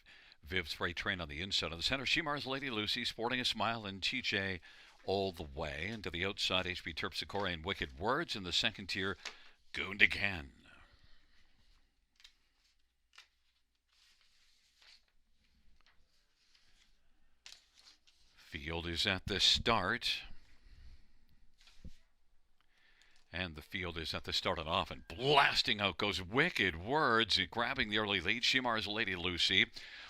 Viv's Freight Train on the inside of the center. Shimar's Lady Lucy, Sporting a Smile, and TJ all the way. And to the outside, HB Terpsichore and Wicked Words. In the second tier, Gooned Again. Field is at the start. And the field is at the start and off, and blasting out goes Wicked Words, grabbing the early lead. Shimar's Lady Lucy.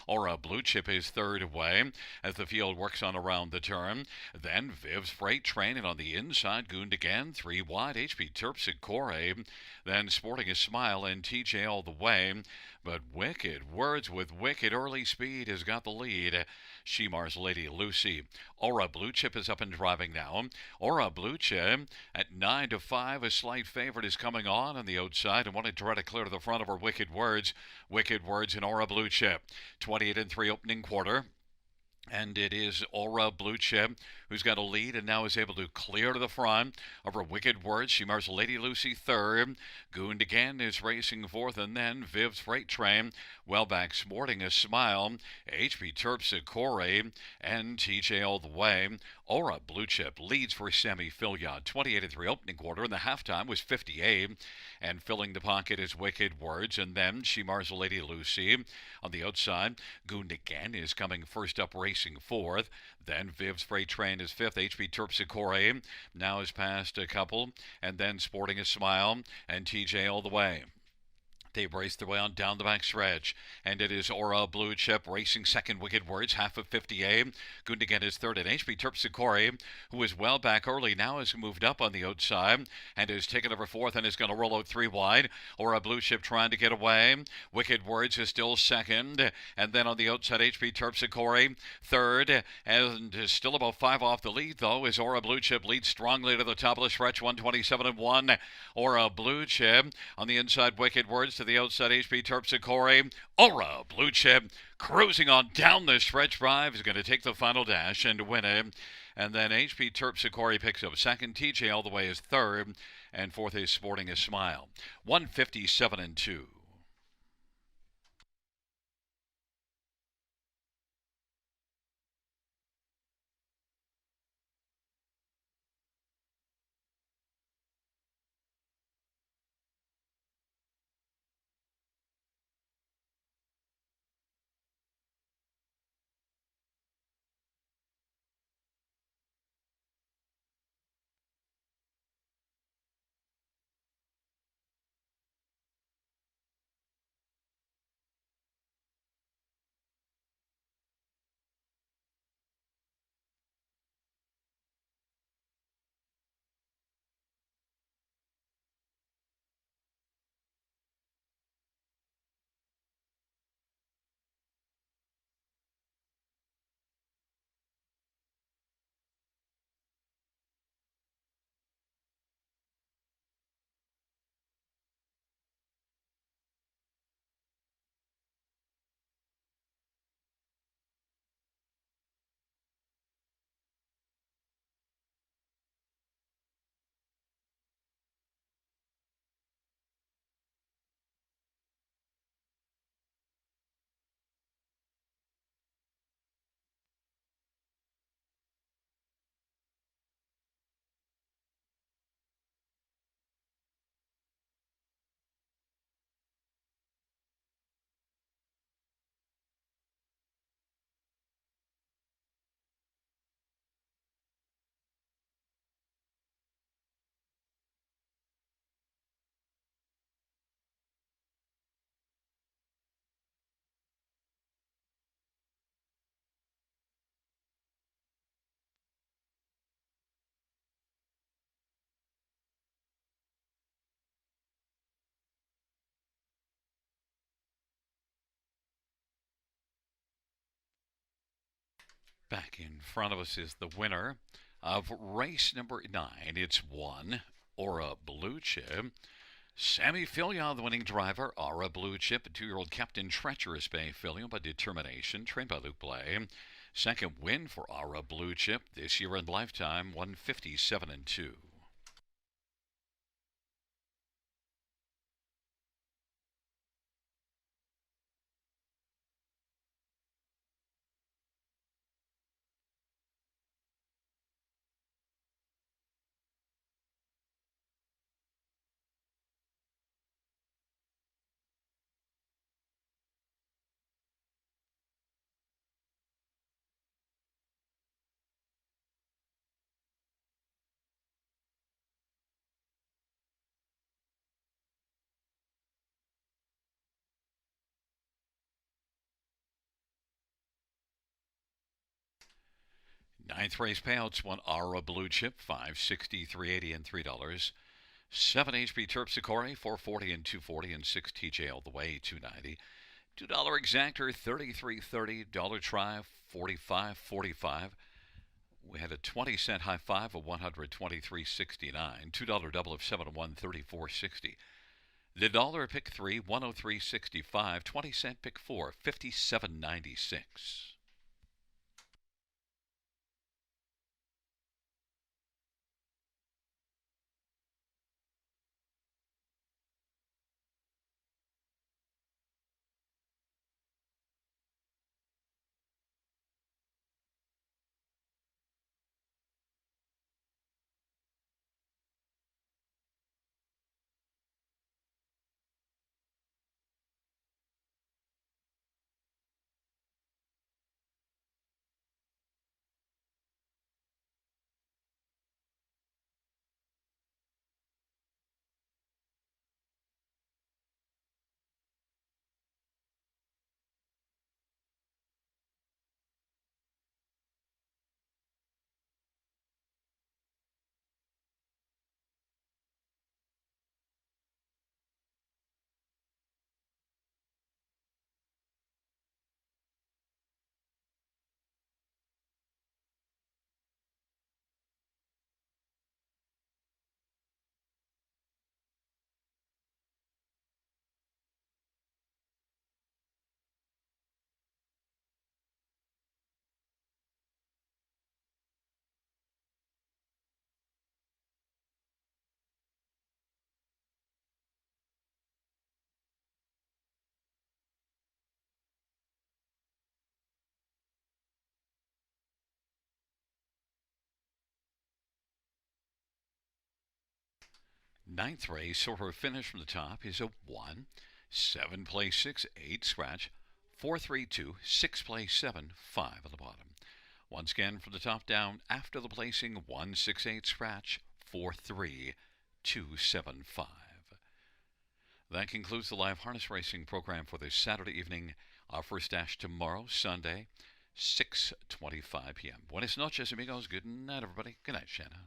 Aura Blue Chip is third away as the field works on around the turn. Then Viv's Freight Train, and on the inside, Gooned Again, 3 wide, HB Terpsichore. Then Sporting a Smile and TJ all the way. But Wicked Words with wicked early speed has got the lead. Shimar's Lady Lucy. Aura Blue Chip is up and driving now. Aura Blue Chip at 9-5. A slight favorite is coming on the outside and wanted to try to clear to the front of her Wicked Words. Wicked Words and Aura Blue Chip. 28-3 opening quarter. And it is Aura Blue Chip who's got a lead and now is able to clear to the front of her Wicked Words. Shimar's Lady Lucy third. Gooned Again is racing fourth, and then Viv's Freight Train. Well back, Sporting a Smile, HB Terpsichore, and TJ all the way. Aura Blue Chip leads for Sammy Filion. 28-3 opening quarter, and the halftime was 58. And filling the pocket is Wicked Words, and then Shimar's Lady Lucy. On the outside, Gooned Again is coming first up, racing fourth. Then Viv's Freight Train is fifth. HB Terpsichore now has passed a couple, and then Sporting a Smile and TJ all the way. They race their way on down the back stretch, and it is Aura Blue Chip racing second. Wicked Words, half of 58. Gooned Again is third, and HB Terpsichore, who is well back early, now has moved up on the outside and is taken over fourth and is going to roll out 3 wide. Aura Blue Chip trying to get away. Wicked Words is still second, and then on the outside, HB Terpsichore third, and is still about 5 off the lead, though, as Aura Blue Chip leads strongly to the top of the stretch, 127-1. Aura Blue Chip on the inside, Wicked Words to the outside, HB Terpsichore. Aura Blue Chip cruising on down the stretch drive is going to take the final dash and win it. And then HB Terpsichore picks up second. TJ all the way is third, and fourth is Sporting a Smile. 157-2. Back in front of us is the winner of race number 9. It's 1, Aura Blue Chip. Sammy Filion, the winning driver. Aura Blue Chip, a 2-year-old Captain Treacherous Bay Filion by Determination, trained by Luke Blay. Second win for Aura Blue Chip this year in lifetime, 157-2. Ninth race payouts: one Aura Blue Chip, $5.60, $3.80, and $3. 7 HP Terpsichore, $4.40 and $2.40, and 6 TJ all the way, $2.90. $2 Exactor, $33.30. Dollar Try, $45.45. We had a 20-cent high five of $123.69. $2 double of 7 to 1, $34.60. The dollar pick 3, $103.65. 20-cent pick 4, $57.96. Ninth race, so her finish from the top is a 1, 7 play 6, 8 scratch, 4 3 2, 6 play 7, 5 on the bottom. Once again from the top down after the placing, 1 6 8 scratch, 4 3 2 7 5. That concludes the live harness racing program for this Saturday evening. Our first dash tomorrow, Sunday, 6:25 p.m. Buenas noches, amigos. Good night, everybody. Good night, Shanna.